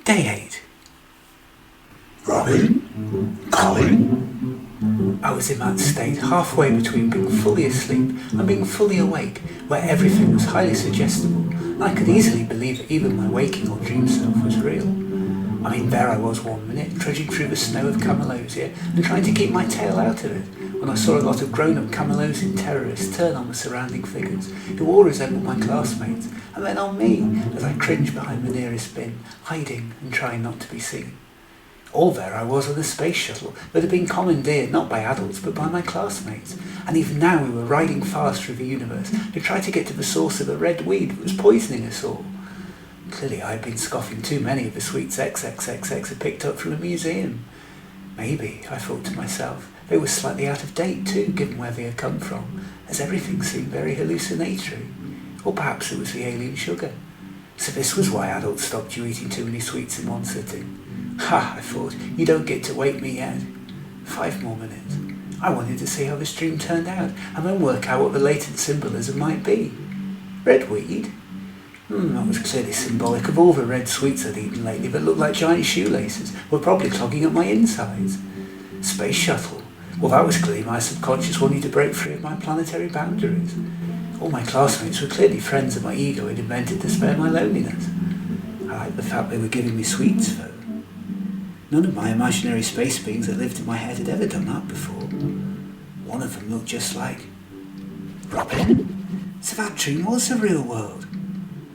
Day 8. Robin? Colin? I was in that state halfway between being fully asleep and being fully awake, where everything was highly suggestible, and I could easily believe that even my waking or dream self was real. I mean, there I was one minute, trudging through the snow of Camalosian and trying to keep my tail out of it, when I saw a lot of grown-up Camalosian terrorists turn on the surrounding figures, who all resembled my classmates, and then on me, as I cringed behind the nearest bin, hiding and trying not to be seen. All there I was on a space shuttle that had been commandeered not by adults but by my classmates, and even now we were riding fast through the universe to try to get to the source of a red weed that was poisoning us all. Clearly I had been scoffing too many of the sweets XXXX had picked up from a museum. Maybe, I thought to myself, they were slightly out of date too, given where they had come from, as everything seemed very hallucinatory. Or perhaps it was the alien sugar. So this was why adults stopped you eating too many sweets in one sitting. Ha, I thought, you don't get to wake me yet. 5 more minutes. I wanted to see how this dream turned out, and then work out what the latent symbolism might be. Red weed? That was clearly symbolic of all the red sweets I'd eaten lately that looked like giant shoelaces, were probably clogging up my insides. Space shuttle? Well, that was clearly my subconscious wanting to break free of my planetary boundaries. All my classmates were clearly friends of my ego had invented to spare my loneliness. I liked the fact they were giving me sweets, though. None of my imaginary space beings that lived in my head had ever done that before. One of them looked just like... Robin? So that dream was the real world.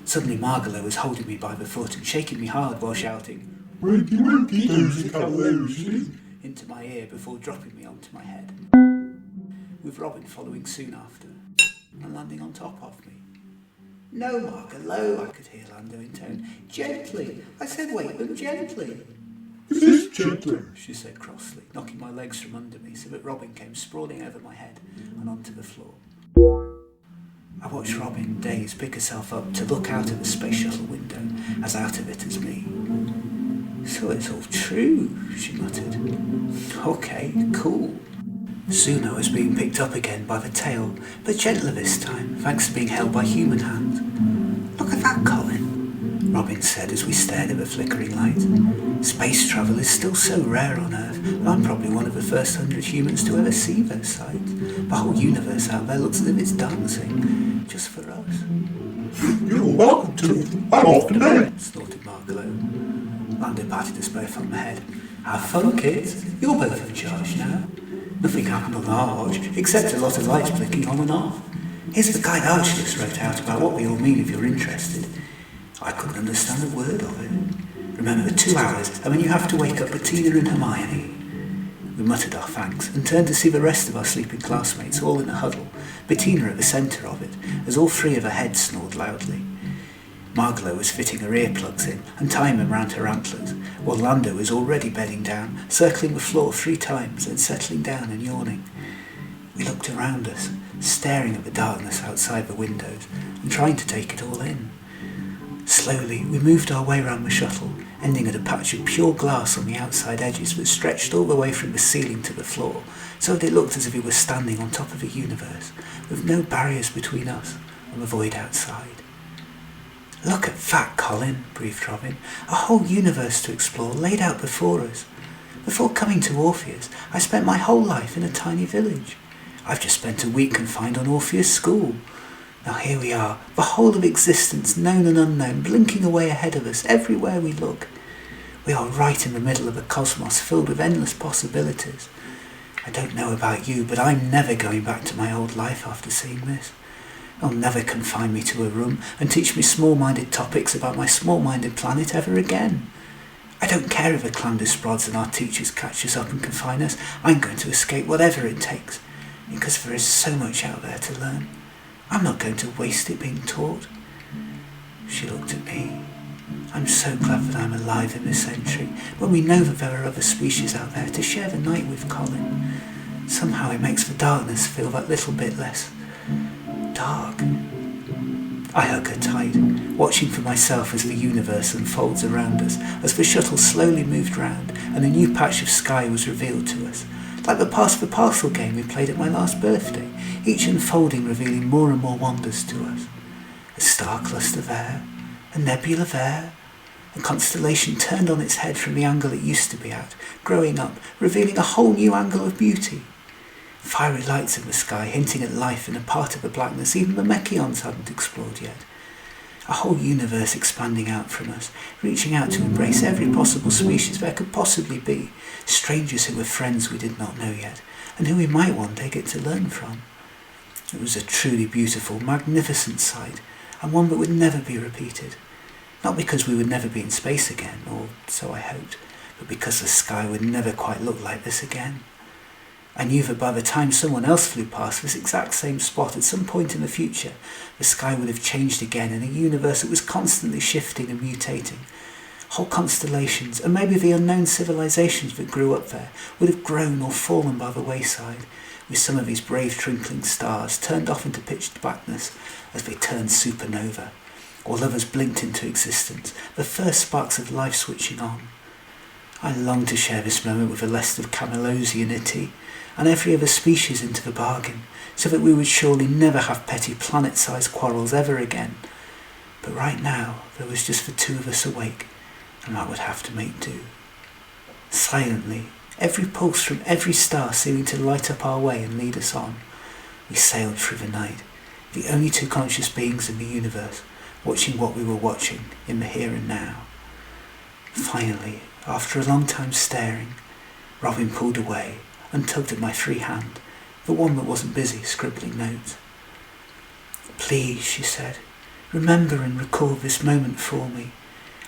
Suddenly Margalo was holding me by the foot and shaking me hard while shouting, Wakey wakey dozy Camalosian, into my ear before dropping me onto my head, with Robin following soon after and landing on top of me. No, Margalo, I could hear Lando intone. Gently, I said wake them gently. Is this gentler? She said crossly, knocking my legs from under me so that Robin came sprawling over my head and onto the floor. I watched Robin, dazed, pick herself up to look out of the space shuttle window, as out of it as me. So it's all true, she muttered. Okay, cool. Soon I was being picked up again by the tail, but gentler this time, thanks to being held by human hands. Look at that, Colin, Robin said as we stared at the flickering light. Space travel is still so rare on Earth, and I'm probably one of the first 100 humans to ever see those sights. The whole universe out there looks as if it's dancing, just for us. You're welcome to it. I'm off to bed, snorted Margalo. Lando patted us both on the head. Have fun, kids. You're both in charge now. Nothing happened on our watch, except a lot of lights blinking on and off. Here's the guide Archelaus wrote out about what they all mean if you're interested. I couldn't understand a word of it. Remember, 2 hours, and then you have to wake up Bettina and Hermione. We muttered our thanks, and turned to see the rest of our sleeping classmates all in a huddle, Bettina at the centre of it, as all 3 of her heads snored loudly. Margalo was fitting her earplugs in and tying them round her antlers, while Lando was already bedding down, circling the floor 3 times, then settling down and yawning. We looked around us, staring at the darkness outside the windows, and trying to take it all in. Slowly, we moved our way round the shuttle, ending at a patch of pure glass on the outside edges that stretched all the way from the ceiling to the floor, so that it looked as if we were standing on top of a universe, with no barriers between us and the void outside. Look at that, Colin, breathed Robin. A whole universe to explore laid out before us. Before coming to Orpheus, I spent my whole life in a tiny village. I've just spent a week confined on Orpheus School. Now here we are, the whole of existence, known and unknown, blinking away ahead of us everywhere we look. We are right in the middle of a cosmos filled with endless possibilities. I don't know about you, but I'm never going back to my old life after seeing this. They'll never confine me to a room and teach me small-minded topics about my small-minded planet ever again. I don't care if the Clandusprods and our teachers catch us up and confine us. I'm going to escape whatever it takes, because there is so much out there to learn. I'm not going to waste it being taught. She looked at me. I'm so glad that I'm alive in this century, when we know that there are other species out there to share the night with, Colin. Somehow it makes the darkness feel that little bit less dark. I hug her tight, watching for myself as the universe unfolds around us, as the shuttle slowly moved round and a new patch of sky was revealed to us, like the Pass the Parcel game we played at my last birthday, each unfolding revealing more and more wonders to us. A star cluster there, a nebula there, The constellation turned on its head from the angle it used to be at, growing up, revealing a whole new angle of beauty. Fiery lights in the sky hinting at life in a part of the blackness even the Mekkions hadn't explored yet. A whole universe expanding out from us, reaching out to embrace every possible species there could possibly be, strangers who were friends we did not know yet, and who we might one day get to learn from. It was a truly beautiful, magnificent sight, and one that would never be repeated. Not because we would never be in space again, or so I hoped, but because the sky would never quite look like this again. I knew that by the time someone else flew past this exact same spot at some point in the future, the sky would have changed again in a universe that was constantly shifting and mutating. Whole constellations, and maybe the unknown civilizations that grew up there, would have grown or fallen by the wayside, with some of these brave twinkling stars turned off into pitch blackness as they turned supernova, or others blinked into existence, the first sparks of life switching on. I longed to share this moment with the rest of Camalosian, and every other species into the bargain, so that we would surely never have petty planet-sized quarrels ever again. But right now, there was just the two of us awake, and that would have to make do. Silently, every pulse from every star seeming to light up our way and lead us on, we sailed through the night, the only two conscious beings in the universe, watching what we were watching in the here and now. Finally, after a long time staring, Robin pulled away and tugged at my free hand, the one that wasn't busy scribbling notes. "Please," she said, "remember and record this moment for me.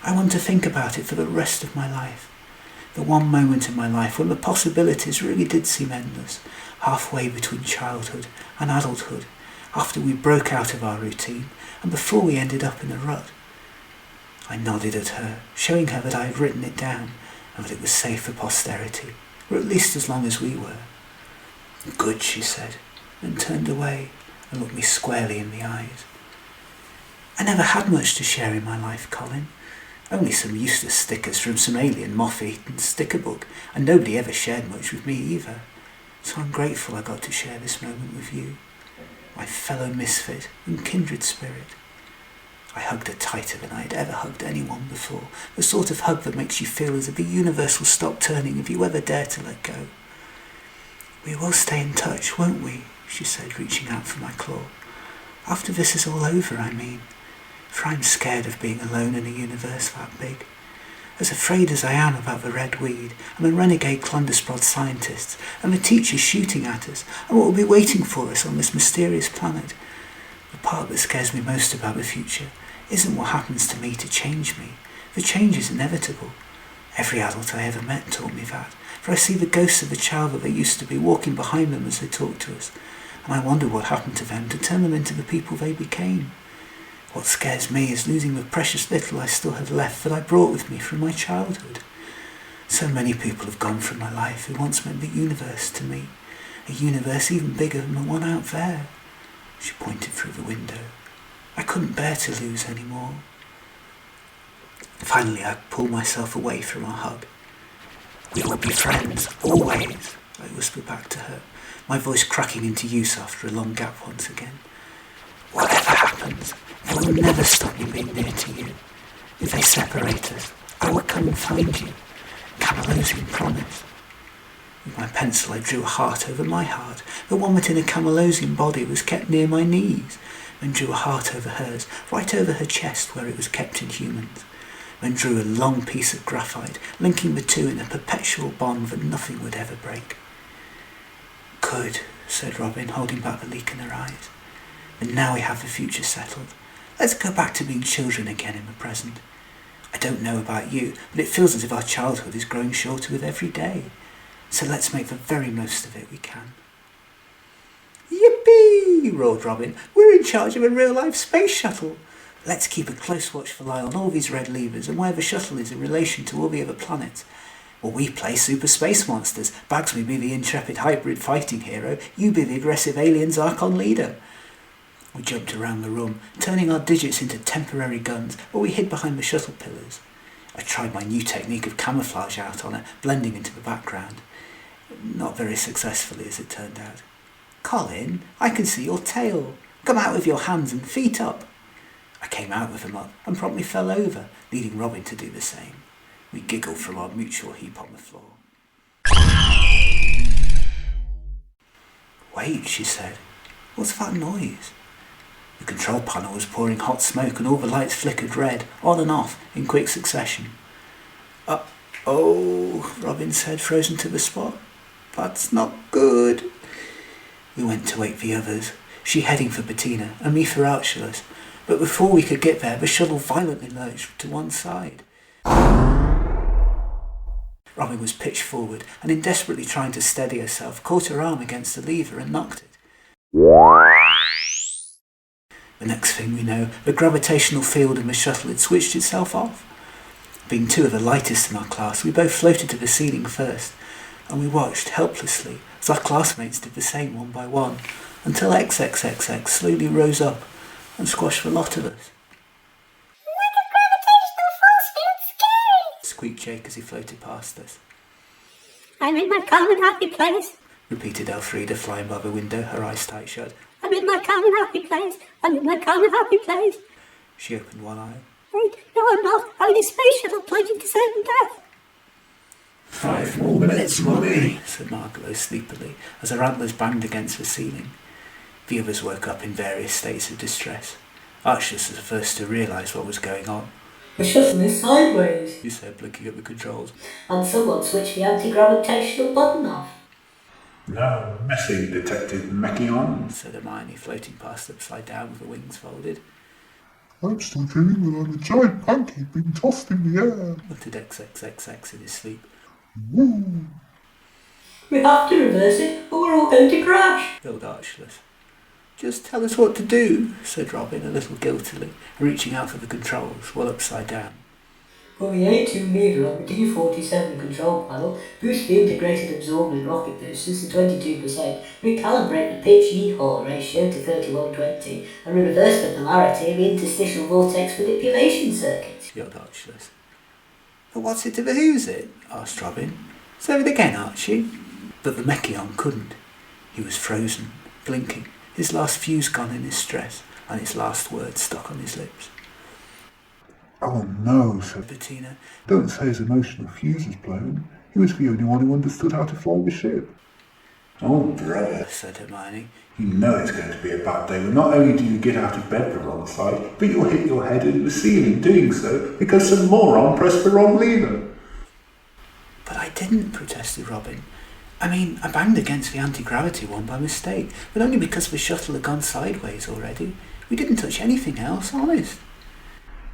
I want to think about it for the rest of my life. The one moment in my life when the possibilities really did seem endless, halfway between childhood and adulthood, after we broke out of our routine and before we ended up in a rut." I nodded at her, showing her that I had written it down and that it was safe for posterity, or at least as long as we were. "Good," she said, and turned away and looked me squarely in the eyes. I never had much to share in my life, Colin. Only some useless stickers from some alien moth-eaten sticker book, and nobody ever shared much with me either. So I'm grateful I got to share this moment with you, my fellow misfit and kindred spirit. I hugged her tighter than I had ever hugged anyone before, the sort of hug that makes you feel as if the universe will stop turning if you ever dare to let go. "We will stay in touch, won't we?" she said, reaching out for my claw. "After this is all over, I mean. For I'm scared of being alone in a universe that big. As afraid as I am about the red weed, and the renegade Clandusprod scientists, and the teachers shooting at us, and what will be waiting for us on this mysterious planet. The part that scares me most about the future isn't what happens to me to change me. The change is inevitable. Every adult I ever met taught me that, for I see the ghosts of the child that they used to be walking behind them as they talk to us, and I wonder what happened to them to turn them into the people they became. What scares me is losing the precious little I still have left that I brought with me from my childhood. So many people have gone from my life who once meant the universe to me, a universe even bigger than the one out there." She pointed through the window. I couldn't bear to lose any more. Finally, I pulled myself away from our hug. "We will be friends, always," I whispered back to her, my voice cracking into use after a long gap once again. "Whatever happens, they will never stop me being near to you. If they separate us, I will come and find you. Camalosian promise." With my pencil I drew a heart over my heart, the one that in a Camalosian body was kept near my knees, then drew a heart over hers, right over her chest where it was kept in humans, then drew a long piece of graphite, linking the two in a perpetual bond that nothing would ever break. "Good," said Robin, holding back the leak in her eyes. "And now we have the future settled. Let's go back to being children again in the present. I don't know about you, but it feels as if our childhood is growing shorter with every day. So let's make the very most of it we can." "Yippee!" roared Robin. "We're in charge of a real-life space shuttle. Let's keep a close watchful eye on all these red levers and where the shuttle is in relation to all the other planets. Well, we play super space monsters. Bagsby be the intrepid hybrid fighting hero, you be the aggressive alien Zarkon leader." We jumped around the room, turning our digits into temporary guns, or we hid behind the shuttle pillars. I tried my new technique of camouflage out on her, blending into the background. Not very successfully, as it turned out. "Colin, I can see your tail. Come out with your hands and feet up." I I came out with them up and promptly fell over, leading Robin to do the same. We giggled from our mutual heap on the floor. "Wait," she said. "What's that noise?" The control panel was pouring hot smoke and all the lights flickered red, on and off, in quick succession. "Oh," Robin said, frozen to the spot. "That's not good." We went to wake the others, she heading for Bettina and me for Archulus, but before we could get there the shuttle violently lurched to one side. Robin was pitched forward and in desperately trying to steady herself caught her arm against the lever and knocked it. The next thing we know, the gravitational field in the shuttle had switched itself off. Being two of the lightest in our class, we both floated to the ceiling first, and we watched helplessly as our classmates did the same one by one, until XXXX slowly rose up and squashed the lot of us. Like a gravitational force field, scary! Squeaked Jake as he floated past us. I'm in my calm and happy place. Repeated Elfrida, flying by the window, her eyes tight shut. I'm in my calm and happy place. I'm in my calm and happy place. She opened one eye. Wait, no I'm not. I'm in a space shuttle plunging to certain death. 5 more minutes, Mummy, said Margot sleepily, as her antlers banged against the ceiling. The others woke up in various states of distress. Archulus was the first to realise what was going on. The shuttle is sideways, He said, blinking at the controls. and someone switched the anti-gravitational button off. Now, messy, Detective Mekkion. Said Hermione, floating past upside down with her wings folded. I'm still dreaming that I'm a giant pancake being tossed in the air. Muttered XXXX in his sleep. Woo! We have to reverse it, or we're all going to crash. Yelled Archulus. Just tell us what to do, said Robin, a little guiltily, reaching out for the controls, while upside down. Well, the A2 lever on the D47 control panel boosts the integrated absorbent rocket boosters to 22%, recalibrate the pitch-yaw ratio to 3120, and reverse the polarity of the interstitial vortex manipulation circuits. Yelled Archulus. But what's it to who's it? Asked Robin. Say it again, Archie. But the Mekkion couldn't. He was frozen, blinking, his last fuse gone in his stress, and his last word stuck on his lips. Oh no, said Bettina. Don't say his emotional fuse was blown. He was the only one who understood how to fly the ship. Oh, brother, said Hermione. You know it's going to be a bad day when not only do you get out of bed the wrong side, but you'll hit your head into the ceiling doing so because some moron pressed the wrong lever. But I didn't, protested Robin. I mean, I banged against the anti-gravity one by mistake, but only because the shuttle had gone sideways already. We didn't touch anything else, honest.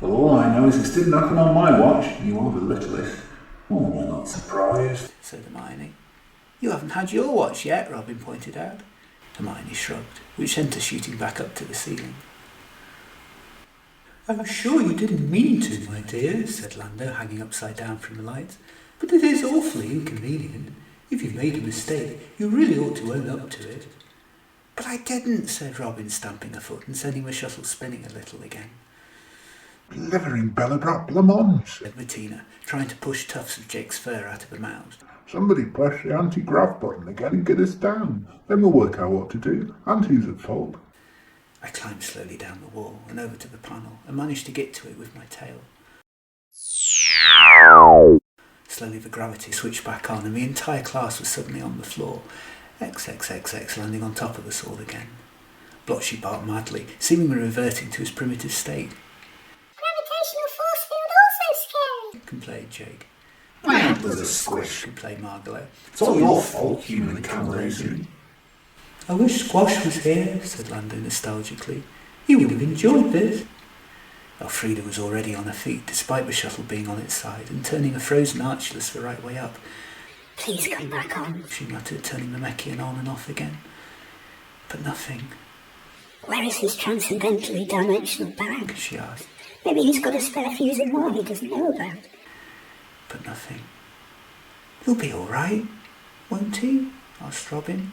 Well, all I know is this didn't happen on my watch. You are the littlest. Oh, I'm not surprised, said Hermione. You haven't had your watch yet, Robin pointed out. Hermione shrugged, which sent her shooting back up to the ceiling. I'm sure you didn't mean to, my dear, said Lando, hanging upside down from the lights. But it is awfully inconvenient. If you've made a mistake, you really ought to own up to it. But I didn't, said Robin, stamping her foot and sending the shuttle spinning a little again. Blithering Belobrat blancmange, Said Bettina, trying to push tufts of Jake's fur out of her mouth. Somebody press the anti-grav button again and get us down. Then we'll work out what to do and who's at fault. I climbed slowly down the wall and over to the panel and managed to get to it with my tail. Slowly the gravity switched back on and the entire class was suddenly on the floor, XXXX landing on top of us all again. Blotchy barked madly, seemingly reverting to his primitive state. Gravitational force field also scary. Complained Jake. My antlers are squished. Complained Margot. It's all your fault, human Camalosian. I wish Squash was here, said Lando nostalgically. He would have enjoyed this. Elfrida was already on her feet, despite the shuttle being on its side, and turning a frozen Archulus the right way up. Please come back on. She muttered, turning the Mekkion on and off again. But nothing. Where is his transcendentally dimensional bag? She asked. Maybe he's got a spare fuse and more he doesn't know about. But nothing. He'll be all right, won't he? Asked Robin.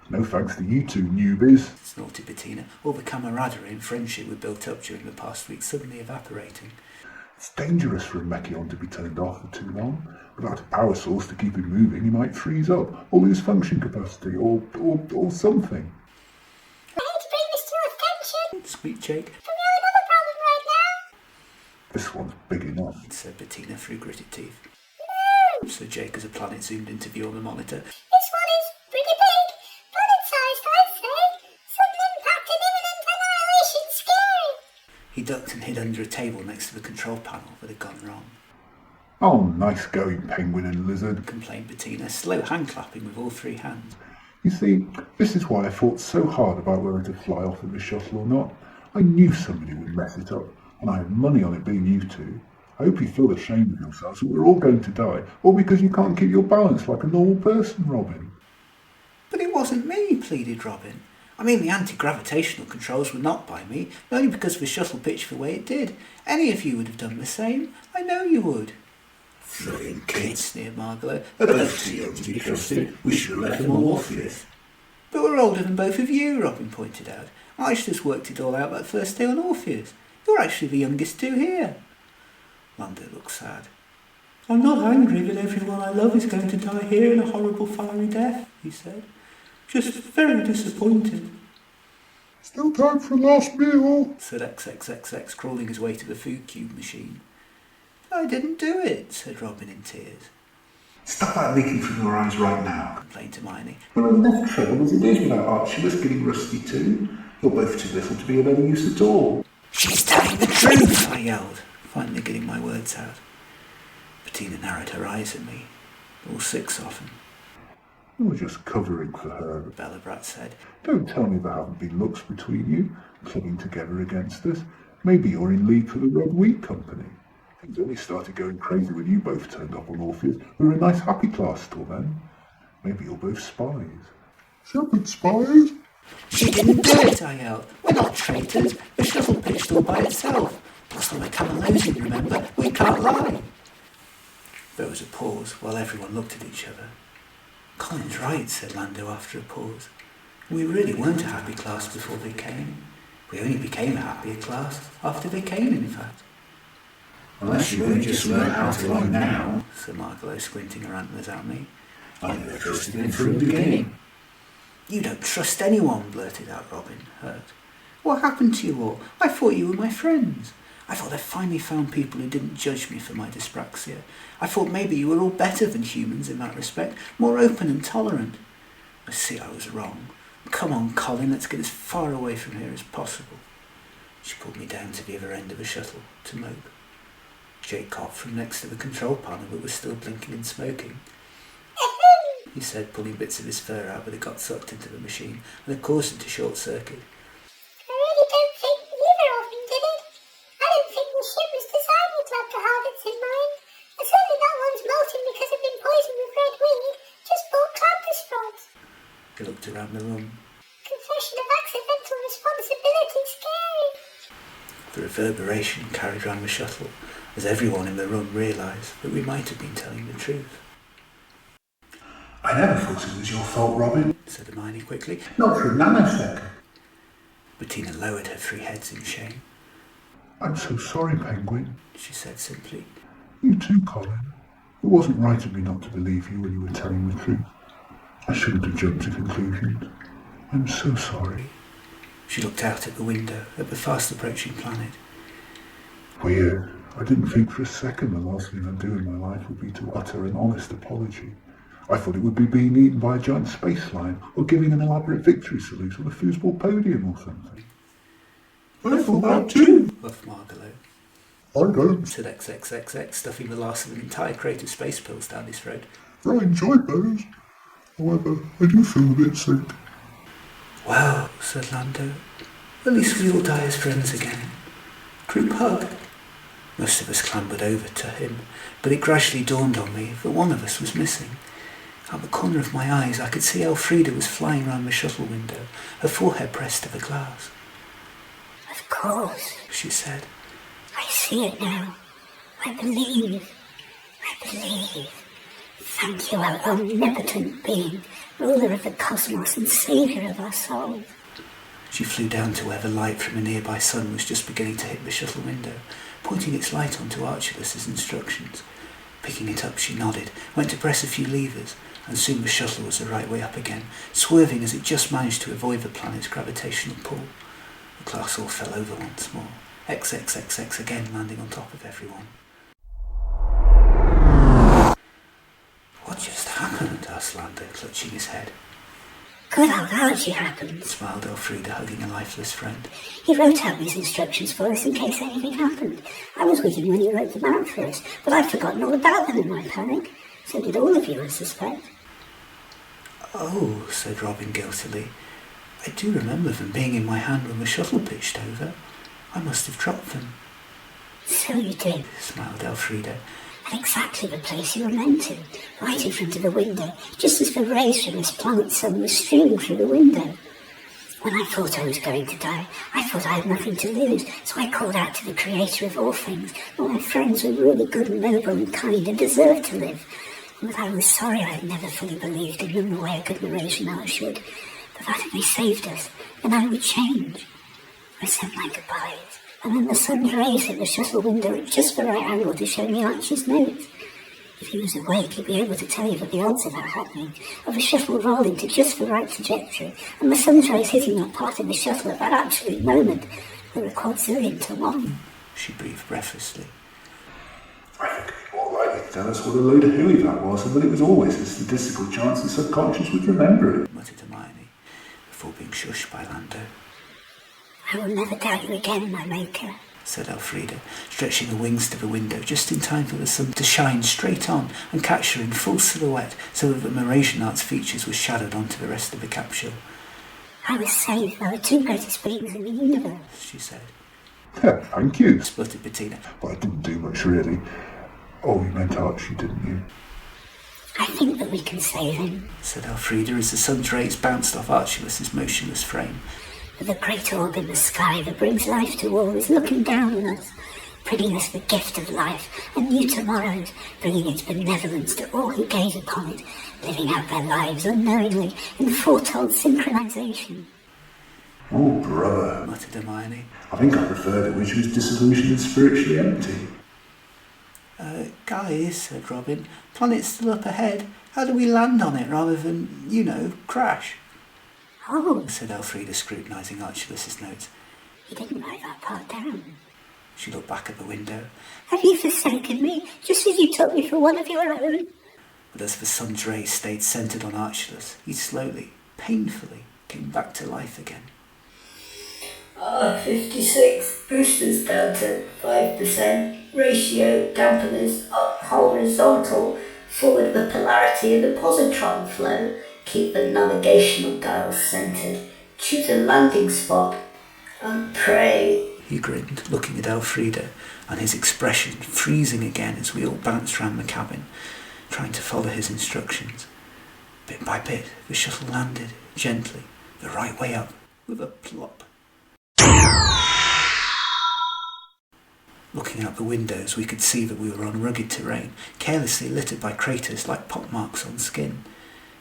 No thanks to you two newbies, Snorted Bettina, all the camaraderie and friendship we built up during the past week suddenly evaporating. It's dangerous for a Mekkion to be turned off for too long. Without a power source to keep him moving, he might freeze up, or lose function capacity, or something. I hate to bring this to your attention. Squeaked Jake. But we have another problem This one's big enough, said Bettina through gritted teeth. Said Jake as a planet zoomed into view on the monitor. This one is pretty big. Planet-sized, I'd say. Sudden impact and imminent annihilation scary. He ducked and hid under a table next to the control panel that had gone wrong. Oh, nice going, penguin and lizard, complained Bettina, slow hand-clapping with all 3 hands. You see, this is why I thought so hard about whether to fly off in the shuttle or not. I knew somebody would mess it up, and I had money on it being you two. I hope you feel ashamed of yourselves that we're all going to die, all because you can't keep your balance like a normal person, Robin. But it wasn't me, pleaded Robin. I mean, the anti-gravitational controls were not by me, only because the shuttle pitched the way it did. Any of you would have done the same. I know you would. Flying kids, sneered Margalo. they're both too young to be trusted. We should have left them on Orpheus. But we're older than both of you, Robin pointed out. I just worked it all out that first day on Orpheus. You're actually the youngest two here. Lando looked sad. I'm not angry that everyone I love is going to die here in a horrible fiery death, he said. Just very disappointed. Still time for a last meal, said XXXX, crawling his way to the food cube machine. I didn't do it, said Robin in tears. Stop that leaking from your eyes right now, complained Hermione. We're in enough trouble as it is without Archibald getting rusty too. You're both too little to be of any use at all. She's telling the truth, I yelled, finally getting my words out. Bettina narrowed her eyes at me, all 6 of them. You're just covering for her, Belobrat said. Don't tell me there haven't been looks between you, clubbing together against us. Maybe you're in league for the Red Wheat Company. Things only started going crazy when you both turned up on Orpheus. We were a nice happy class till then. Maybe you're both spies. Shepherd spies? She didn't do it, I yelled. We're not traitors. The shuttle pitched all by itself. Plus I'm a Camalosian, remember? We can't lie. There was a pause while everyone looked at each other. Colin's right, said Lando after a pause. We really weren't a happy class before they came. We only became a happier class after they came, in fact. Unless you've only just learned how to lie now, said Margalo, squinting her antlers at me. I never trusted him from the beginning. You don't trust anyone, blurted out Robin, hurt. What happened to you all? I thought you were my friends. I thought I'd finally found people who didn't judge me for my dyspraxia. I thought maybe you were all better than humans in that respect, more open and tolerant. I see I was wrong. Come on, Colin, let's get as far away from here as possible. She pulled me down to the other end of the shuttle, to mope. Jake coughed from next to the control panel that was still blinking and smoking. He said, pulling bits of his fur out, but it got sucked into the machine and had caused it to short-circuit. I really don't think either of them did it. I don't think the ship was designed with Glabdiharbits in mind. And certainly that one's molten because it'd been poisoned with red weed. Just bought Clandusprods. He looked around the room. Confession of accidental responsibility scary. The reverberation carried round the shuttle, as everyone in the room realised that we might have been telling the truth. I never thought it was your fault, Robin, said Hermione quickly. Not for a nanosecond. Bettina lowered her 3 heads in shame. I'm so sorry, Penguin, she said simply. You too, Colin. It wasn't right of me not to believe you when you were telling the truth. I shouldn't have jumped to conclusions. I'm so sorry. She looked out at the window, at the fast-approaching planet. Weird. I didn't think for a second the last thing I'd do in my life would be to utter an honest apology. I thought it would be being eaten by a giant space lion, or giving an elaborate victory salute on a foosball podium or something. I thought that too, laughed Margalo. I don't. Said XXXX, stuffing the last of an entire crate of space pills down his throat. I enjoyed those. However, I do feel a bit sick. Well, said Lando, at least we all die as friends again. Group hug. Most of us clambered over to him, but it gradually dawned on me that one of us was missing. Out the corner of my eyes I could see Elfrida was flying round the shuttle window, her forehead pressed to the glass. Of course, she said. I see it now. I believe. Thank you, our omnipotent being, ruler of the cosmos and saviour of our souls. She flew down to where the light from a nearby sun was just beginning to hit the shuttle window, pointing its light onto Archibald's instructions. Picking it up, she nodded, went to press a few levers, and soon the shuttle was the right way up again, swerving as it just managed to avoid the planet's gravitational pull. The class all fell over once more, XXXX again landing on top of everyone. What just happened? Asked Lando, clutching his head. Good old Archie happened, Smiled Elfrida, hugging a lifeless friend. He wrote out these instructions for us in case anything happened. I was with him when he wrote them out for us, but I'd forgotten all about them in my panic. So did all of you, I suspect. Oh, said Robin guiltily. I do remember them being in my hand when the shuttle pitched over. I must have dropped them. So you did. Smiled Elfrida. At exactly the place you were meant to, right in front of the window, just as the rays from this planet sun were streaming through the window. When I thought I was going to die, I thought I had nothing to lose, so I called out to the creator of all things that my friends were really good and noble and kind and deserved to live, and that I was sorry I had never fully believed in them the way a good Mrasianart should, but that if they saved us, then I would change. I sent my goodbyes, and then the sun's rays hit the shuttle window at just the right angle to show me Archie's notes. If he was awake, he'd be able to tell you the odds of that happening, of the shuttle rolling to just the right trajectory, and the sun's rays hitting that part of the shuttle at that absolute moment, that were quadzillion to one. She breathed breathlessly. I think it'd be more likely to tell us what a load of hooey that was, and that it was always a statistical chance the subconscious would remember it, Muttered Hermione, before being shushed by Lando. I will never doubt you again, my maker, Said Elfrida, stretching her wings to the window just in time for the sun to shine straight on and catch her in full silhouette so that the Mrasianart's features were shadowed onto the rest of the capsule. I was saved by the two greatest beings in the universe. She said. Yeah, thank you. Spluttered Bettina. But I didn't do much, really. Oh, you meant Archie, didn't you? I think that we can save him. Said Elfrida as the sun's rays bounced off Archibald's motionless frame. The great orb in the sky that brings life to all is looking down on us, bringing us the gift of life and new tomorrows, bringing its benevolence to all who gaze upon it, living out their lives unknowingly in foretold synchronization. Oh, brother, Muttered Hermione. I think I preferred it when she was disillusioned and spiritually empty. Guys, said Robin, planet's still up ahead. How do we land on it rather than, crash? Oh, Said Elfrida, scrutinising Archibald's notes. he didn't write that part down. She looked back at the window, Have you forsaken me, just as you took me for one of your own? but as the sun's rays stayed centred on Archibald, he slowly, painfully, came back to life again. 56, boosters down to 5%, ratio dampeners up horizontal, forward the polarity of the positron flow, keep the navigational dial centered, choose a landing spot, and pray. He grinned, looking at Elfrida, and his expression freezing again as we all bounced round the cabin, trying to follow his instructions. Bit by bit, the shuttle landed, gently, the right way up, with a plop. Looking out the windows, we could see that we were on rugged terrain, carelessly littered by craters like pockmarks on skin.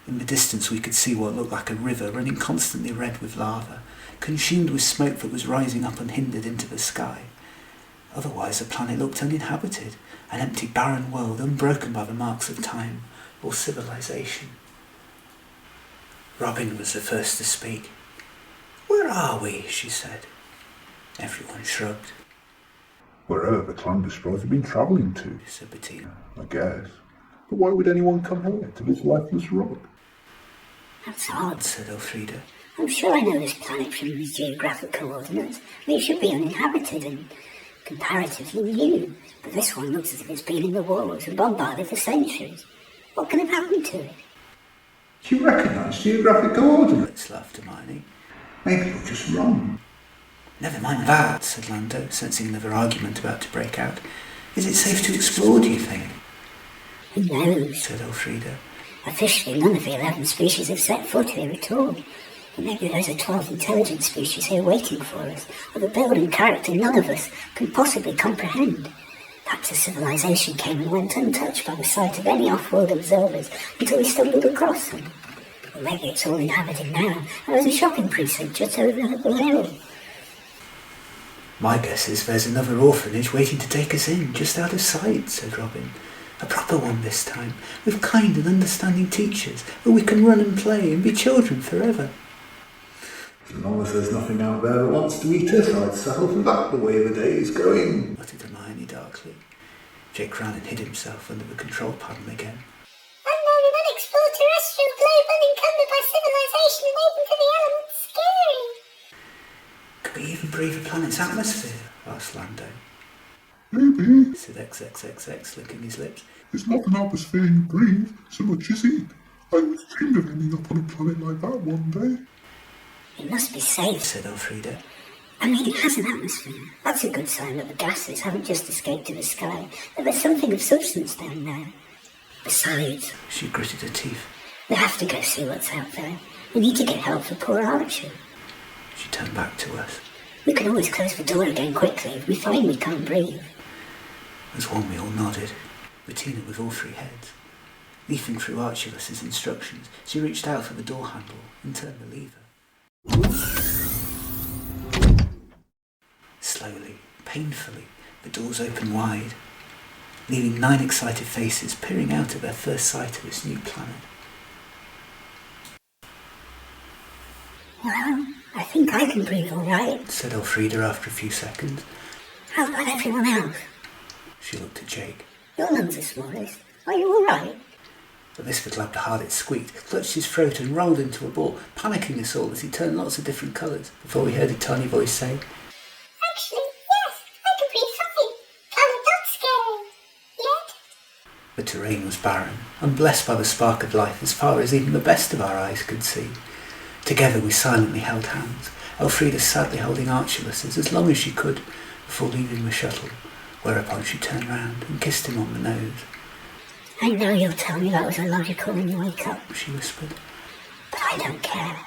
In the distance we could see what looked like a river running constantly red with lava, consumed with smoke that was rising up unhindered into the sky. Otherwise the planet looked uninhabited, an empty barren world unbroken by the marks of time or civilization. Robin was the first to speak. "Where are we?" she said. Everyone shrugged. Wherever the Clandusprod have been travelling to, Said Bettina. I guess. But why would anyone come here to this lifeless rock? That's odd. Said Elfrida. I'm sure I know this planet from its geographic coordinates. It should be uninhabited and comparatively new, but this one looks as if it's been in the wars and bombarded for centuries. What can have happened to it? Do you recognise geographic coordinates? Laughed Hermione. Maybe you're just wrong. Never mind that, said Lando, sensing another argument about to break out. Is it safe to explore, do you think? Who knows? Said Elfrida. Officially, none of the 11 species have set foot here at all. And maybe there's a 12th intelligent species here waiting for us, of a build and character none of us can possibly comprehend. Perhaps a civilization came and went untouched by the sight of any off-world observers until we stumbled across them. Or maybe it's all inhabited now, and there's a shopping precinct just over the hill. My guess is there's another orphanage waiting to take us in, just out of sight, said Robin. A proper one this time, with kind and understanding teachers, where we can run and play and be children forever. As long as there's nothing out there that wants to eat us, I'd settle for that the way the day is going, muttered Hermione darkly. Jake ran and hid himself under the control panel again. Unknown and unexplored terrestrial globe unencumbered by civilization and open to the elements. Scary. Could we even breathe a planet's atmosphere? Asked Lando. Maybe. Said XXXX, licking his lips. It's not an atmosphere you breathe so much as eat. I always dreamed of ending up on a planet like that one day. It must be safe, Said Elfrida. I mean, it has an atmosphere. That's a good sign that the gases haven't just escaped to the sky, that there's something of substance down there. Besides, She gritted her teeth. we have to go see what's out there. We need to get help for poor Archer. She turned back to us. We can always close the door again quickly if we find we can't breathe. As one we all nodded, Bettina with all three heads. Leafing through Archulus's instructions, she reached out for the door handle and turned the lever. Slowly, painfully, the doors opened wide, leaving 9 excited faces peering out at their first sight of this new planet. Well, I think I can breathe all right. Said Elfrida after a few seconds. How about everyone else? She looked at Jake. Your lungs are smallest. Are you all right? At this the Glabdiharbit squeaked, clutched his throat and rolled into a ball, panicking us all as he turned lots of different colours, before we heard a tiny voice say, Actually, yes, I can breathe fine. Planet not scary. Yet. The terrain was barren, unblessed by the spark of life as far as even the best of our eyes could see. Together we silently held hands, Elfrida sadly holding Archulus's as long as she could before leaving the shuttle, whereupon she turned round and kissed him on the nose. I know you'll tell me that was illogical when you wake up, She whispered. but I don't care.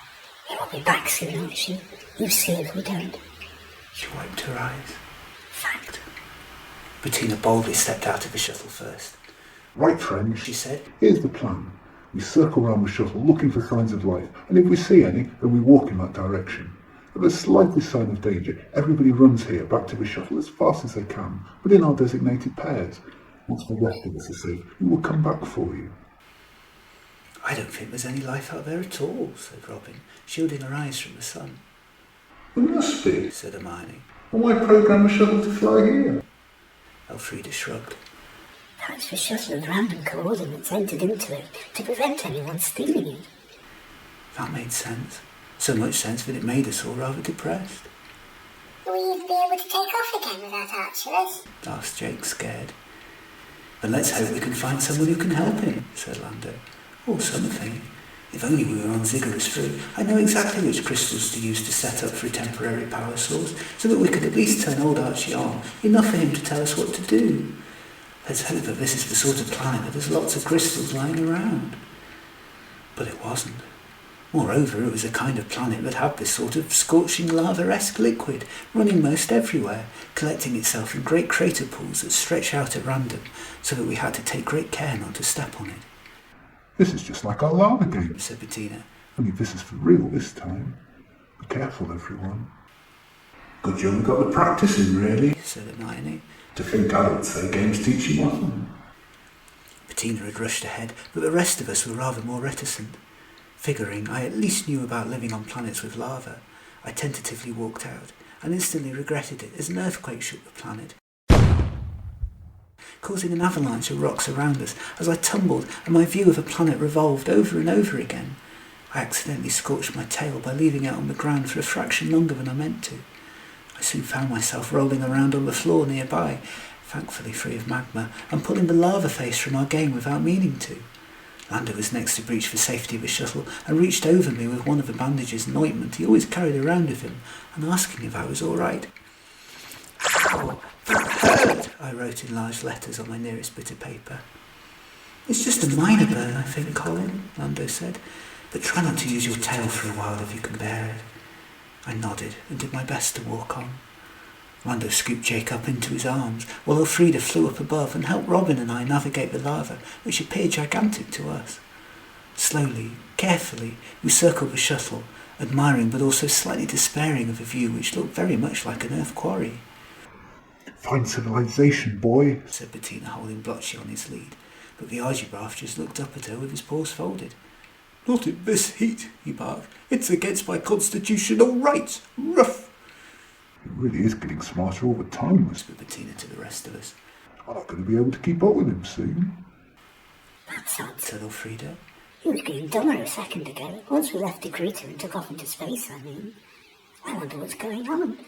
He will be back soon, won't she? You see if we don't. She wiped her eyes. Fact. Bettina boldly stepped out of the shuttle first. Right, friends, She said, here's the plan. We circle round the shuttle looking for signs of life, and if we see any, then we walk in that direction. At the slightest sign of danger, everybody runs here back to the shuttle as fast as they can, but in our designated pairs. Once the rest of us are safe, we will come back for you. I don't think there's any life out there at all, said Robin, shielding her eyes from the sun. There must be. Said Hermione. And why program a shuttle to fly here? Elfrida shrugged. Perhaps the shuttle of random coordinates entered into it to prevent anyone stealing it. That made sense. So much sense that it made us all rather depressed. Will we even be able to take off again without Archulus? Asked Jake, scared. But let's hope we can find someone who can help him, said Lando. Or something. If only we were on Ziggurat's fruit, I know exactly which crystals to use to set up for a temporary power source, so that we could at least turn old Archie on, enough for him to tell us what to do. Let's hope that this is the sort of planet that has lots of crystals lying around. But it wasn't. Moreover, it was a kind of planet that had this sort of scorching lava-esque liquid, running most everywhere, collecting itself in great crater pools that stretch out at random, so that we had to take great care not to step on it. This is just like our lava game, Said Bettina. only this is for real this time. Be careful, everyone. Good job we got the practice in, really. Said Hermione. To think adults say games teach you nothing. Bettina had rushed ahead, but the rest of us were rather more reticent. Figuring I at least knew about living on planets with lava, I tentatively walked out, and instantly regretted it as an earthquake shook the planet, causing an avalanche of rocks around us as I tumbled and my view of the planet revolved over and over again. I accidentally scorched my tail by leaving it on the ground for a fraction longer than I meant to. I soon found myself rolling around on the floor nearby, thankfully free of magma, and pulling the lava face from our game without meaning to. Lando was next to breach the safety of the shuttle and reached over me with one of the bandages and ointment he always carried around with him, and asking if I was all right. Ow! That hurt! I wrote in large letters on my nearest bit of paper. It's just a minor burn, I think, Colin, Lando said, but try not to use your tail for a while if you can bear it. I nodded and did my best to walk on. Lando scooped Jake up into his arms, while Elfrida flew up above and helped Robin and I navigate the lava, which appeared gigantic to us. Slowly, carefully, we circled the shuttle, admiring but also slightly despairing of a view which looked very much like an Earth quarry. Find civilization, boy, Said Bettina, holding Blotchy on his lead, but the Argibraph just looked up at her with his paws folded. Not in this heat, he barked. It's against my constitutional rights. Ruff! It really is getting smarter all the time, whispered Bettina to the rest of us. I'm not going to be able to keep up with him soon. That's odd, said Elfrida. He was getting dumber a second ago. Once we left Decreeta and took off into space, I mean. I wonder what's going on.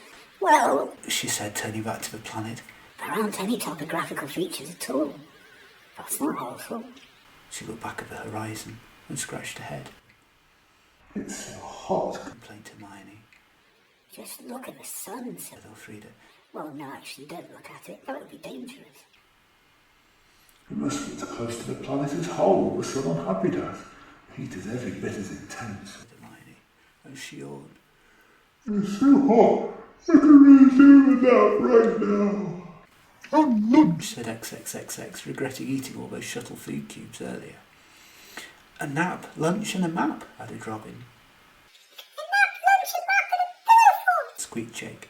Well, she said, turning back to the planet. There aren't any topographical features at all. That's not awful. She looked back at the horizon and scratched her head. It's so hot, complained Hermione. Just look at the sun, said Elfrida. Well, no, actually, don't look at it. That would be dangerous. It must be as close to the planet as whole, the sun on Habridat. Heat is every bit as intense, said Hermione, and she yawned. It's so hot. I can really do with that right now. Oh, lunch, said XXXX, regretting eating all those shuttle food cubes earlier. A nap, lunch and a map, added Robin. A nap, lunch, a map and a pillow fort, squeaked Jake.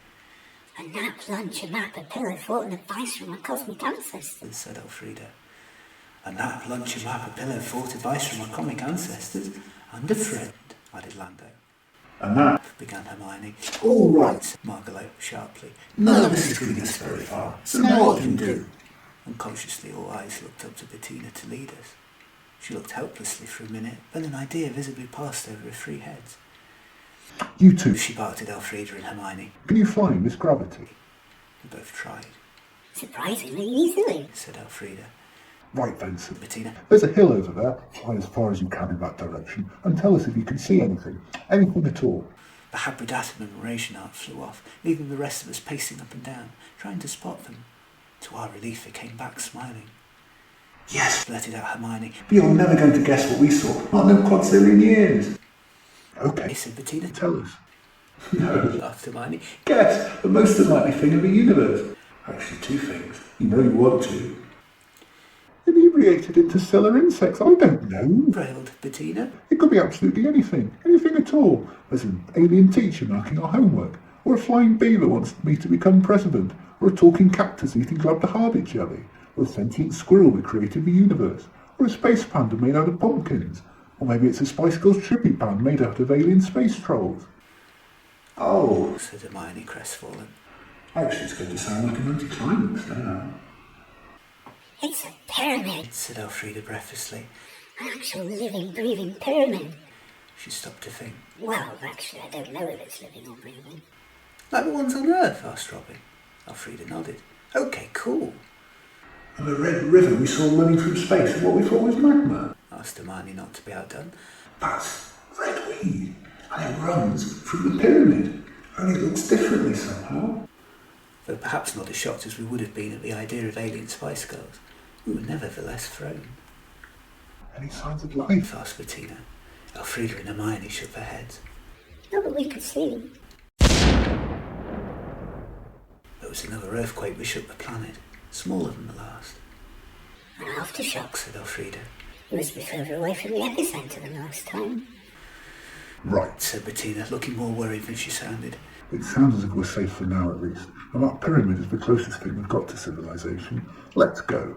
A nap, lunch, a map, a pillow fort and advice from our cosmic ancestors, said Elfrida. A nap, lunch, a map, a pillow fort, advice from our comic ancestors, and a friend, added Lando. A nap, began Hermione. All right, said Margalo sharply. None of this is getting us very far, so now what can we do? Unconsciously, all eyes looked up to Bettina to lead us. She looked helplessly for a minute, then an idea visibly passed over her three heads. You two, she barked at Elfrida and Hermione. Can you fly in this gravity? We both tried. Surprisingly easily, said Elfrida. Right then, said Bettina. There's a hill over there. Fly as far as you can in that direction, and tell us if you can see anything. Anything at all. The Habridat and Mrasianart flew off, leaving the rest of us pacing up and down, trying to spot them. To our relief, they came back smiling. Yes, blurted out Hermione. But you're never going to guess what we saw. Not in a quadrillion years. Okay, said Bettina. Tell us. No, laughed Hermione. Guess the most unlikely thing in the universe. Actually, two things. You know you want to. Inebriated interstellar insects, I don't know. Railed Bettina. It could be absolutely anything. Anything at all. There's an alien teacher marking our homework, or a flying bee that wants me to become president, or a talking cactus eating Glabdiharbit jelly, or a sentient squirrel that created the universe, or a space panda made out of pumpkins, or maybe it's a Spice Girls tribute band made out of alien space trolls. Oh, said Hermione, crestfallen. Actually, it's going to sound like an anticlimax now. It's a pyramid, said Elfrida breathlessly. An actual living, breathing pyramid. She stopped to think. Well, actually, I don't know if it's living or breathing. Like the ones on Earth? Asked Robin. Elfrida nodded. Okay, cool. And the red river we saw running through space and what we thought was magma? Asked Hermione, not to be outdone. That's red weed, and it runs through the pyramid. Only it looks differently somehow. Though perhaps not as shocked as we would have been at the idea of alien Spice Girls, we were nevertheless thrown. Any signs of life? Asked Bettina. Elfrida and Hermione shook their heads. Not that we could see. There was another earthquake that shook the planet, smaller than the last. An aftershock, said Elfrida. It must be further away from the epicentre than last time. Right, said Bettina, looking more worried than she sounded. It sounds as if we're safe for now, at least. And that pyramid is the closest thing we've got to civilization. Let's go.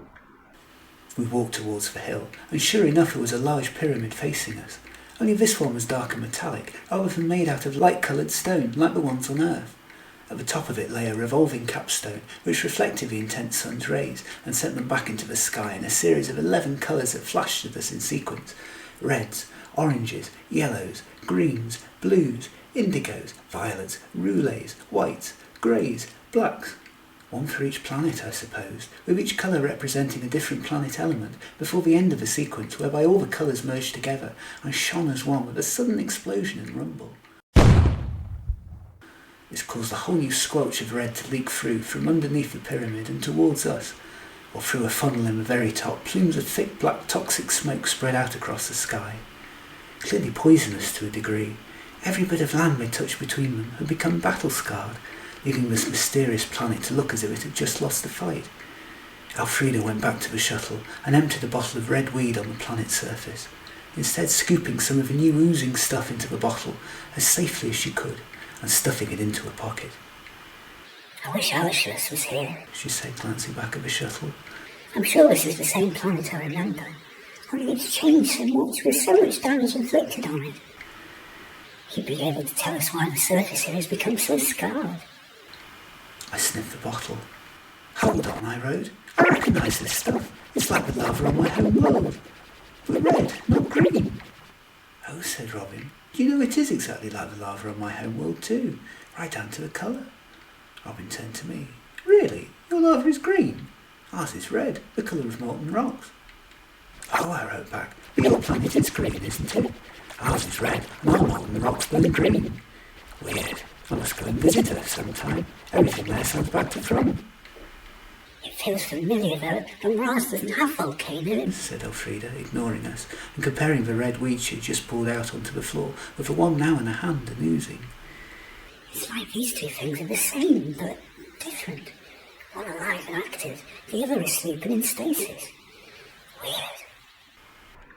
We walked towards the hill, and sure enough it was a large pyramid facing us. Only this one was dark and metallic, rather than made out of light-coloured stone, like the ones on Earth. At the top of it lay a revolving capstone, which reflected the intense sun's rays, and sent them back into the sky in a series of 11 colours that flashed at us in sequence. Reds, oranges, yellows, greens, blues, indigos, violets, roulettes, whites, greys, blacks. One for each planet, I suppose, with each colour representing a different planet element, before the end of the sequence whereby all the colours merged together and shone as one with a sudden explosion and rumble. This caused a whole new squelch of red to leak through from underneath the pyramid and towards us, while through a funnel in the very top plumes of thick black toxic smoke spread out across the sky. Clearly poisonous to a degree. Every bit of land we touched between them had become battle-scarred, leaving this mysterious planet to look as if it had just lost the fight. Elfrida went back to the shuttle and emptied a bottle of red weed on the planet's surface, instead scooping some of the new oozing stuff into the bottle as safely as she could and stuffing it into her pocket. I wish Agrosian was here, she said, glancing back at the shuttle. I'm sure this is the same planet I remember. only it's changed so much with so much damage inflicted on it. He'd be able to tell us why the surface here has become so scarred. I sniffed the bottle. Hold on, I wrote. I recognise this stuff. It's like the lava on my home world. But red, not green. Oh, said Robin. Do you know it is exactly like the lava on my home world too, right down to the colour? Robin turned to me. Really? Your lava is green? Ours is red, the colour of molten rocks. Oh, I wrote back. But your planet is green, isn't it? Ours is red, and our molten rocks burn green. Weird. I must go and visit her sometime. Everything there sounds back to front. It feels familiar though, and Mars doesn't have volcanoes, said Elfrida, ignoring us, and comparing the red wheat she had just poured out onto the floor with the one now in her hand and oozing. It's like these two things are the same, but different. One alive and active, the other asleep and in stasis. Weird.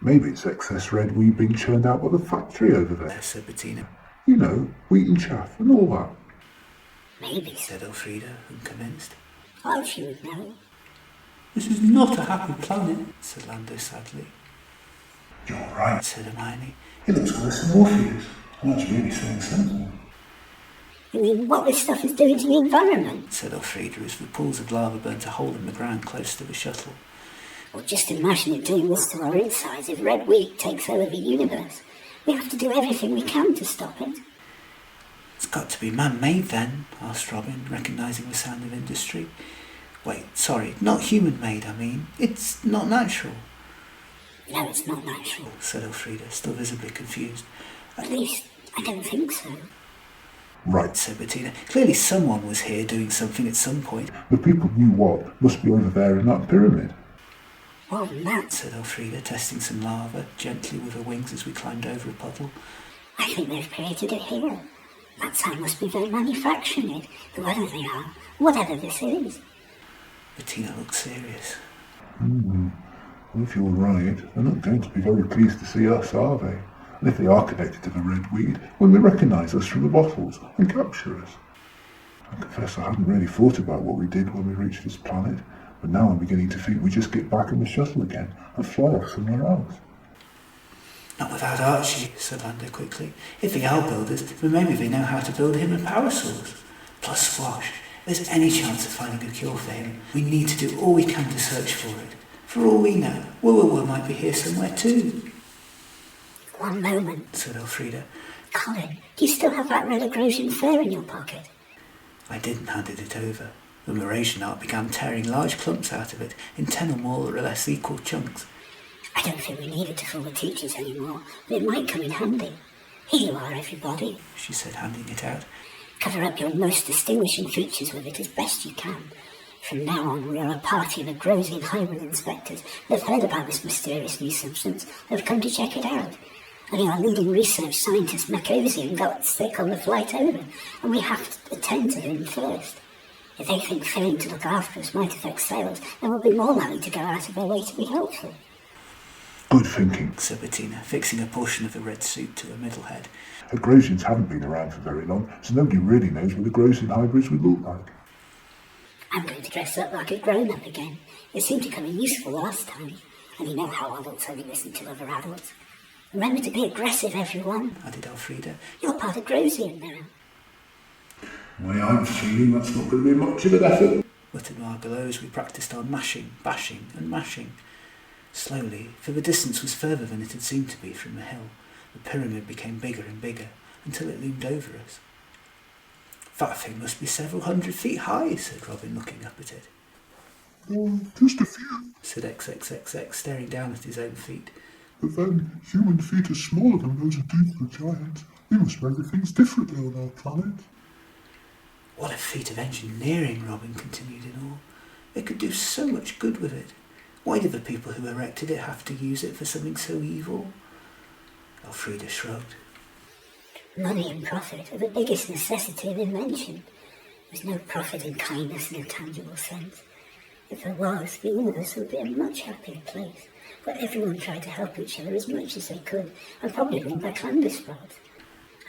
Maybe it's excess red wheat being churned out by the factory over there. Said Bettina. You know, wheat and chaff and all that. Maybe, said Elfrida, and commenced. Oh, she would know. This is not a happy planet, said Lando sadly. You're right, said Hermione. It looks worse than Orpheus. That's really saying something. You mean what this stuff is doing to the environment? Said Elfrida as the pools of lava burnt a hole in the ground close to the shuttle. Well, just imagine it doing this to our insides if red wheat takes over the universe. We have to do everything we can to stop it. It's got to be man-made then, asked Robin, recognising the sound of industry. Wait, sorry, not human-made, I mean. It's not natural. No, it's not natural, said Elfrida, still visibly confused. At least, I don't think so. Right, said Bettina. Clearly someone was here doing something at some point. The people knew what must be over there in that pyramid. More than that, said Elfrida, testing some lava gently with her wings as we climbed over a puddle. I think they've created it here. That sound must be them manufacturing it, whoever they are, whatever this is. Bettina looked serious. Well, if you're right, they're not going to be very pleased to see us, are they? And if they are connected to the red weed, will they recognise us from the bottles and capture us? I confess I hadn't really thought about what we did when we reached this planet, but now I'm beginning to think we just get back in the shuttle again and fly off somewhere else. Not without Archie, said Lando quickly. If they are builders, then maybe they know how to build him a power source. Plus Squash, if there's any chance of finding a cure for him, we need to do all we can to search for it. For all we know, Woo might be here somewhere too. One moment, said Elfrida. Colin, do you still have that red Agrosian fur in your pocket? I did and handed it over. The Mrasianart began tearing large clumps out of it in 10 or more or less equal chunks. I don't think we need it to fool the teachers anymore, but it might come in handy. Here you are, everybody, she said, handing it out. Cover up your most distinguishing features with it as best you can. From now on, we are a party of Agrosian hybrid inspectors that have heard about this mysterious new substance and have come to check it out. Only our leading research scientist, Maggrumph, got sick on the flight over, and we have to attend to him first. If they think failing to look after us might affect sales, then we'll be more likely to go out of their way to be helpful. Good thinking, said Bettina, fixing a portion of the red suit to her middle head. Agrosians haven't been around for very long, so nobody really knows what Agrosian hybrids would look like. I'm going to dress up like a grown-up again. It seemed to come in useful last time, and you know how adults only listen to other adults. Remember to be aggressive, everyone, added Elfrida. You're part of Agrosian now. Well, I'm feeling that's not going to be much of an effort, muttered Margot as we practised our mashing, bashing and mashing. Slowly, for the distance was further than it had seemed to be from the hill, the pyramid became bigger and bigger, until it loomed over us. That thing must be several 100 feet high, said Robin, looking up at it. Just a few. Said XXXX, staring down at his own feet. But then, human feet are smaller than those of Doosbury Giant. We must measure things differently on our planet. What a feat of engineering, Robin continued in awe. They could do so much good with it. Why did the people who erected it have to use it for something so evil? Elfrida shrugged. Money and profit are the biggest necessity of invention. There's no profit in kindness in a tangible sense. If there was, the universe would be a much happier place, where everyone tried to help each other as much as they could, and probably run by Clandusprod.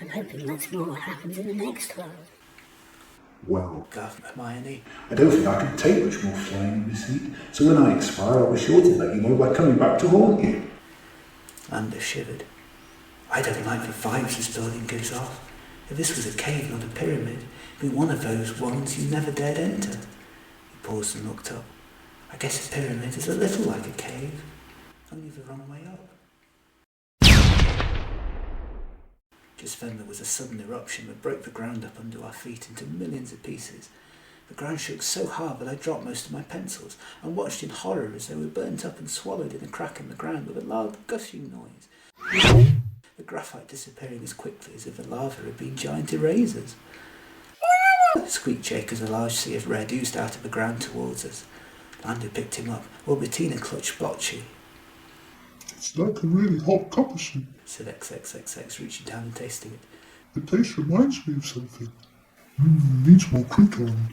I'm hoping that's more what happens in the next world. Well, gasped Hermione. I don't think I can take much more flying in this heat, so when I expire I'll be sure to let you know by coming back to haunt you. Lander shivered. I don't like the vibes this building gives off. If this was a cave, not a pyramid, it'd be one of those ones you never dared enter. He paused and looked up. I guess a pyramid is a little like a cave, only the wrong way up. Just then there was a sudden eruption that broke the ground up under our feet into millions of pieces. The ground shook so hard that I dropped most of my pencils and watched in horror as they were burnt up and swallowed in a crack in the ground with a loud gushing noise. The graphite disappearing as quickly as if the lava had been giant erasers. Squeaked Jake as a large sea of red oozed out of the ground towards us. Lander picked him up, while Bettina clutched Blotchy. It's like a really hot copper soup, Said XXXX, reaching down and tasting it. The taste reminds me of something. Needs more croutons.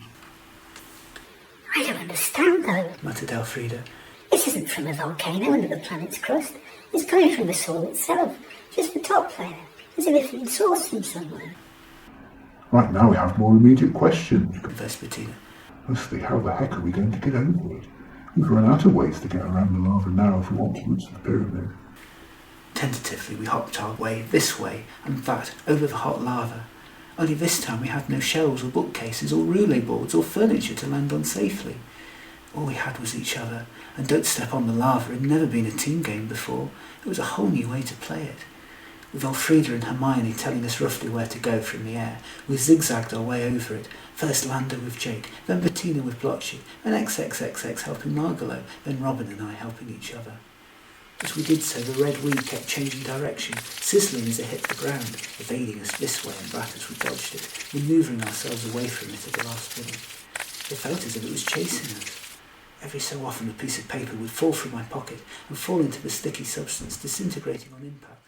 I don't understand, though. Muttered Elfrida. This isn't from a volcano under the planet's crust. It's coming from the soil itself, just the top layer, as if it's been sourced from somewhere. Right, now we have more immediate questions. Confessed Bettina. Firstly, how the heck are we going to get over it? We've run out of ways to get around the lava now if we want to reach the pyramid. Tentatively we hopped our way this way and that over the hot lava. Only this time we had no shelves or bookcases or roulette boards or furniture to land on safely. All we had was each other, and Don't Step on the Lava had never been a team game before. It was a whole new way to play it. With Elfrida and Hermione telling us roughly where to go from the air, we zigzagged our way over it, first Lander with Jake, then Bettina with Blotchy, then XXXX helping Margalo, then Robin and I helping each other. As we did so, the red weed kept changing direction, sizzling as it hit the ground, evading us this way and that as we dodged it, manoeuvring ourselves away from it at the last minute. It felt as if it was chasing us. Every so often a piece of paper would fall from my pocket and fall into the sticky substance, disintegrating on impact.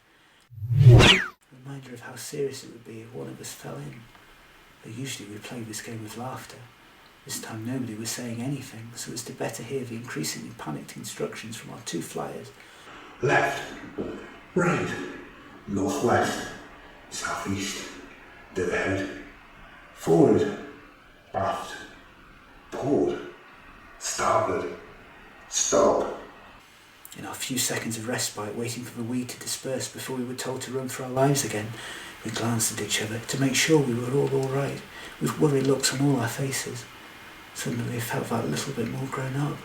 A reminder of how serious it would be if one of us fell in. Though usually we played this game with laughter. This time nobody was saying anything, so as to better hear the increasingly panicked instructions from our two flyers. Left, right, northwest, southeast, dead ahead, forward, aft, port, starboard, stop. In our few seconds of respite, waiting for the weed to disperse before we were told to run for our lives again, we glanced at each other to make sure we were all right, with worried looks on all our faces. Suddenly we felt that little bit more grown up.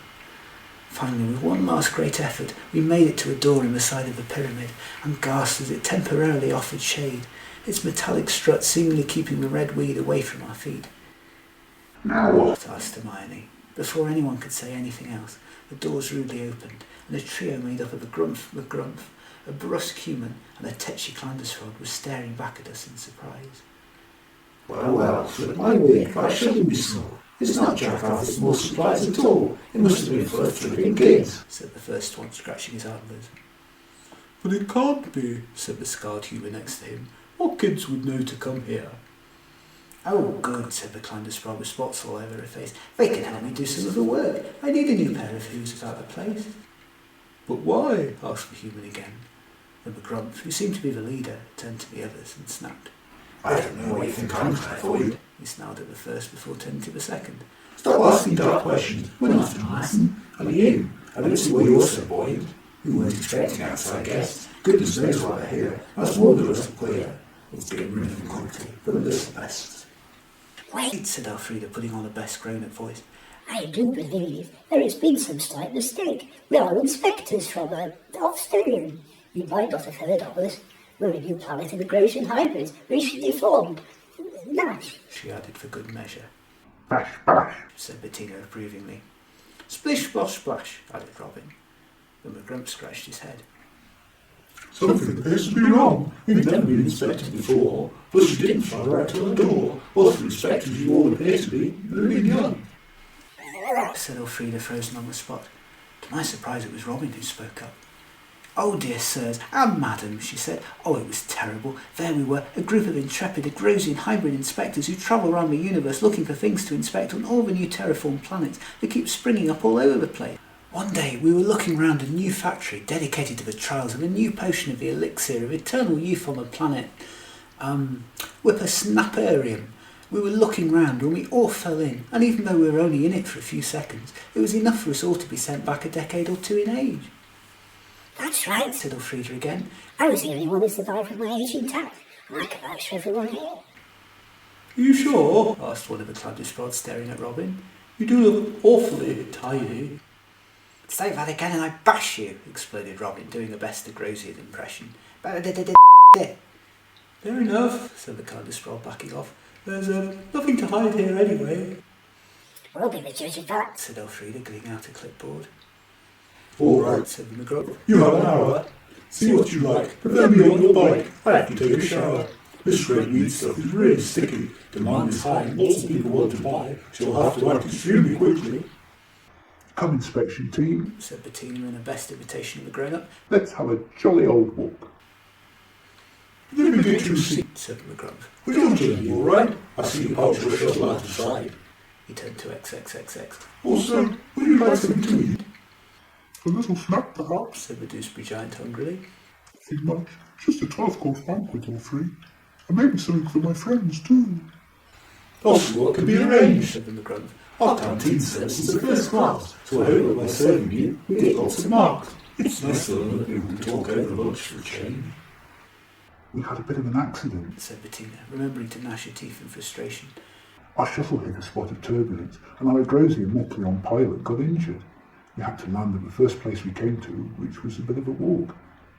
Finally, with one last great effort, we made it to a door in the side of the pyramid and gasped as it temporarily offered shade, its metallic strut seemingly keeping the red weed away from our feet. Now what? Asked Hermione. Before anyone could say anything else, the doors rudely opened, and a trio made up of a Maggrumph, a brusque human, and a tetchy Clandusprod was staring back at us in surprise. Well, flip my wig, why shouldn't be small? It's not Jack Arthur's small supplies at all. It must have been for flipping kids, said the first one, scratching his antlers. But it can't be, said the scarred human next to him. What kids would know to come here? Oh, good, said the Clandusprod with spots all over her face. They can help me do some of the work. I need a new pair of hooves without the place. But why? Asked the human again. The Maggrumph, who seemed to be the leader, turned to the others and snapped. I don't know what you think I'm trying for you. He snarled at the first before turning to the second. Stop asking dark questions. We're not after a lesson. And you? I don't see why you're so buoyant. We weren't expecting outside guests. Goodness knows why they're here. That's more than us clear. Let's get rid of them quickly. For the little best. Wait, said Elfrida, putting on her best grown-up voice. I do believe there has been some slight mistake. We are inspectors from Australian. You might not have heard of us. We're a new planet of Agrosian hybrids, recently formed. Nash, she added for good measure. Bash, bash. Said Bettina approvingly. Splish, splosh, splash, added Robin. The Maggrumph scratched his head. Something appears to be wrong. We've never been inspected before. Plus you didn't fly right to the door. Well, if inspectors you all appear to be, you've been young. Said Elfrida, frozen on the spot. To my surprise, it was Robin who spoke up. Oh dear sirs, and madam, she said. Oh, it was terrible. There we were, a group of intrepid Agrosian hybrid inspectors who travel around the universe looking for things to inspect on all the new terraformed planets that keep springing up all over the place. One day we were looking round a new factory dedicated to the trials of a new potion of the elixir of eternal youth on the planet Whippersnapperium. We were looking round when we all fell in, and even though we were only in it for a few seconds, it was enough for us all to be sent back a decade or two in age. That's right, said Elfrida again. I was the only one who survived with my age intact, and I can vouch for everyone here. Are you sure? Asked one of the Clandusprod, staring at Robin. You do look awfully tiny. Say that again and I bash you, exploded Robin, doing a best Agrosian impression. Fair enough, said the Clandusprod, backing off. There's nothing to hide here anyway. We'll be the judge of that, said Elfrida, getting out a clipboard. All right, said the Maggrumph. you have an hour. See what you like, but then be on your bike. I have to take a shower. This red meat stuff is really sticky. Demand is high and lots of people want to buy, so you'll have to act extremely quickly. Come, inspection team, said Bettina in a best imitation of a grown-up. let's have a jolly old walk. Let me get you a seat. said the Maggrumph. We're your journey, all right? I see you parked your shuttle out of sight. He turned to XXXX. Also, would you like something to eat? A little snack, perhaps? said the Doosbury Giant hungrily. Nothing much. Just a 12-course banquet or three. And maybe something for my friends, too. I'll see what can be arranged. said the Maggrumph. Our canteen service is first class, so I hope that by serving you, we get lots of marks. It's nice to learn that people can talk over lunch for a change. We had a bit of an accident. said Bettina, remembering to gnash her teeth in frustration. Our shuttle hit a spot of turbulence, and our Agrosian Mekkion pilot got injured. We had to land at the first place we came to, which was a bit of a walk.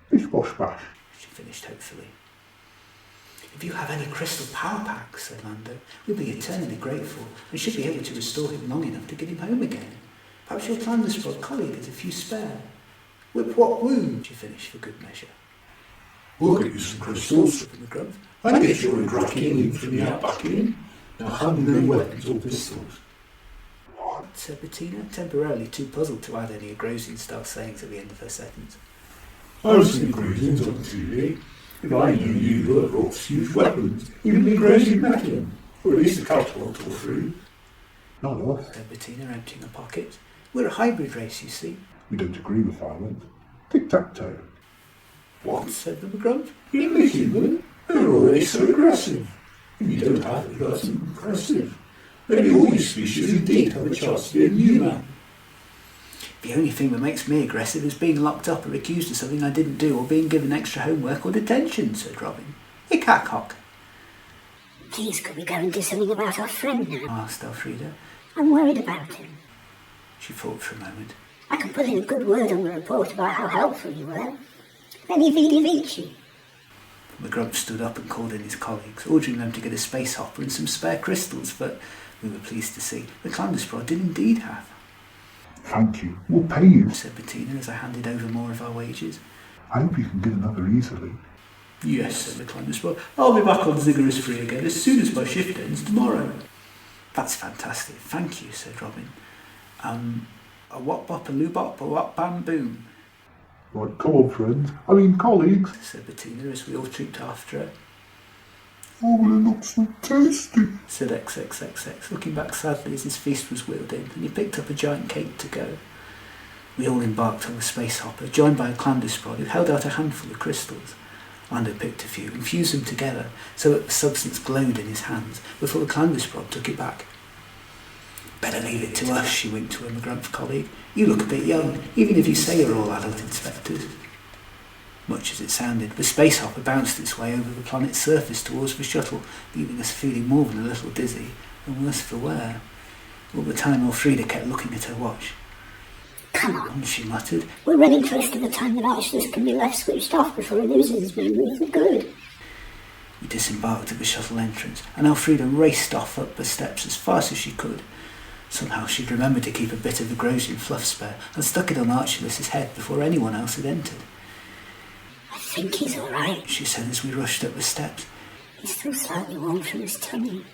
Bish bosh bash. She finished hopefully. If you have any crystal power packs, said Lando, we'll be eternally grateful and should be able to restore him long enough to get him home again. Perhaps your Clandusprod colleague has a few spare. With what wound? She finished for good measure. We'll get you some crystals. said the Maggrumph. I get your Agrosian from the Outback Inn. Now hand me no weapons or pistols. said Bettina, temporarily too puzzled to add any Agrosian-style sayings at the end of her sentence. I was seeing Agrosians on TV. If I knew you were orcs use weapons, even the Agrosian Mekkion, or at least a catapult or three. Not us. said Bettina, emptying her pocket. We're a hybrid race, you see. We don't agree with violence. Tic-tac-toe. What? said the Maggrumph. In the human, they're already so aggressive. If you don't have it, that's impressive. Maybe all your species indeed have a chance to be a new man. The only thing that makes me aggressive is being locked up or accused of something I didn't do or being given extra homework or detention, said Robin. You catcock. Please, could we go and do something about our friend now? asked Elfrida. I'm worried about him. She thought for a moment. I can put in a good word on the report about how helpful you were. Veni vidi vici. Maggrumph stood up and called in his colleagues, ordering them to get a space hopper and some spare crystals, but we were pleased to see the Clandusprod did indeed have. Thank you. We'll pay you. said Bettina as I handed over more of our wages. I hope you can get another easily. Yes, said the Clandusprod. I'll be back on Ziggurat Free again as soon as my shift ends tomorrow. That's fantastic, thank you, said Robin. A wop bop, a loo bop, a wop bam boom, Right, come on, friends. I mean, colleagues. said Bettina as we all trooped after her. Oh, well, it looks so tasty. said XXXX, looking back sadly as his feast was wheeled in, and he picked up a giant cake to go. We all embarked on the space hopper, joined by a Clandusprod who held out a handful of crystals. Lando picked a few and fused them together so that the substance glowed in his hands before the Clandusprod took it back. Better leave it to us, she winked to her Maggrumph colleague. You look a bit young, even if you say you're all adult inspectors. Much as it sounded, the space hopper bounced its way over the planet's surface towards the shuttle, leaving us feeling more than a little dizzy, and worse for wear. All the time Elfrida kept looking at her watch. Come on, She muttered. we're running close to the time that Archelaus can be left switched off before he loses his memory for good. We disembarked at the shuttle entrance, and Elfrida raced off up the steps as fast as she could. Somehow she'd remembered to keep a bit of Agrosian fluff spare and stuck it on Archelaus's head before anyone else had entered. I think he's all right. She said as we rushed up the steps. He's still slightly warm from his tummy.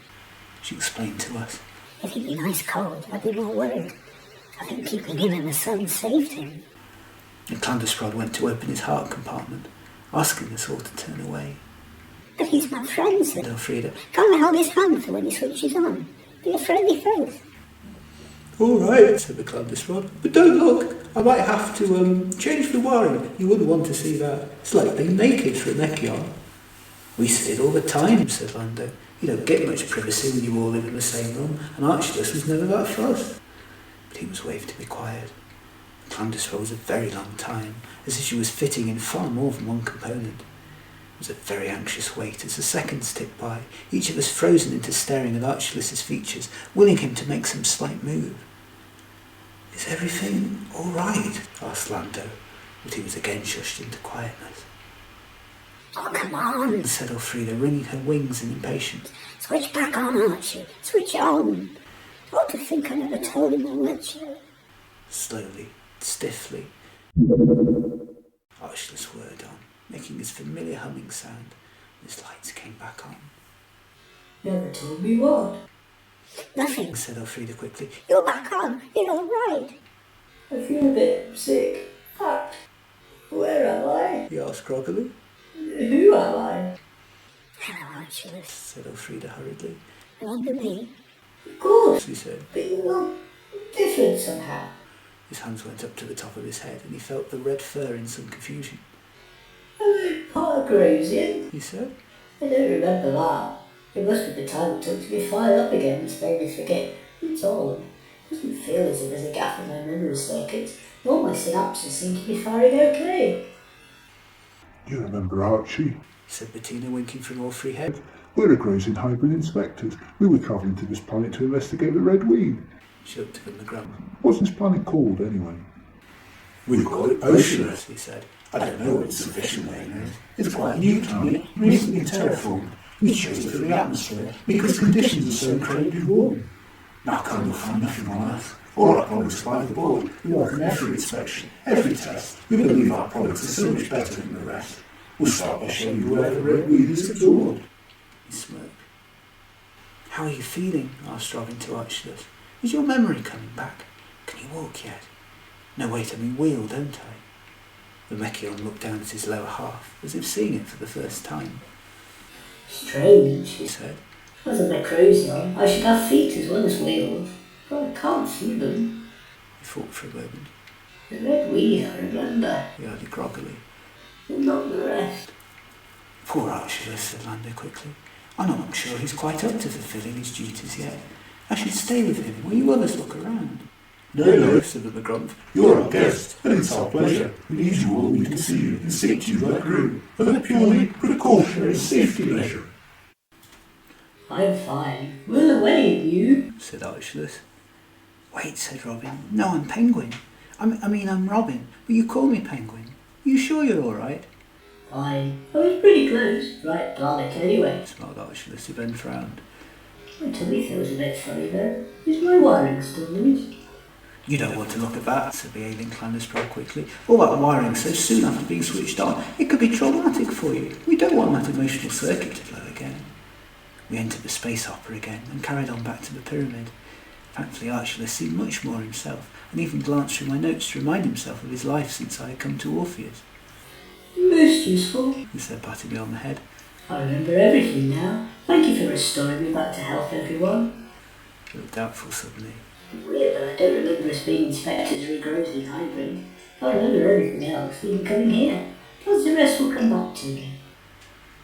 She explained to us. If he'd been ice cold, I'd be more worried. I think keeping him in the sun saved him. The Clandusprod went to open his heart compartment, asking us all to turn away. But he's my friend, Said said Elfrida. Can't I hold his hand for when he switches on? Be a friendly face. All right, said the Clandusprod, but don't look. I might have to change the wiring. You wouldn't want to see that. It's like being naked for a Mekkion. We see it all the time, said Lando. You don't get much privacy when you all live in the same room, and Archelaus was never that fussed. But he was waved to be quiet. Clandusprod was a very long time, as if she was fitting in far more than one component. It was a very anxious wait as the seconds ticked by, each of us frozen into staring at Archelaus's features, willing him to make some slight move. "Is everything all right?" asked Lando, but he was again shushed into quietness. Oh, come on, Said Elfrida, wringing her wings in impatience. switch back on, Archie. Switch on. What to think I never told him I'll let you. Slowly, stiffly, Archelaus whirred on, making his familiar humming sound. His lights came back on. Never told me what. Nothing. Said Elfrida quickly. You're back on. You're all right. I feel a bit sick. Where am I? He asked groggily. Who am I? Hello, Archelaus. Said Elfrida hurriedly. Remember me? Of course, He said. but you look different somehow. His hands went up to the top of his head, and he felt the red fur in some confusion. I'm part Agrosian. He said. I don't remember that. It must be the time it took to be fired up again which made me forget. It's odd. It doesn't feel as if there's a gap in my memory circuits. All my synapses seem to be firing okay. You remember Archie? Said Bettina, winking from all three heads. We're Agrosian hybrid inspectors. We were travelling to this planet to investigate the red weed. She looked at Maggrumph. What's this planet called, anyway? We call it Oceanus. He said. I don't know what its official name is. It's quite a new planet, recently terraformed. We chose it for the atmosphere because conditions are so incredibly warm. Now come, you'll find nothing on Earth. All our products by the board. We welcome every inspection, every test. We believe our products are so much better than the rest. We'll start by showing you where the red weed is absorbed. He smirked. "How are you feeling?" asked Robin to Archelaus. "Is your memory coming back? Can you walk yet?" "No, wait, I mean wheel, don't I?" The Mekkion looked down at his lower half, as if seeing it for the first time. Strange, He said. As a Agrosian, I should have feet as well as wheels, but I can't see them. He thought for a moment. The red weed, I remember, He added groggily. but not the rest. "Poor Archelaus," said Lando quickly. "I'm not sure he's quite up to fulfilling his duties yet. I should stay with him while you others look around." No, said the Maggrumph. you're our guest, and it's our pleasure. We need you all we can see you and stick to you like glue, for a purely precautionary safety measure. I'm fine. Will away, you. Said Archelaus. "Wait," said Robin. "No, I'm Penguin. I mean, I'm Robin, but you call me Penguin. You sure you're all right?" Fine. I was pretty close. Right planet anyway. Smiled Archelaus, who then frowned. My tummy feels a bit funny though. Is my wiring still loose? "You don't want to look at that," said the ailing Clandusprod quickly. "All that wiring so soon after being switched on. It could be traumatic for you. We don't want that emotional circuit to blow again." We entered the space opera again and carried on back to the pyramid. Thankfully Archelaus seemed much more himself, and even glanced through my notes to remind himself of his life since I had come to Orpheus. Most useful. He said, patting me on the head. I remember everything now. Thank you for restoring me back to health, everyone. He looked doubtful suddenly. Weird, but I don't remember us being inspectors or Agrosian hybrid. I remember everything else, even coming here. Plus the rest will come back to me.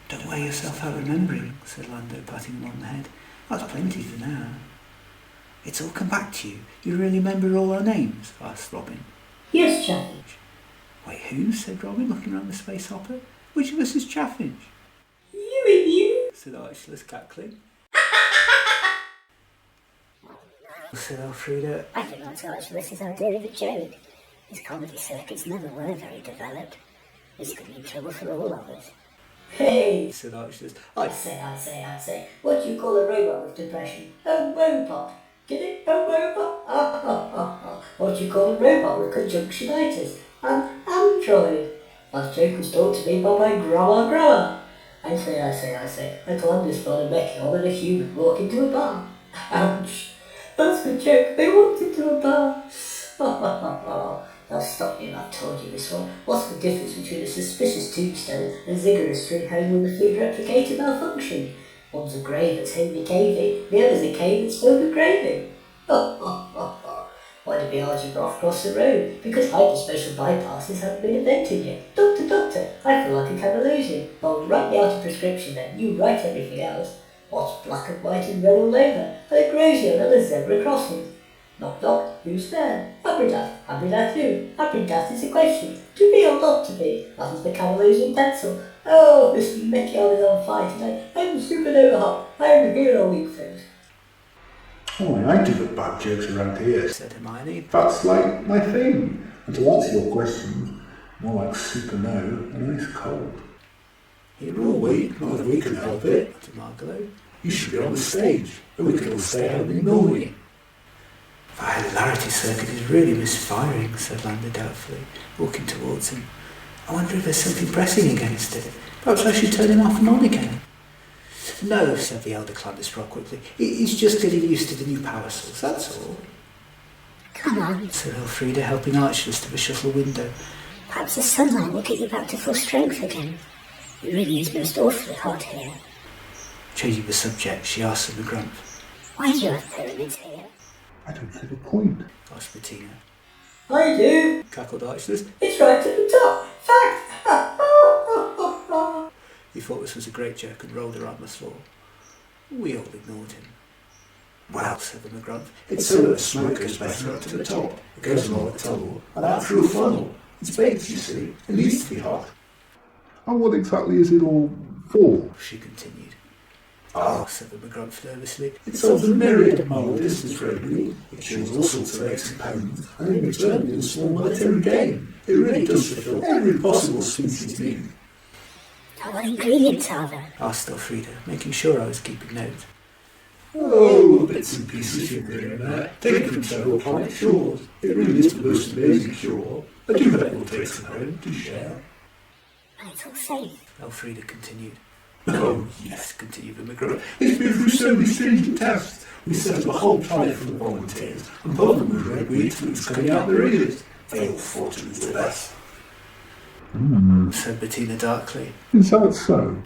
"Don't wear yourself out remembering," said Lando, patting him on the head. "That's plenty for now." "It's all come back to you? You really remember all our names?" asked Robin. Yes, Chaffinch. "Wait, who?" said Robin, looking round the space hopper. "Which of us is Chaffinch?" You and you. said Archelaus, cackling. Said Elfrida. I think that's Archelaus's idea of a joke. His comedy circuits never were very developed. This could mean trouble for all of us. Hey. Said Archelaus. I say. What do you call a robot with depression? A robot. Get it? A robot? What do you call a robot with conjunctivitis? An android. That joke was taught to me by my grandma. I say. A Clandusprod and Mekkion and a human walk into a bar. Ouch. That's the joke. They walked into a bar. Now stop me, I've told you this one. What's the difference between a suspicious tombstone and a vigorous tree home with a food replicator malfunction? One's a grave that's heavy caving, the other's a cave that's filled with gravy. Why did the Maggrumph cross the road? Because hydrospatial bypasses haven't been invented yet. Doctor, I feel like a Camalosian. I'll write me out a prescription then, you write everything else. What's black and white and red all over? An Agrosian and a zebra crossing. Knock knock. Who's there? Habridat. Habridat who? Habridat is a question. To be or not to be? That is the Camalosian pencil. Oh, Mr. Mekkion is on fire tonight. I'm supernova hot. I'm here all week, folks. Oh, I do the bad jokes around here, said Hermione. That's like my thing. And to answer your question, more like super no and ice cold. You're all weak, not that we can help it, To Margalo. You should be on the stage, and we can all stay home and ignore you. The hilarity circuit is really misfiring, said Landa doubtfully, walking towards him. I wonder if there's something pressing against it. Perhaps I should turn him off and on again. No, said the elder Clandusprod quickly. He's just getting used to the new power source, that's all. Come on. Said Elfrida, helping Archelaus to the shuttle window. Perhaps the sunlight will get you back to full strength again. It really is most awfully hot here. Changing the subject, she asked Sir Maggrumph. Why do you have pyramids here? I don't see the point. Asked Bettina. I do. Cackled Archelaus. It's right at the top. Fact. He thought this was a great joke and rolled around the floor. We all ignored him. Well, Said the Maggrumph. it's so that the smoke goes better up to the top. It goes along a tunnel, and out through a funnel. It's baked, you see. It needs to be hot. And what exactly is it all for? She continued. Ah, Said the Maggrumph nervously. it solves a myriad of moral distance for everybody. It cures all sorts of aches and pains, and in return it is a small monetary gain. It really does fulfill every possible species need. Now what ingredients are there? Asked Elfrida, making sure I was keeping note. Oh, bits and pieces here and there, taken from several planet shores. It really is the most amazing cure. I do bet we'll take some home to share. And it's all safe. Elfrida continued. Oh, yes, Continued the Maggrumph. it's been through so many stringent tests. We set up a whole trial for the volunteers, and bothered with red wheat fluids coming out their ears. They all thought it was the best. Said Bettina darkly. Is that so?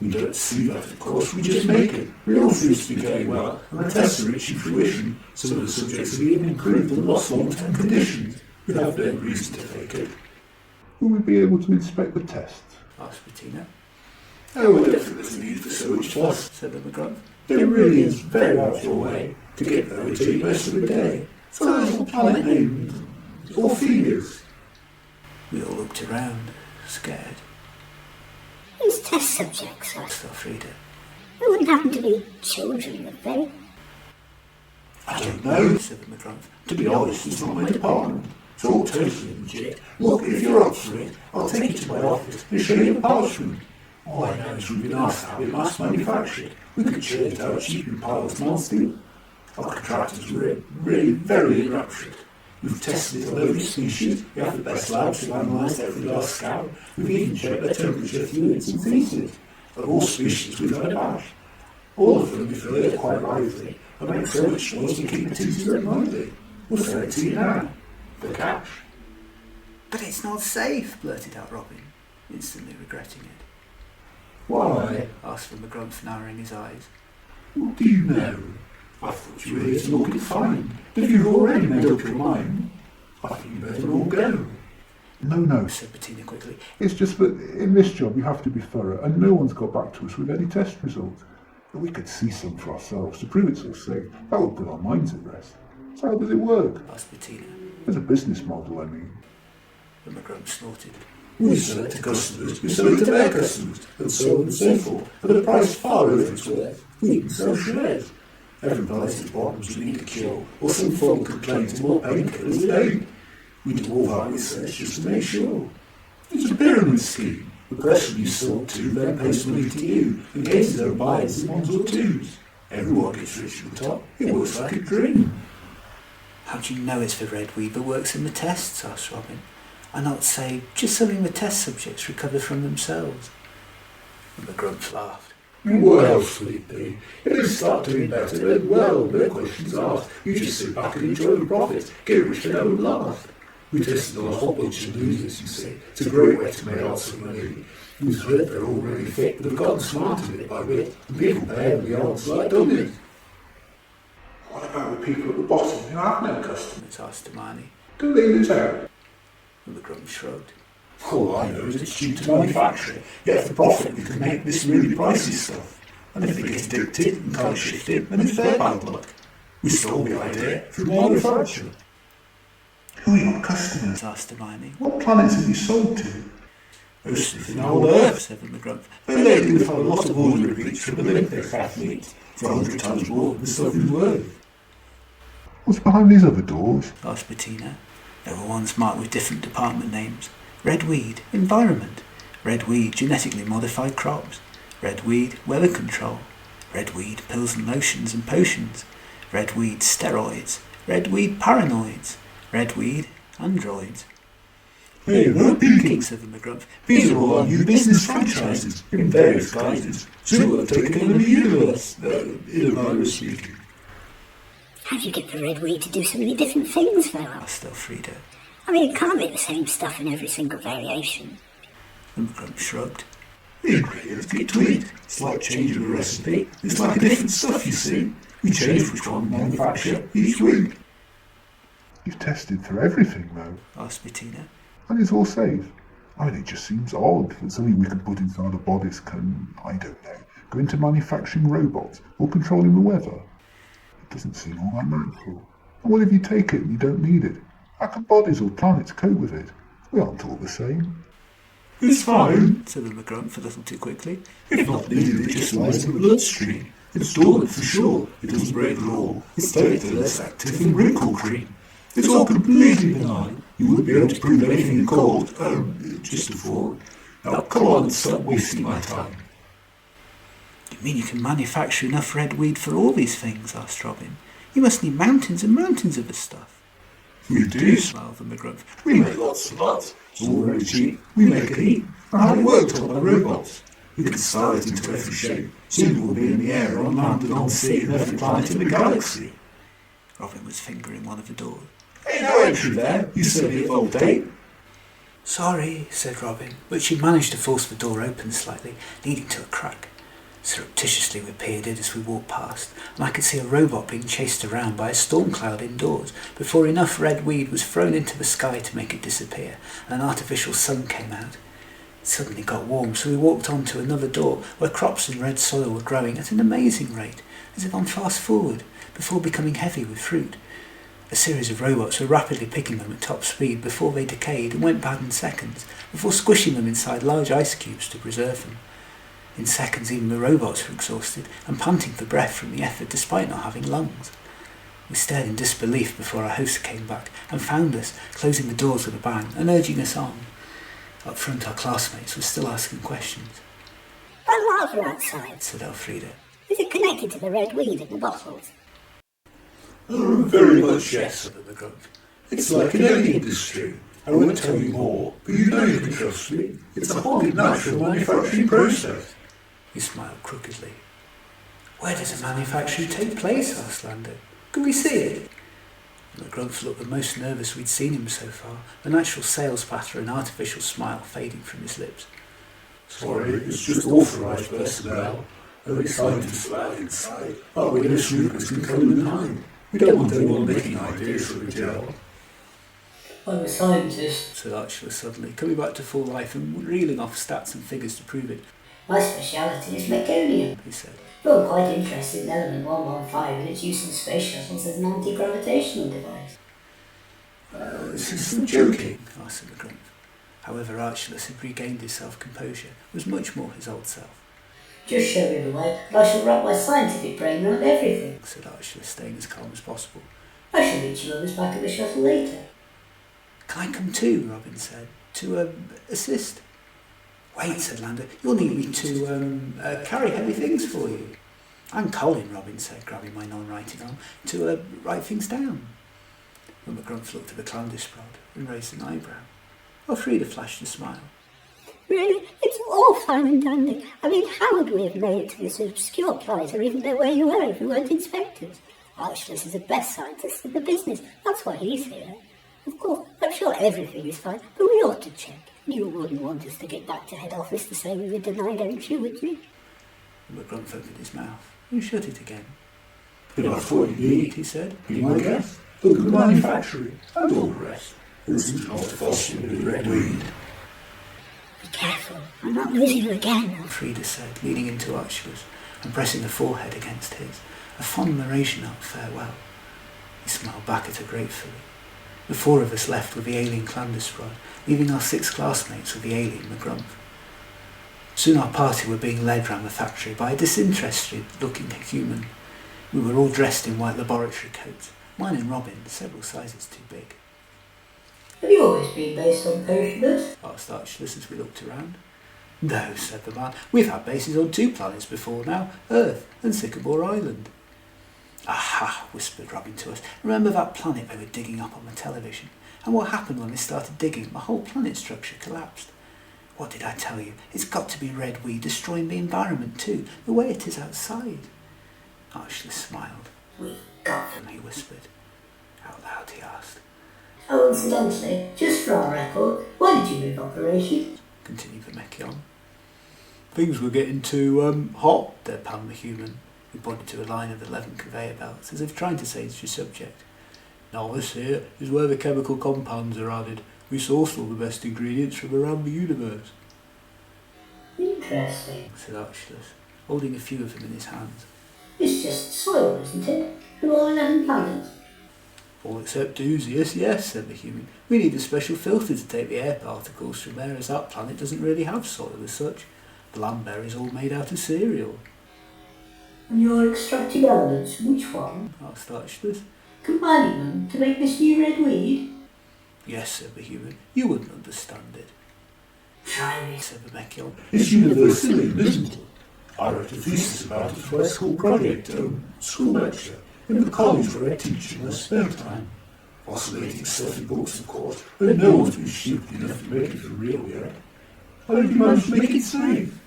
We don't see that, of course, we just make it. We all seems to be going well, and the tests are reaching fruition. Some of the subjects have even improved and lost long-term conditions. We have no reason to fake it. Will we be able to inspect the tests? Asked Bettina. Oh, I don't think there's a need for so much fuss. Said the Maggrumph. It really is very out of your way. To get there would take most of the day. So a little planet named Orpheus. We all looked around, scared. These test subjects are... Asked Elfrida. They wouldn't happen to be children, would they? I don't know. Said the Maggrumph. To be honest, it's not my department. It's all totally legit. Look, if you're up for it, I'll take you to my office and show you the parchment. All I know is we've been asked to have it mass manufactured. We could churn it out cheap in piles of steel. Our contractors were really very erupted. We've tested it on every species. We have the best labs to analyse every last scour. We've even checked their temperature, fluids and feces. Of all species we've had a bash. All of them, if they're quite lively, and make so much noise to keep the teachers remotely. We'll sell it to you now. For cash. But it's not safe, blurted out Robin, instantly regretting it. Why? Asked the Maggrumph, narrowing his eyes. What do you know? I thought you were here to look at fine. But if you've already made up your mind, I think you better all go. No. Said Bettina quickly. It's just that in this job you have to be thorough, and no one's got back to us with any test results. But we could see some for ourselves to prove it's all safe. That would put our minds at rest. So how does it work? Asked Bettina. As a business model, I mean. The Maggrumph snorted. We sell it to customers, who sell it to their customers, and so on and so forth, at a price far over its worth. We even sell shares. Everybody at the bottoms we need a cure, or some form of complaint, and more painkillers with aid. We do all our research just to make sure. It's a pyramid scheme. The person you sold to then pays money to you, in case there are buyers in ones or twos. Everyone gets rich at the top. It works like a dream. How do you know it's the red weed that works in the tests? Asked Robin. And not say, just something the test subjects recover from themselves. The Maggrumph laughed. What else would it be? If they start doing better, then well, no questions asked. You just sit back and enjoy the profits, get rich and never last. We tested on a whole bunch of losers, you see. It's a great way to make lots of money. We've heard they're all really fit, but they've gotten smarter bit by bit, and people pay them the odds like dummies. What about the people at the bottom who have no customers? Asked Hermione. Do they lose out? The Maggrumph shrugged. All I know is it's cheap to manufacture it. Yet for profit you can make this really pricey stuff. And if it gets addicted and can't shift it, then it's their bad luck. We stole the idea from manufacture. Who are your customers? asked Hermione. What planets have you sold to? Mostly in our Earth, said the Maggrumph. but lately we've had a lot of ordinary breeds from Olympic athletes, for 100 times more than the stuff we were. What's behind these other doors? asked Bettina. There were ones marked with different department names. Red weed, environment. Red weed, genetically modified crops. Red weed, weather control. Red weed, pills and lotions and potions. Red weed, steroids. Red weed, paranoids. Red weed, androids. Hey, no peeking, said the Maggrumph. these are all our new business franchises, in various guises. Soon we'll have taken over the universe, in a manner of speaking. How do you get the red weed to do so many different things, though? asked Elfrida. I mean, it can't be the same stuff in every single variation. The Maggrumph shrugged. The ingredients get tweaked. It's like changing a recipe. It's like a different stuff, you see. We change which one we manufacture each week. You've tested through everything, though, asked Bettina. and it's all safe. I mean, it just seems odd that something we could put inside a bodice can, I don't know, go into manufacturing robots or controlling the weather. It doesn't seem all that natural. And what if you take it and you don't need it? How can bodies or planets cope with it? We aren't all the same. It's fine. said the Maggrumph a little too quickly. If not needed, it just lies in the bloodstream. It's dormant for sure. It doesn't break the law. It's technically less active than wrinkle cream. It's all completely benign. You wouldn't be able to prove anything in court. Just a fraud. Now come on and stop wasting my time. You mean you can manufacture enough red weed for all these things? asked Robin. You must need mountains and mountains of the stuff. We do. Smiled the Maggrumph. We make lots and lots. It's all very cheap. We make it heat. I have it worked on my robots. We can style it into every shape. Soon it will be in the air, on land and on sea, and every planet in the galaxy. Robin was fingering one of the doors. Ain't no entry there. You said it old date. Sorry, said Robin, but she managed to force the door open slightly, leading to a crack. Surreptitiously we peered in as we walked past, and I could see a robot being chased around by a storm cloud indoors before enough red weed was thrown into the sky to make it disappear, and an artificial sun came out. It suddenly got warm, so we walked on to another door where crops in red soil were growing at an amazing rate, as if on fast forward, before becoming heavy with fruit. A series of robots were rapidly picking them at top speed before they decayed and went bad in seconds, before squishing them inside large ice cubes to preserve them. In seconds even the robots were exhausted and panting for breath from the effort despite not having lungs. We stared in disbelief before our host came back and found us, closing the doors with a bang and urging us on. Up front our classmates were still asking questions. That lava outside, said Elfrida. is it connected to the red weed in the bottles? Oh, very much yes. said the Maggrumph. It's like in any industry. I won't tell you more, but you know you can trust me. It's a wholly natural manufacturing process. He smiled crookedly. Where does the manufacturing take place? asked Lando. Can we see it? The Maggrumph looked the most nervous we'd seen him so far, the natural sales patter and artificial smile fading from his lips. Sorry, it's just authorised personnel. Only scientists allowed inside. Our window snoopers can come and hide. We don't want anyone making ideas from the gel. I'm a scientist. said Archulus suddenly, coming back to full life and reeling off stats and figures to prove it. My speciality is Mekkion. He said. Though I'm quite interested in element 115 and its use in space shuttles as an anti-gravitational device. This is some joking. asked the Maggrumph. However, Archulus had regained his self-composure, was much more his old self. Just show me the way, and I shall wrap my scientific brain around everything. Said Archulus, staying as calm as possible. I shall meet you others back at the shuttle later. Can I come too? Robin said. To assist? Wait, said Lando. You'll need me to carry heavy things for you. And Colin, Robin said, grabbing my non-writing arm, to write things down. The Maggrumph looked at the Clandusprod and raised an eyebrow. Elfrida flashed a smile. Really? It's all fine and dandy. I mean, how would we have made it to this obscure planet or even know where you were if we weren't inspectors? Archulus is the best scientist in the business. That's why he's here. Of course, I'm sure everything is fine, but we ought to check. You wouldn't want us to get back to head office to say we were denied entry, would you? The Maggrumph opened his mouth and shut it again. But I thought you'd need, he said. Be my guest. Look at the manufacturing and all the rest. This is not fussing with red weed. Be careful, I'm not losing you again. Elfrida said, leaning into Archulus and pressing her forehead against his, a fond Mrasianart farewell. He smiled back at her gratefully. The 4 of us left with the alien Clandusprod, leaving our 6 classmates with the alien Maggrumph. Soon our party were being led round the factory by a disinterested-looking human. We were all dressed in white laboratory coats, mine and Robin several sizes too big. Have you always been based on phobias? Asked Archelaus as we looked around. No, said the man. We've had bases on 2 planets before now, Earth and Sycamore Island. Aha, whispered Robin to us. Remember that planet they were digging up on the television? And what happened when they started digging? The whole planet structure collapsed. What did I tell you? It's got to be red weed destroying the environment too, the way it is outside. Archelaus smiled. We got them. He whispered. Out loud he asked. Oh, incidentally, just for our record, why did you move operations? Continued the Mekkion. Things were getting too hot, deadpanned the human. He pointed to a line of 11 conveyor belts, as if trying to say it's your subject. Now this here is where the chemical compounds are added. We sourced all the best ingredients from around the universe. Interesting, said Archelaus, holding a few of them in his hands. It's just soil, isn't it? From all 11 planets. All except Doosbury, yes, said the human. We need a special filter to take the air particles from there, as that planet doesn't really have soil as such. The landberry's all made out of cereal. And you're extracting elements from each one? Asked Archelaus. Combining them to make this new red weed? Yes, said the human. You wouldn't understand it. Try me, said the Mekkion. It's universally, isn't it? I wrote a thesis about it for a school project, school lecture, in the college where I teach in my spare time. Oscillating stuff in books, of course, but no one's been stupid enough to make it for real yet. How did you manage to make it safe?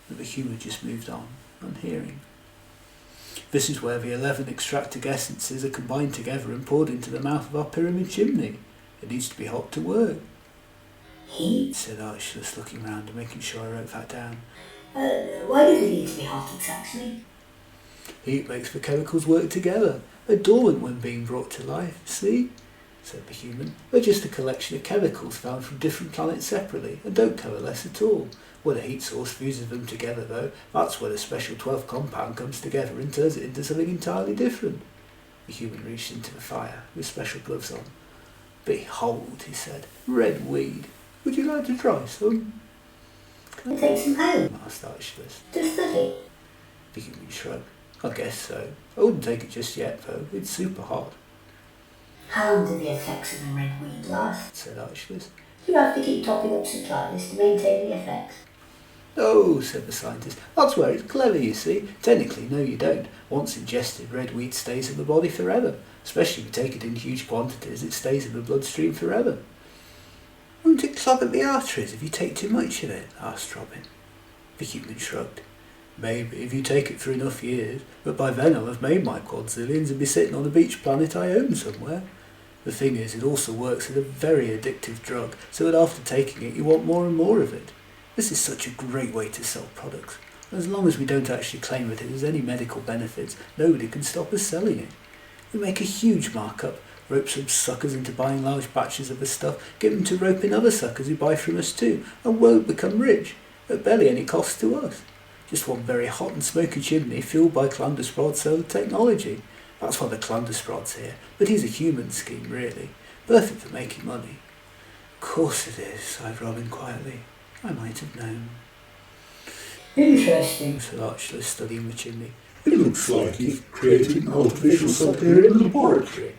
But the human just moved on, unhearing. This is where the 11 extractic essences are combined together and poured into the mouth of our pyramid chimney. It needs to be hot to work. Heat? Said Archelaus, looking round and making sure I wrote that down. Why does it need to be hot exactly? Heat makes the chemicals work together. They're dormant when being brought to life, see? Said the human. They're just a collection of chemicals found from different planets separately and don't coalesce at all. When a heat source fuses them together though, that's when a special 12th compound comes together and turns it into something entirely different. The human reached into the fire with special gloves on. Behold, he said, red weed. Would you like to try some? Can I take some home? Asked Archelaus. To study? The human shrugged. I guess so. I wouldn't take it just yet though, it's super hot. How long do the effects of the red weed last? Said Archelaus. You have to keep topping up supplies to maintain the effects. Oh, said the scientist, that's where it's clever, you see. Technically, no you don't. Once ingested, red weed stays in the body forever. Especially if you take it in huge quantities, it stays in the bloodstream forever. Won't it clog up the arteries if you take too much of it? Asked Robin. The human shrugged. Maybe, if you take it for enough years, but by then I'll have made my quadzillions and be sitting on a beach planet I own somewhere. The thing is, it also works as a very addictive drug, so that after taking it you want more and more of it. This is such a great way to sell products. As long as we don't actually claim that it has any medical benefits, nobody can stop us selling it. We make a huge markup, rope some suckers into buying large batches of the stuff, get them to rope in other suckers who buy from us too, and won't become rich, at barely any cost to us. Just one very hot and smoky chimney fueled by Clandusprod solar technology. That's why the Clandusprod's here, but he's a human scheme really, perfect for making money. Of course it is, sighed Robin quietly. I might have known. Interesting, said Archelaus, studying the chimney. It looks like you've created an artificial sub-area in the laboratory.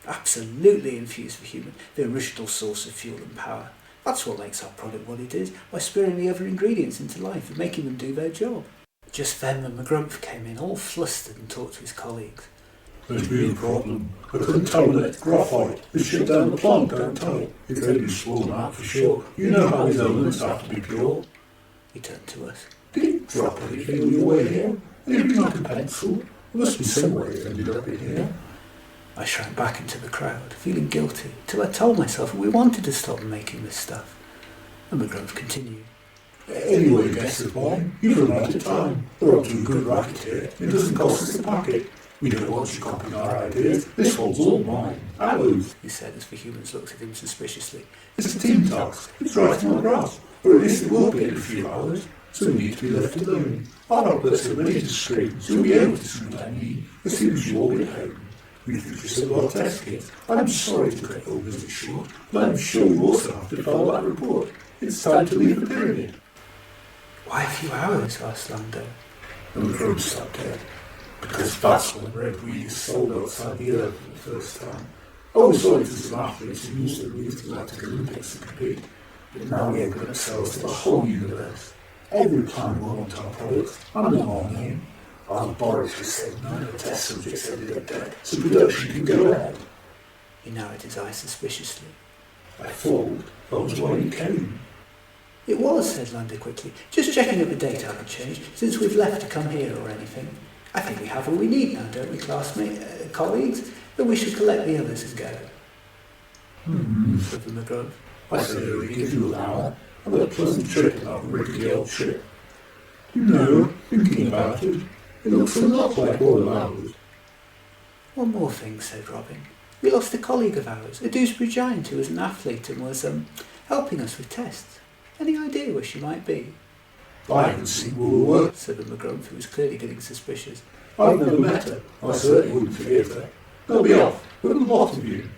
Absolutely, infused the human, the original source of fuel and power. That's what makes our product what it is, by spurring the other ingredients into life and making them do their job. Just then the Maggrumph came in, all flustered, and talked to his colleagues. There's been a problem. A contaminated graphite has shut down the plant downtown. It's only swollen out for sure. You know how these elements have to be pure. He turned to us. Did it drop anything on your way here? Anything like a pencil? There must be some way it ended up in here. I shrank back into the crowd, feeling guilty, till I told myself that we wanted to stop making this stuff. The Maggrumph continued. Anyway, guess the point. You've run out of time. We're up to a good racket here. It doesn't cost us a packet. We don't want you copying our ideas. This one's all mine. Ours, he said as the humans looked at him suspiciously. It's a team task. It's right on the grass. Or at least it will be in a few hours. So we need to be left alone. Our outlets are ready to scream, so we'll be able to see what I mean as soon as you all get home. We think it's a lot test kit. I'm sorry to cut your visit short, but I'm sure you also have to file that report. It's time to leave the pyramid. Why a few hours? Asked Lando. And the crow stopped dead. Because that's when red weed is sold outside the earth for the first time. I always thought it was some athletes who used the weed to Galactic Olympics to compete. But now we are going to sell to the whole universe. Every planet will want our products. I'm not on him. Our laboratory said none of the test subjects ended up dead, so production can go ahead. He narrowed his eyes suspiciously. I thought that was why you came. It was, said Lando quickly. Just checking that the date hasn't changed since we've left to come here or anything. I think we have all we need now, don't we, colleagues? But we should collect the others and go. Said the Maggrumph. I say we give you an hour. I've had a pleasant trip and I've rigged the old ship. You know, thinking about it, it looks a lot like all of ours. One more thing, said Robin. We lost a colleague of ours, a Doosbury Giant who was an athlete and was helping us with tests. Any idea where she might be? I haven't seen Woolworth, said the Maggrumph, who was clearly getting suspicious. I've never met her. I certainly wouldn't forgive her. They'll be off, with a lot of you.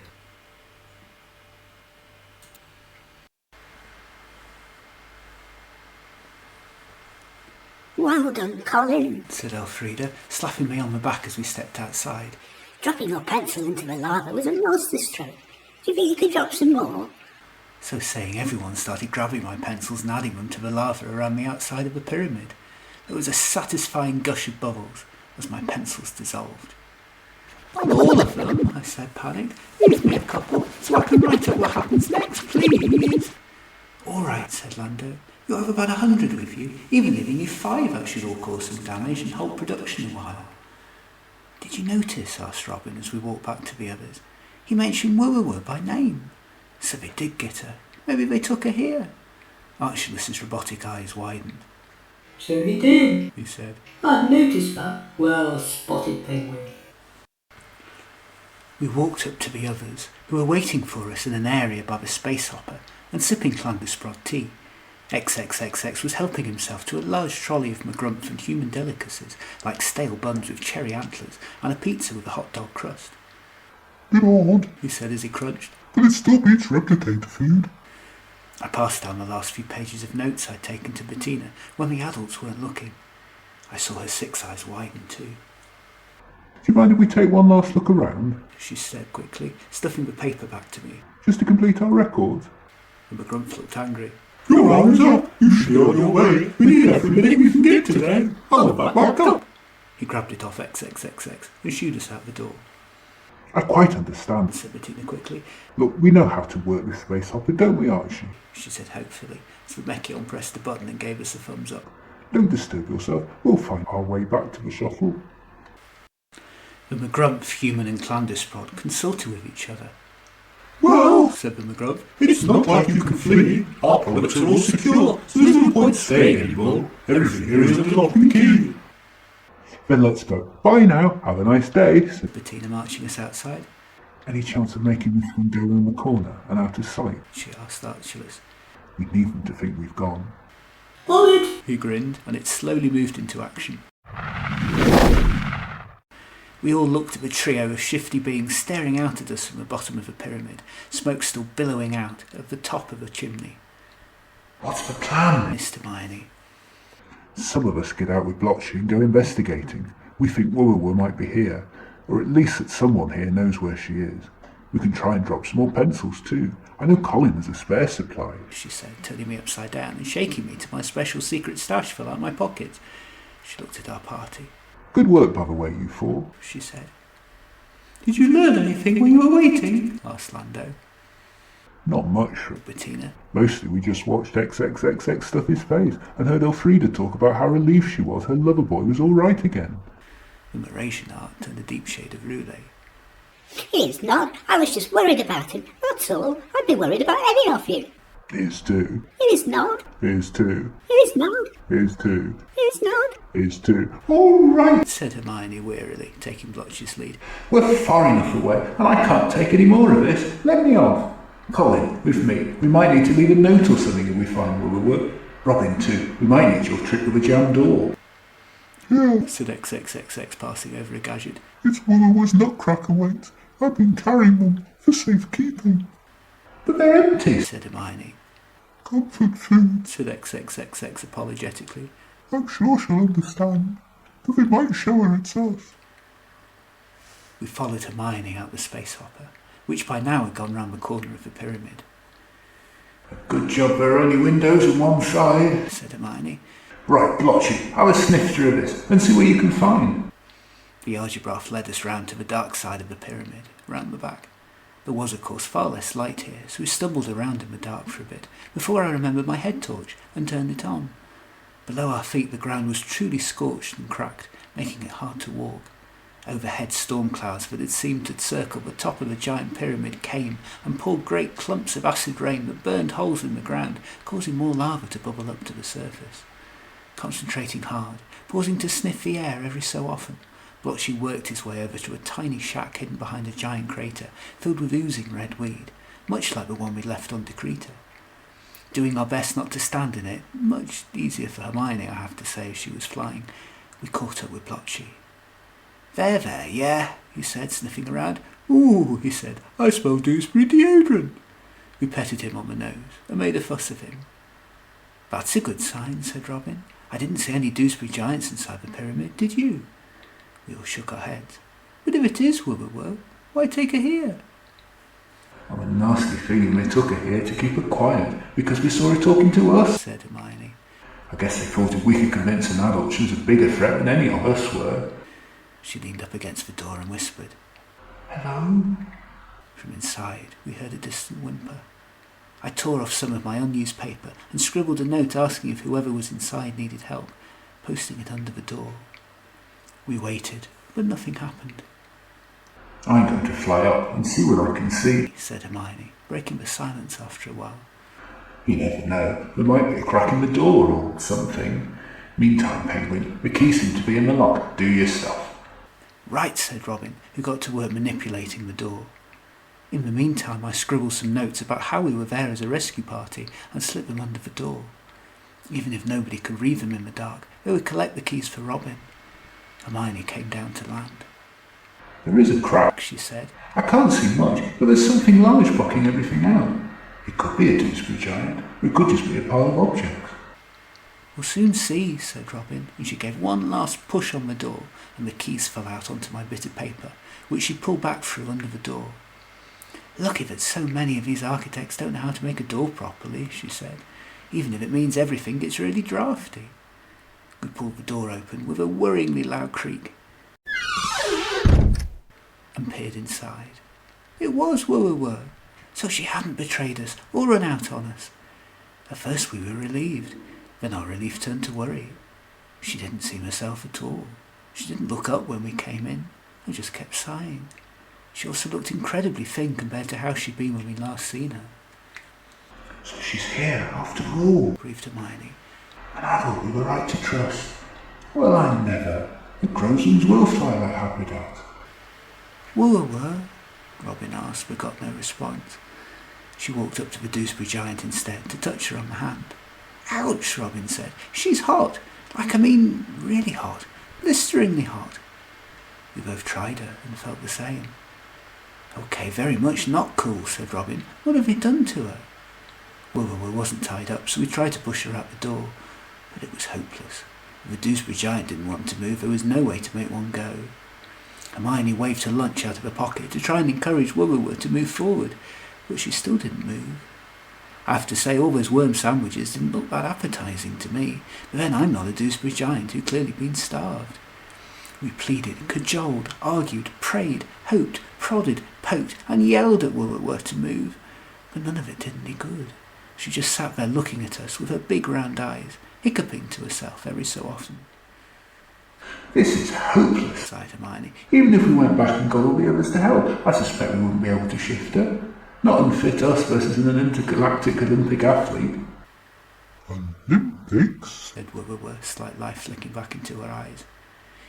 Well done, Colin, said Elfrida, slapping me on the back as we stepped outside. Dropping your pencil into the lava was a monster stroke. Do you think you could drop some more? So saying, everyone started grabbing my pencils and adding them to the lava around the outside of the pyramid. There was a satisfying gush of bubbles as my pencils dissolved. All of them, I said, panicked. Leave me a couple so I can write up what happens next, please. All right, said Lando. You have about 100 with you. Even leaving you 5 out should all cause some damage and hold production a while. Did you notice, asked Robin as we walked back to the others, he mentioned Woo-Woo by name. So they did get her. Maybe they took her here. Archelaus's robotic eyes widened. So he did, he said. I'd noticed that. Well spotted, penguin. We walked up to the others, who were waiting for us in an area by the space hopper and sipping Clandusprod tea. XXXX was helping himself to a large trolley of Maggrumph and human delicacies, like stale buns with cherry antlers and a pizza with a hot dog crust. Bit odd, he said as he crunched. but it still beats replicator food. I passed down the last few pages of notes I'd taken to Bettina when the adults weren't looking. I saw her 6 eyes widen too. Do you mind if we take one last look around? She said quickly, stuffing the paper back to me. Just to complete our records? The Maggrumph looked angry. Your hour's up. You should be on your way. We need every minute we can get today. I'll back up. He grabbed it off XXXX and shooed us out the door. I quite understand, said Bettina quickly. Look, we know how to work this space hopper, don't we, Archie? She said hopefully, as the Mekkion pressed the button and gave us a thumbs up. Don't disturb yourself. We'll find our way back to the shuttle. The Maggrumph, Human and Clandusprod consulted with each other. Well, said the Maggrumph, it's not like you can flee. Our products are all secure, so there's no point staying anymore. Everything here is under lock and key. Then let's go. Bye now. Have a nice day, said Bettina, marching us outside. Any chance of making this one go around the corner and out of sight? She asked Archelaus. We need them to think we've gone. Bullet! He grinned, and it slowly moved into action. We all looked at the trio of shifty beings staring out at us from the bottom of the pyramid, smoke still billowing out of the top of the chimney. What's the plan? Mr. Hermione. Some of us get out with Blotchy and go investigating. We think Woo-Woo might be here, or at least that someone here knows where she is. We can try and drop some more pencils too. I know Colin has a spare supply, she said, turning me upside down and shaking me till my special secret stash fell out of my pocket. She looked at our party. Good work, by the way, you four, she said. Did you learn anything when you were waiting? Asked Lando. Not much, Bettina. Mostly we just watched XXXX stuff his face and heard Elfrida talk about how relieved she was her lover boy was all right again. The Mrasianart turned a deep shade of rouge. He is not. I was just worried about him. That's all. I'd be worried about any of you. Is too. It is not. Is too. It is not. Is too. It is not. Is too. All right, said Hermione wearily, taking Blotch's lead. We're far enough away, and I can't take any more of this. Let me off. Colin, with me. We might need to leave a note or something if we find where we were. Robin, too. We might need your trick with the jammed door. Yeah, said XXXX, passing over a gadget. it's Woolworth's nutcracker weights. I've been carrying them for safekeeping. But they're empty, Said Hermione. Comfort food. Said XXXX apologetically. I'm sure she'll understand, but we might show her itself. We followed Hermione out the space hopper, which by now had gone round the corner of the pyramid. Good job there are only windows on one side. Said Hermione. Right, Blotchy, have a sniff through this and see what you can find. The Argibraph led us round to the dark side of the pyramid, round the back. There was, of course, far less light here, so we stumbled around in the dark for a bit, before I remembered my head torch and turned it on. Below our feet the ground was truly scorched and cracked, making it hard to walk. Overhead storm clouds that had seemed to circle the top of the giant pyramid came and poured great clumps of acid rain that burned holes in the ground, causing more lava to bubble up to the surface. Concentrating hard, pausing to sniff the air every so often, Blotchy worked his way over to a tiny shack hidden behind a giant crater filled with oozing red weed, much like the one we left on Decreeta. Doing our best not to stand in it, much easier for Hermione, I have to say, as she was flying, we caught up with Blotchy. There, yeah, he said, sniffing around. Ooh, he said, I smell Doosbury deodorant. We petted him on the nose and made a fuss of him. That's a good sign, said Robin. I didn't see any Doosbury Giants inside the pyramid, did you? We all shook our heads. But if it is Wubberworth, why take her here? I've a nasty feeling they took her here to keep her quiet because we saw her talking to us, said Hermione. I guess they thought if we could convince an adult she was a bigger threat than any of us were. She leaned up against the door and whispered. Hello? From inside, we heard a distant whimper. I tore off some of my unused paper and scribbled a note asking if whoever was inside needed help, posting it under the door. We waited, but nothing happened. I'm going to fly up and see what I can see, said Hermione, breaking the silence after a while. You never know, there might be a crack in the door or something. Meantime, Penguin, the key seemed to be in the lock. Do your stuff. Right, said Robin, who got to work manipulating the door. In the meantime, I scribbled some notes about how we were there as a rescue party and slipped them under the door. Even if nobody could read them in the dark, they would collect the keys for Robin. Hermione came down to land. There is a crack, she said. I can't see much, but there's something large blocking everything out. It could be a Doosbury Giant, or it could just be a pile of objects. We'll soon see, said Robin, and she gave one last push on the door, and the keys fell out onto my bit of paper, which she pulled back through under the door. Lucky that so many of these architects don't know how to make a door properly, she said, even if it means everything gets really drafty. We pulled the door open with a worryingly loud creak and peered inside. It was Wubberworth, so she hadn't betrayed us or run out on us. At first we were relieved, then our relief turned to worry. She didn't seem herself at all. She didn't look up when we came in, and just kept sighing. She also looked incredibly thin compared to how she'd been when we last seen her. So she's here, after all, breathed Hermione. And I thought we were right to trust. Well, I never. The Agrosians will fly like Habridat. Wubberworth? Robin asked, but got no response. She walked up to the Doosbury Giant instead to touch her on the hand. Ouch, Robin said. She's hot. Really hot. Blisteringly hot. We both tried her and felt the same. Okay, very much not cool, said Robin. What have we done to her? Wubberworth wasn't tied up, so we tried to push her out the door, but it was hopeless. If the Doosbury Giant didn't want to move, there was no way to make one go. Hermione waved her lunch out of her pocket to try and encourage Wubberworth to move forward, but she still didn't move. I have to say, all those worm sandwiches didn't look that appetising to me, but then I'm not a Doosbury Giant who'd clearly been starved. We pleaded, cajoled, argued, prayed, hoped, prodded, poked, and yelled at Wubberworth to move, but none of it did any good. She just sat there looking at us with her big round eyes, hiccuping to herself every so often. This is hopeless, sighed Hermione. Even if we went back and got all the others to help, I suspect we wouldn't be able to shift her. Not unfit us versus an intergalactic Olympic athlete. Olympics? Said Wubberworth, slight life flicking back into her eyes.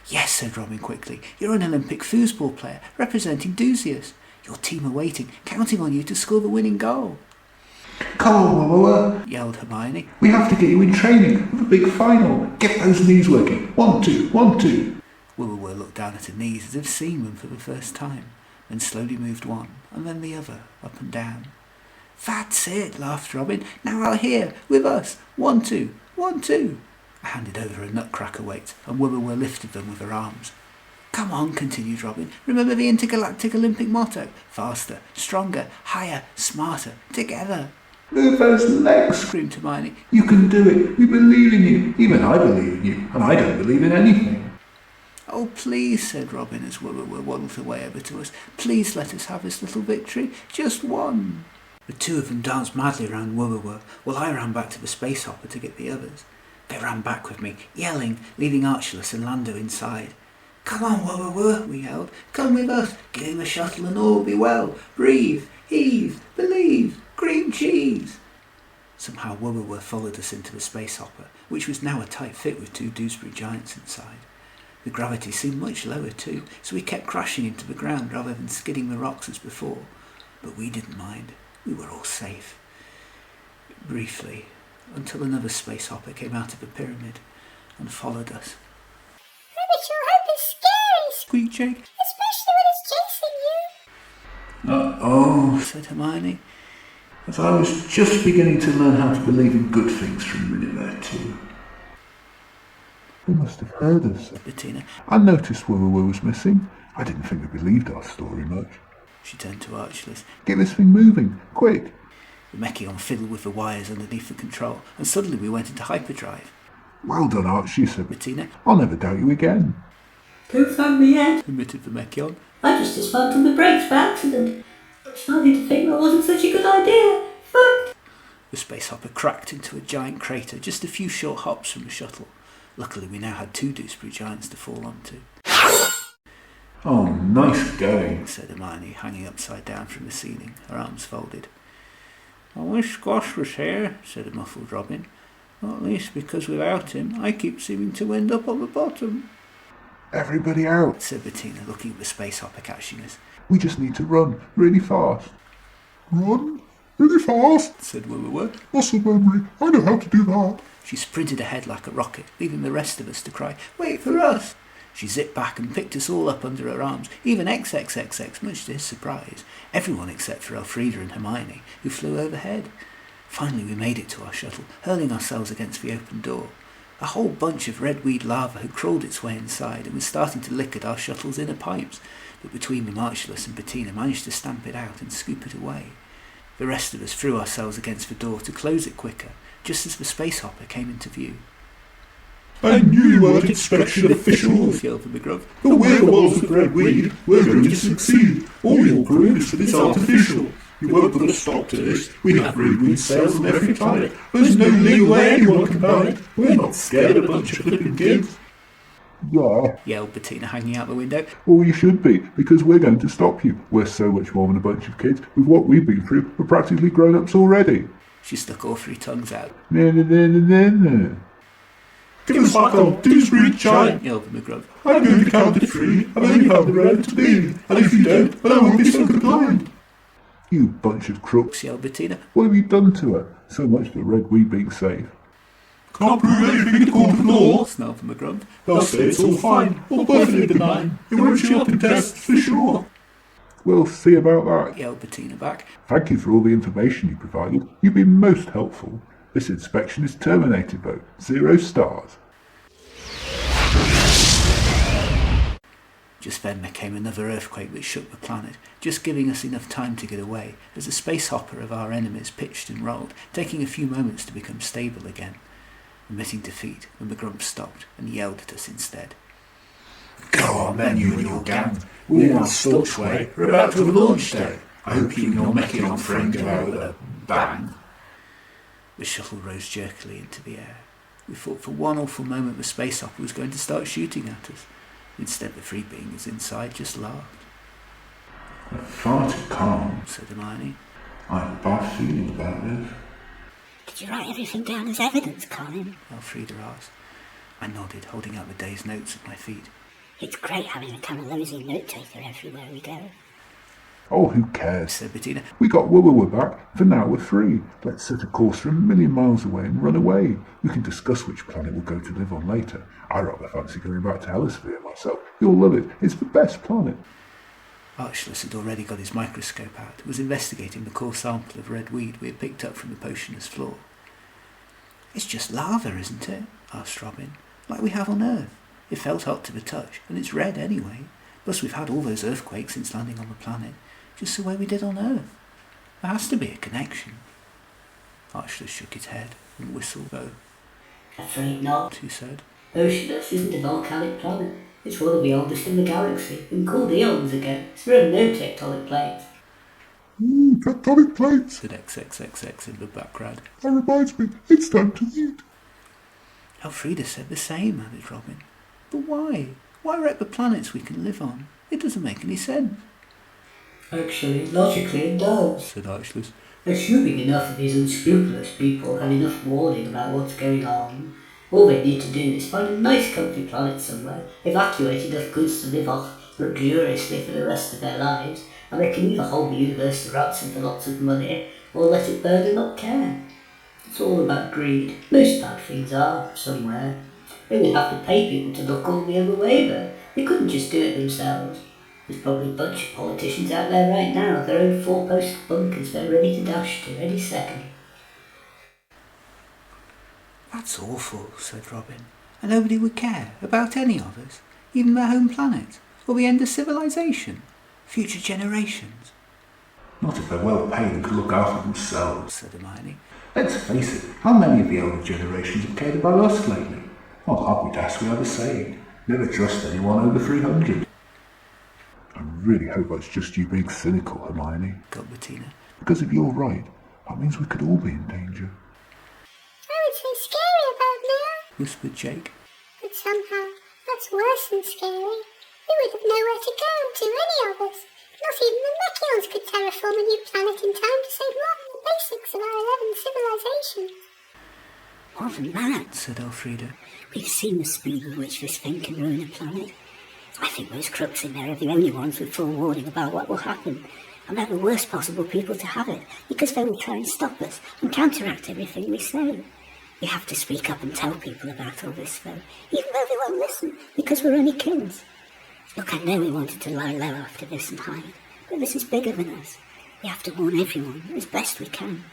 Yes, said Robin quickly. You're an Olympic foosball player, representing Doozius. Your team are waiting, counting on you to score the winning goal. Come on, Willa, yelled Hermione. we have to get you in training for the big final. Get those knees working. 1, 2, 1, 2. Wilbur looked down at her knees as if seeing them for the first time, then slowly moved one, and then the other, up and down. That's it, laughed Robin. Now I'll hear, with us. 1, 2, 1, 2. I handed over a nutcracker weight, and Wilbur lifted them with her arms. Come on, continued Robin. Remember the intergalactic Olympic motto. Faster, stronger, higher, smarter, together. Move those legs, Screamed Hermione. You can do it. We believe in you. Even I believe in you, and I don't believe in anything. Oh, please, said Robin as Wilbur waddled her way over to us. Please let us have this little victory. Just one. The two of them danced madly round Wilbur, while I ran back to the space hopper to get the others. They ran back with me, yelling, leaving Archelaus and Lando inside. Come on, Wilbur, we yelled. Come with us. Get in the shuttle and all will be well. Breathe, heave, believe, cream cheese. Somehow Wilbur followed us into the space hopper, which was now a tight fit with 2 Doosbury Giants inside. The gravity seemed much lower too, so we kept crashing into the ground rather than skidding the rocks as before. But we didn't mind. We were all safe. Briefly, until another space hopper came out of the pyramid and followed us. Rabbit, your hope is scary, Squeaked Jake. especially when it's chasing you. Uh-oh, Said Hermione. as I was just beginning to learn how to believe in good things for a minute there too. They must have heard us. Said Bettina. I noticed Woo was missing. I didn't think they believed our story much. She turned to Archelaus. Get this thing moving, quick. The Mekkion fiddled with the wires underneath the control, and suddenly we went into hyperdrive. Well done, Archie, said Bettina, I'll never doubt you again. Don't thank me yet. admitted the Mekkion. I just dismantled the brakes by accident. I'm starting to think that wasn't such a good idea. Fuck. The space hopper cracked into a giant crater just a few short hops from the shuttle. Luckily we now had 2 Doosbury Giants to fall onto. Oh, nice going. Said Hermione, hanging upside down from the ceiling, her arms folded. I wish Squash was here, said a muffled Robin. Not least because without him I keep seeming to end up on the bottom. Everybody out. Said Bettina, looking at the space hopper catching us. We just need to run really fast. Run? Really fast? Said Wilbur. Muscle memory. I know how to do that. She sprinted ahead like a rocket, leaving the rest of us to cry, Wait for us! She zipped back and picked us all up under her arms, even XXXX, much to his surprise. Everyone except for Elfrida and Hermione, who flew overhead. Finally we made it to our shuttle, hurling ourselves against the open door. A whole bunch of red weed lava had crawled its way inside and was starting to lick at our shuttle's inner pipes, but between them Archelaus and Bettina managed to stamp it out and scoop it away. The rest of us threw ourselves against the door to close it quicker, just as the space hopper came into view. I knew you weren't inspection officials, yelled the Maggrumph. but we're the ones with red weed. We're going to succeed. All your proofs that it's artificial. You won't put a stop to this. We have red weed sales on every planet. There's no legal way anyone can buy it. We're not scared of a bunch of flipping kids. Yeah. Yelled Bettina, hanging out the window. Well, you should be, because we're going to stop you. We're so much more than a bunch of kids. With what we've been through, we're practically grown-ups already. She stuck all 3 tongues out. No, no, no, no, no, no. Give us back on Doosbury Giant. Yelled the Maggrumph. I'm going to count to 3, and then you have the right to be. And if you don't, then I won't be so compliant. You bunch of crooks. Yelled Bettina. What have you done to her? So much for red weed being safe. Can't prove anything in court of law. Snarled the Maggrumph. They'll say it's all fine, or perfectly benign. It won't show up in tests for sure. We'll see about that. Yelled Bettina back. Thank you for all the information you provided. You've been most helpful. This inspection is terminated, though. 0 stars. Just then there came another earthquake that shook the planet, just giving us enough time to get away, as the space hopper of our enemies pitched and rolled, taking a few moments to become stable again. Admitting defeat, the Maggrumph stopped and yelled at us instead. Go on then, you and your gang. We in our Stulch way are about to have a launch day. I hope you and your Mekkion friend go out with a bang. The shuttle rose jerkily into the air. We thought for one awful moment the space hopper was going to start shooting at us. Instead the 3 beings inside just laughed. Far too calm. Said Hermione. I have a bad feeling about this. Did you write everything down as evidence, Colin? Elfrida asked. I nodded, holding out the day's notes at my feet. It's great having a Camalosian note taker everywhere we go. Oh, who cares? said Bettina. We got Woowa back, for now we're free. Let's set a course for 1,000,000 miles away and run away. We can discuss which planet we'll go to live on later. I rather fancy going back to Helisphere myself. You'll love it. It's the best planet. Archelaus had already got his microscope out and was investigating the core sample of red weed we had picked up from the potioner's floor. It's just lava, isn't it? Asked Robin. Like we have on Earth. It felt hot to the touch, and it's red anyway. Plus we've had all those earthquakes since landing on the planet, just the way we did on Earth. There has to be a connection. Archelaus shook his head and whistled. Oh, Afraid not. he said. Oceanus isn't a volcanic planet. It's one of the oldest in the galaxy, and cooled eons ago, so there are no tectonic plates. Ooh, tectonic plates, Said XXXX in the background. That reminds me, it's time to eat. Elfrida said the same, added Robin. But why? Why wreck the planets we can live on? It doesn't make any sense. Actually, logically it does. Said Archelaus. Assuming enough of these unscrupulous people have enough warning about what's going on, all they need to do is find a nice comfy planet somewhere, evacuate enough goods to live off luxuriously for the rest of their lives, and they can either hold the universe to ransom for lots of money, or let it burn and not care. It's all about greed. Most bad things are, somewhere. They would have to pay people to look all the other way though. They couldn't just do it themselves. There's probably a bunch of politicians out there right now with their own four-post bunkers they're ready to dash to any second. That's awful, said Robin. And nobody would care about any of us, even their home planet, or the end of civilization, future generations. Not if they're well paid and can look after themselves. Said Hermione. Let's face it, how many of the older generations have cared about us lately? On Habridat we are the same. Never trust anyone over 300. I really hope that's just you being cynical, Hermione. Got Bettina. Because if you're right, that means we could all be in danger. Oh, it's so scary about now. Whispered Jake. But somehow, that's worse than scary. We would have nowhere to go to, any of us. Not even the Mekkions could terraform a new planet in time to save more than the basics of our 11 civilizations. More than that, Said Elfrida. we've seen the speed with which this thing can ruin a planet. I think those crooks in there are the only ones with full warning about what will happen. And they're the worst possible people to have it, because they will try and stop us and counteract everything we say. We have to speak up and tell people about all this, though, even though they won't listen, because we're only kids. Look, I know we wanted to lie low after this and hide, but this is bigger than us. We have to warn everyone as best we can.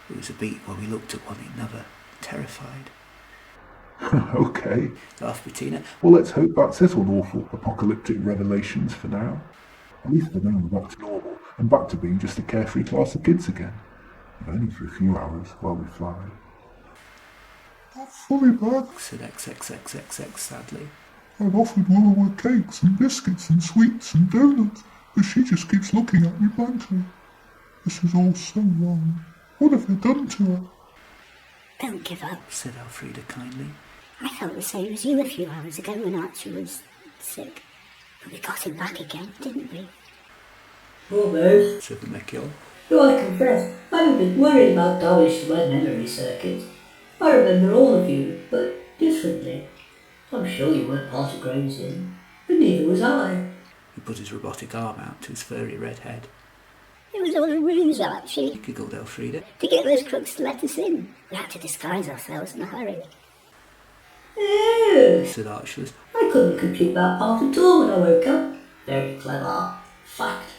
It was a beat while we looked at one another, terrified. Okay. Laughed Bettina. Well, let's hope that's it on awful apocalyptic revelations for now. At least for now we're back to normal, and back to being just a carefree class of kids again. If only for a few hours while we fly. Not fully back. Said XXXXX sadly. I've offered Woowa cakes and biscuits and sweets and donuts, but she just keeps looking at me blankly. This is all so wrong. What have they done to her? Don't give up. Said Elfrida kindly. I felt the same as you a few hours ago when Archie was sick. But we got him back again, didn't we? Almost. Said the Mekkion. Though I confess, I'm a bit worried about damage to my memory circuits. I remember all of you, but differently. I'm sure you weren't part of Agrosian, but neither was I. He put his robotic arm out to his furry red head. It was all a ruse, Archie, Giggled Elfrida. to get those crooks to let us in. We had to disguise ourselves in a hurry. Oh, Said Archelaus. I couldn't compute that part at all when I woke up. Very clever. Fact.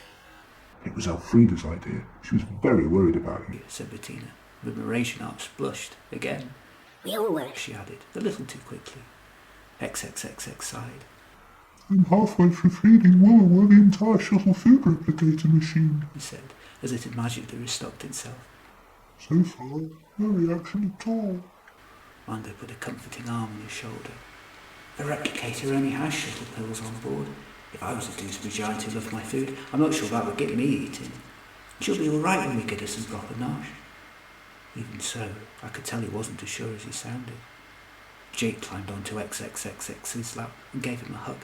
It was Elfrida's idea. She was very worried about you. Said Bettina. The Mrasianart blushed again. We all were. She added, a little too quickly. XXXX sighed. I'm halfway through feeding Woowa the entire shuttle food replicator machine. He said, as it had magically restocked itself. So far, no reaction at all. Mando put a comforting arm on his shoulder. The replicator only has shuttle pills on board. If I was a Doosbury Giant who loved my food, I'm not sure that would get me eating. She'll be all right when we get her some proper nosh. Even so, I could tell he wasn't as sure as he sounded. Jake climbed onto XXXX's lap and gave him a hug.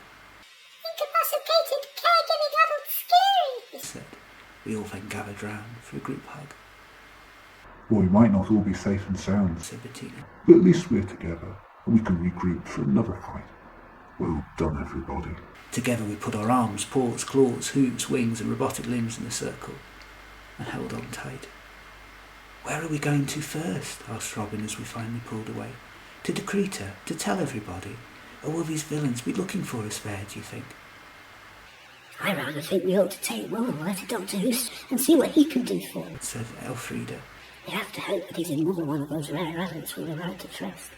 Incapacitated, caregiving adult scary. He said. We all then gathered round for a group hug. Well, we might not all be safe and sound, Said Bettina. but at least we're together, and we can regroup for another fight. Well done, everybody. Together we put our arms, paws, claws, hooves, wings and robotic limbs in a circle and held on tight. Where are we going to first? Asked Robin as we finally pulled away. To Decreeta, to tell everybody? Or will these villains be looking for us there, do you think? I rather think we ought to take Willow to Dr. Hoos and see what he can do for us, said Elfrida. We have to hope that he's another one of those rare relics we were right to trust.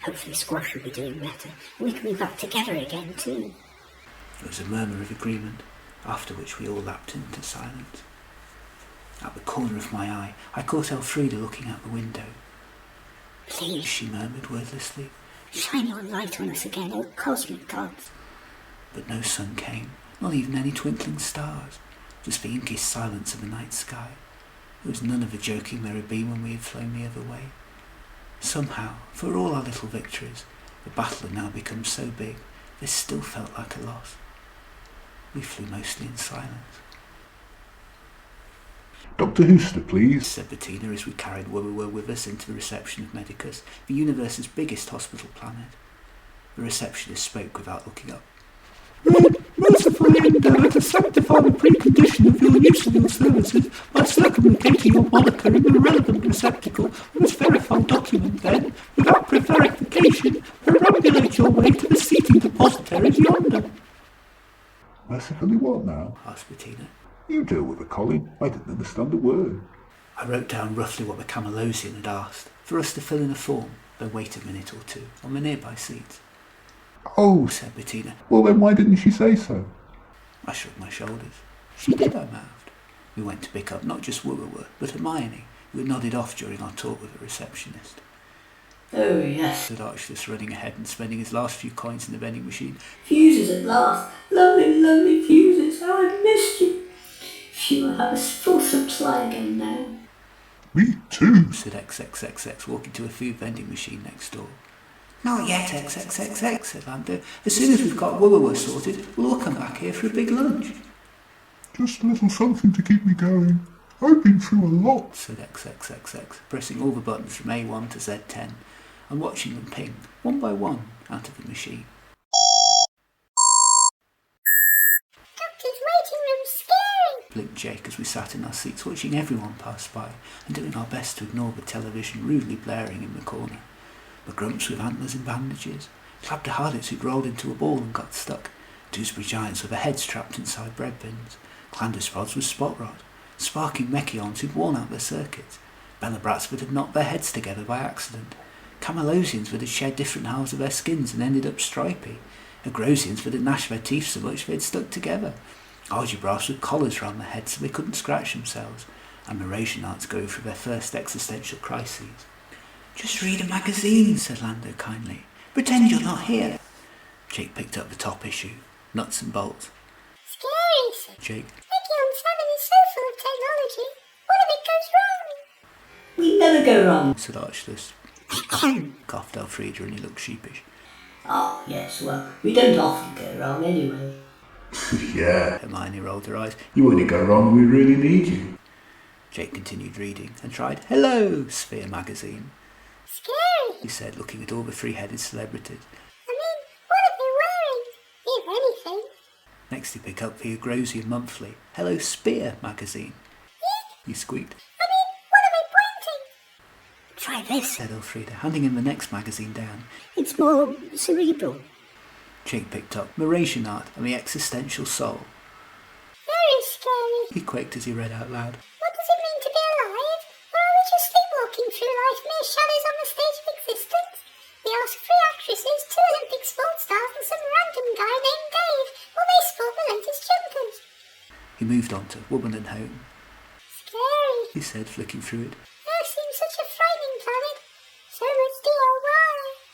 Hopefully Squash will be doing better, and we can be back together again too. There was a murmur of agreement, after which we all lapsed into silence. At the corner of my eye, I caught Elfrida looking out the window. Please, she murmured wordlessly. Shine your light on us again, oh cosmic gods. But no sun came, not even any twinkling stars, just the inky silence of the night sky. There was none of the joking there had been when we had flown the other way. Somehow, for all our little victories, the battle had now become so big, this still felt like a loss. We flew mostly in silence. Dr. Hooster, please, said Bettina as we carried Wubba with us into the reception of Medicus, the universe's biggest hospital planet. The receptionist spoke without looking up. Mercifully endeavour to sanctify the precondition of your use of your services by circumlocating your moniker in the relevant receptacle of this verified document, then, without prevarication, perambulate your way to the seating depositories yonder. Mercifully what now? Asked Bettina. You deal with it, Colin. I didn't understand a word. I wrote down roughly what the Camalosian had asked, for us to fill in a form, then wait a minute or two on the nearby seats. Oh, said Bettina. Well then why didn't she say so? I shrugged my shoulders. She did, I mouthed. We went to pick up not just Wubba, but Hermione, who had nodded off during our talk with the receptionist. Oh yes, said Archelaus, running ahead and spending his last few coins in the vending machine. Fuses at last. Lovely, lovely fuses. How I've missed you. Phew, I have a full supply again now. Me too, said XXXX, walking to a food vending machine next door. Not yet, XXXX, said Lando. As soon as we've got Wubba sorted, we'll all come back here for a big lunch. Just a little something to keep me going. I've been through a lot, said XXXX, pressing all the buttons from A1 to Z10 and watching them ping, one by one, out of the machine. Doctor's waiting room scary, blinked Jake as we sat in our seats watching everyone pass by and doing our best to ignore the television rudely blaring in the corner. Maggrumph with antlers and bandages, Glabdiharbits who'd rolled into a ball and got stuck, Doosbury Giants with their heads trapped inside bread bins, Clandusprods with spot rot, sparking Mekkions who'd worn out their circuits, Belobrats that had knocked their heads together by accident, Camalosians that had shed different halves of their skins and ended up stripy, Agrosians that had gnashed their teeth so much they had stuck together, Argibrafs with collars round their heads so they couldn't scratch themselves, and Mrasianarts go through their first existential crises. Just read a magazine, said Lando kindly. Pretend you're not here. Jake picked up the top issue, nuts and bolts. scary, said Jake. Mekkion's family is so full of technology. What if it goes wrong? We never go wrong, said Archelaus. Coughed Elfrida and he looked sheepish. Oh, yes, well, we don't often go wrong anyway. Yeah, Hermione rolled her eyes. You only go wrong when we really need you. Jake continued reading and tried Hello, Sphere magazine. Scary, He said, looking at all the three-headed celebrities. I mean, what are they wearing? If anything. Next he picked up the Agrosian monthly, Hello, Spear magazine. He squeaked, I mean, what are they pointing? Try this. said Elfrida, handing him the next magazine down. It's more cerebral. Jake picked up Mrasianart and the Existential Soul. Very scary. He quaked as he read out loud. What does it mean to be alive? Or are we just sleepwalking through life, mere shadows on the stage of existence? We ask 3 actresses, 2 Olympic sports stars and some random guy named Dave. Will they sport the latest jumpers? He moved on to Woman and Home. Scary. He said, flicking through it. Earth seems such a frightening planet. So much DIY.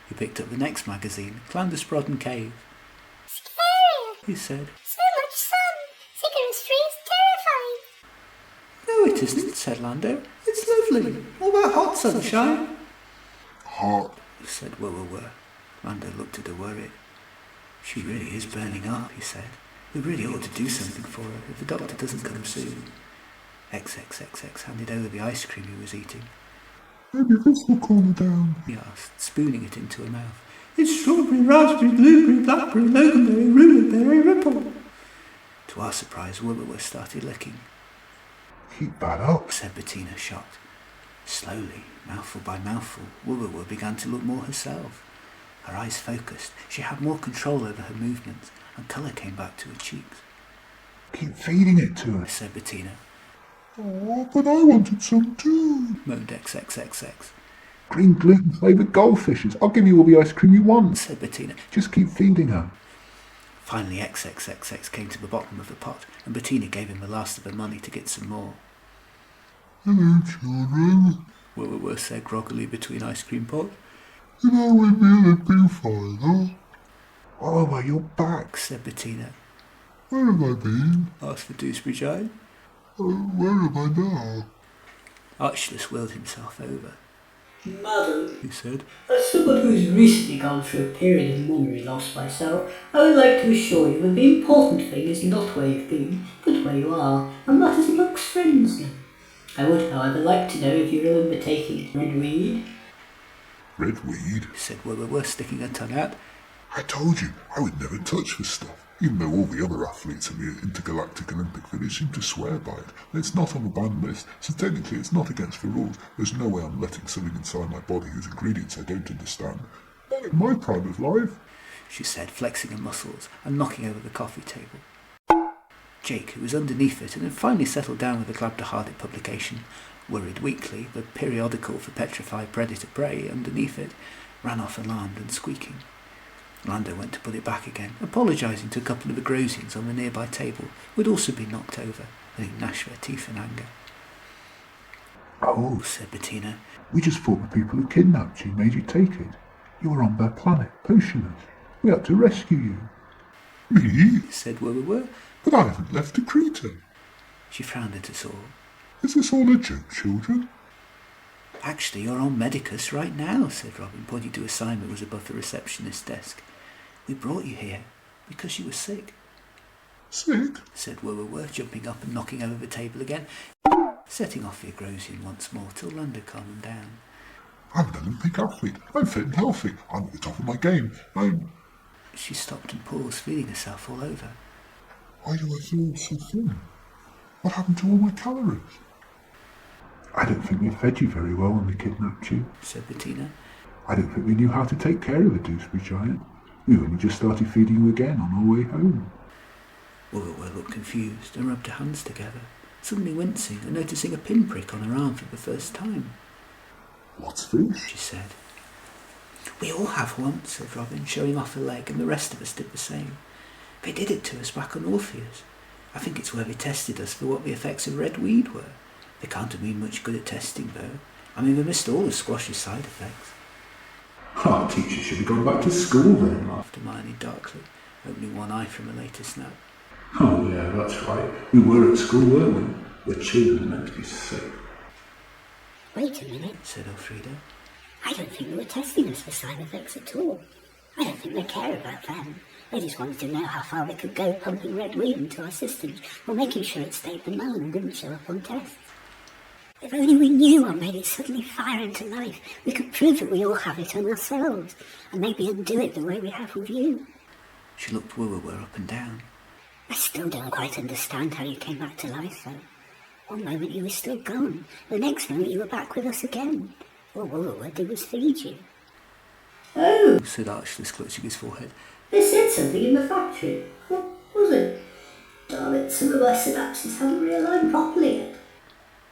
He picked up the next magazine, Clandusprod and Cave. Scary. He said. So much sun. Cigarettes free is terrifying. No, it isn't, said Lando. It's lovely. What about hot sunshine? hot. Said Wubba. Lando looked at her worried. She really is burning up, he said. We really ought to do something for her if the doctor doesn't come soon. XXXX handed over the ice cream he was eating. Maybe this will calm her down. He asked, spooning it into her mouth. It's strawberry, raspberry, blueberry, blackberry, loganberry, rhubarberry, ripple. To our surprise, Wubba started licking. Keep that up. Said Bettina, shocked. Slowly, mouthful by mouthful, Wubba began to look more herself. Her eyes focused, she had more control over her movements, and colour came back to her cheeks. Keep feeding it to us, said Bettina. Oh, but I wanted some too, moaned XXXX. Green gluten-flavoured goldfishes. I'll give you all the ice cream you want, said Bettina. Just keep feeding her. Finally XXXX came to the bottom of the pot, and Bettina gave him the last of her money to get some more. Hello, children, Wubba said groggily between ice cream pots. Did I win the Olympic final? Oh, you're back, said Bettina. Where have I been? asked the Doosbury Giant. Oh, where am I now? Archelaus wheeled himself over. Madam, he said, as someone who's recently gone through a period of memory loss myself, I would like to assure you that the important thing is not where you've been, but where you are, and that is amongst friends now. I would, however, like to know if you remember taking red weed. Red weed? said Wubba, sticking her tongue out. I told you, I would never touch this stuff, even though all the other athletes in the intergalactic Olympic village seem to swear by it. It's not on the banned list, so technically it's not against the rules. There's no way I'm letting something inside my body whose ingredients I don't understand. Not in my prime of life, she said, flexing her muscles and knocking over the coffee table. Jake, who was underneath it and had finally settled down with the Glabdiharbit publication, Worried Weekly, the periodical for petrified predator-prey, underneath it, ran off alarmed and squeaking. Lando went to put it back again, apologising to a couple of Agrosians on the nearby table, who had also been knocked over, and who gnashed their teeth in anger. Oh, said Bettina. We just thought the people who kidnapped you made you take it. You were on their planet, potionless. We had to rescue you. Me? said Wubba. But I haven't left Decreeta. She frowned at us all. Is this all a joke, children? Actually, you're on Medicus right now, said Robin, pointing to a sign that was above the receptionist's desk. We brought you here because you were sick. Sick? said Wubba, jumping up and knocking over the table again, setting off the Agrosian once more till Lando calmed down. I'm an Olympic athlete. I'm fit and healthy. I'm at the top of my game. She stopped and paused, feeling herself all over. Why do I feel so thin? What happened to all my calories? I don't think we fed you very well when we kidnapped you, said Bettina. I don't think we knew how to take care of a Doosbury Giant. We only just started feeding you again on our way home. Wubba looked confused and rubbed her hands together, suddenly wincing and noticing a pinprick on her arm for the first time. What's this? she said. We all have one, said Robin, showing off her leg, and the rest of us did the same. They did it to us back on Orpheus. I think it's where they tested us for what the effects of red weed were. They can't have been much good at testing, though. I mean, they missed all of squash's side effects. Our teacher should have gone back to school then, laughed Hermione darkly, opening one eye from her latest nap. Oh yeah, that's right. We were at school, weren't we? The children meant to be sick. Wait a minute, said Elfrida. I don't think they were testing us for side effects at all. I don't think they care about them. They just wanted to know how far they could go pumping red weed into our systems or making sure it stayed benign and didn't show up on tests. If only we knew what made it suddenly fire into life, we could prove that we all have it on ourselves, and maybe undo it the way we have with you. She looked Wubba up and down. I still don't quite understand how you came back to life, though. One moment you were still gone, the next moment you were back with us again. All Wubba did was feed you. Oh, said Archelaus, clutching his forehead. They said something in the factory. What was it? Darn it, some of my synapses haven't realigned properly yet.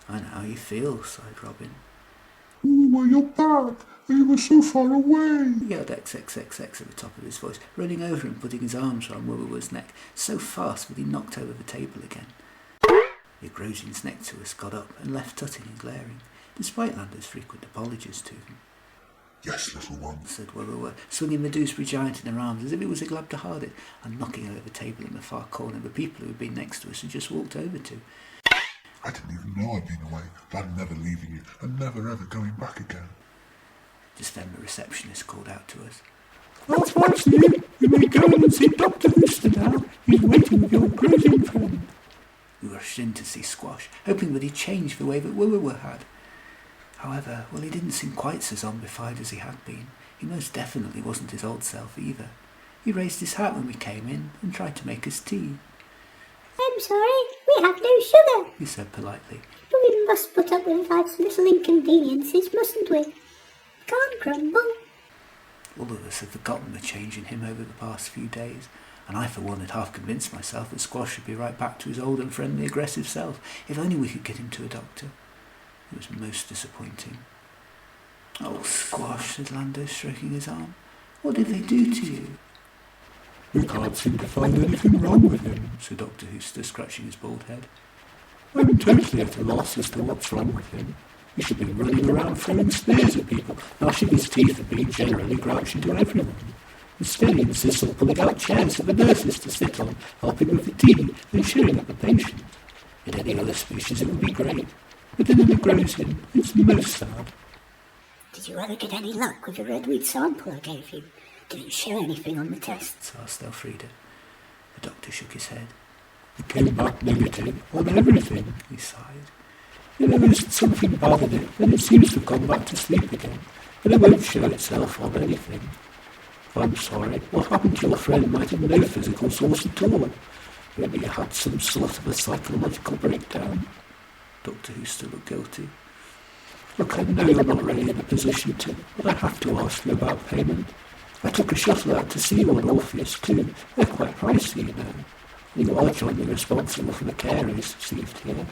I know how you feel, sighed Robin. Oh, well, you're back. You were so far away. He yelled XXXX at the top of his voice, running over and putting his arms round Wubba's neck so fast that he knocked over the table again. The Agrosians next to us got up and left tutting and glaring, despite Lando's frequent apologies to them. Yes, little one, said Wubba, swinging the Doosbury Giant in her arms as if it was a Glabdiharbit, and knocking over the table in the far corner the people who had been next to us had just walked over to. I didn't even know I'd been away, but I'm never leaving you, and never ever going back again. Just then the receptionist called out to us. That's what's new. You may go in and see Dr. Hooster now. He's waiting with your Agrosian friend. We rushed in to see Squash, hoping that he'd changed the way that Wubba had. However, he didn't seem quite so zombified as he had been. He most definitely wasn't his old self either. He raised his hat when we came in and tried to make us tea. I'm sorry, we have no sugar, He said politely. but we must put up with life's little inconveniences, mustn't we? Can't grumble. All of us had forgotten the change in him over the past few days, and I for one had half convinced myself that Squash should be right back to his old and friendly aggressive self, if only we could get him to a doctor. It was most disappointing. "Oh, Squash," said Lando, stroking his arm. "What did they do to you?" "We can't seem to find anything wrong with him," said Dr. Hooster, scratching his bald head. I'm totally at a loss as to what's wrong with him. He should be running around throwing spears at people, gnashing his teeth and being generally grouchy to everyone. Instead he insists on pulling out chairs for the nurses to sit on, helping with the tea, and cheering up the patient. In any other species it would be great, but in an Agrosian it's most sad. Did you ever get any luck with the redweed sample I gave you? Did it show anything on the tests? asked Elfrida. The doctor shook his head. It came back negative on everything. He sighed. If there is something bad in it, then it seems to come back to sleep again, but it won't show itself on anything. I'm sorry, what happened to your friend might have no physical source at all. Maybe he had some sort of a psychological breakdown. Dr. Hooster looked guilty. Look, I know you're not really in a position to, but I have to ask you about payment. I took a shuttle out to see you on Orpheus too. They're quite pricey, you know. And you are jointly responsible for the care he's received here.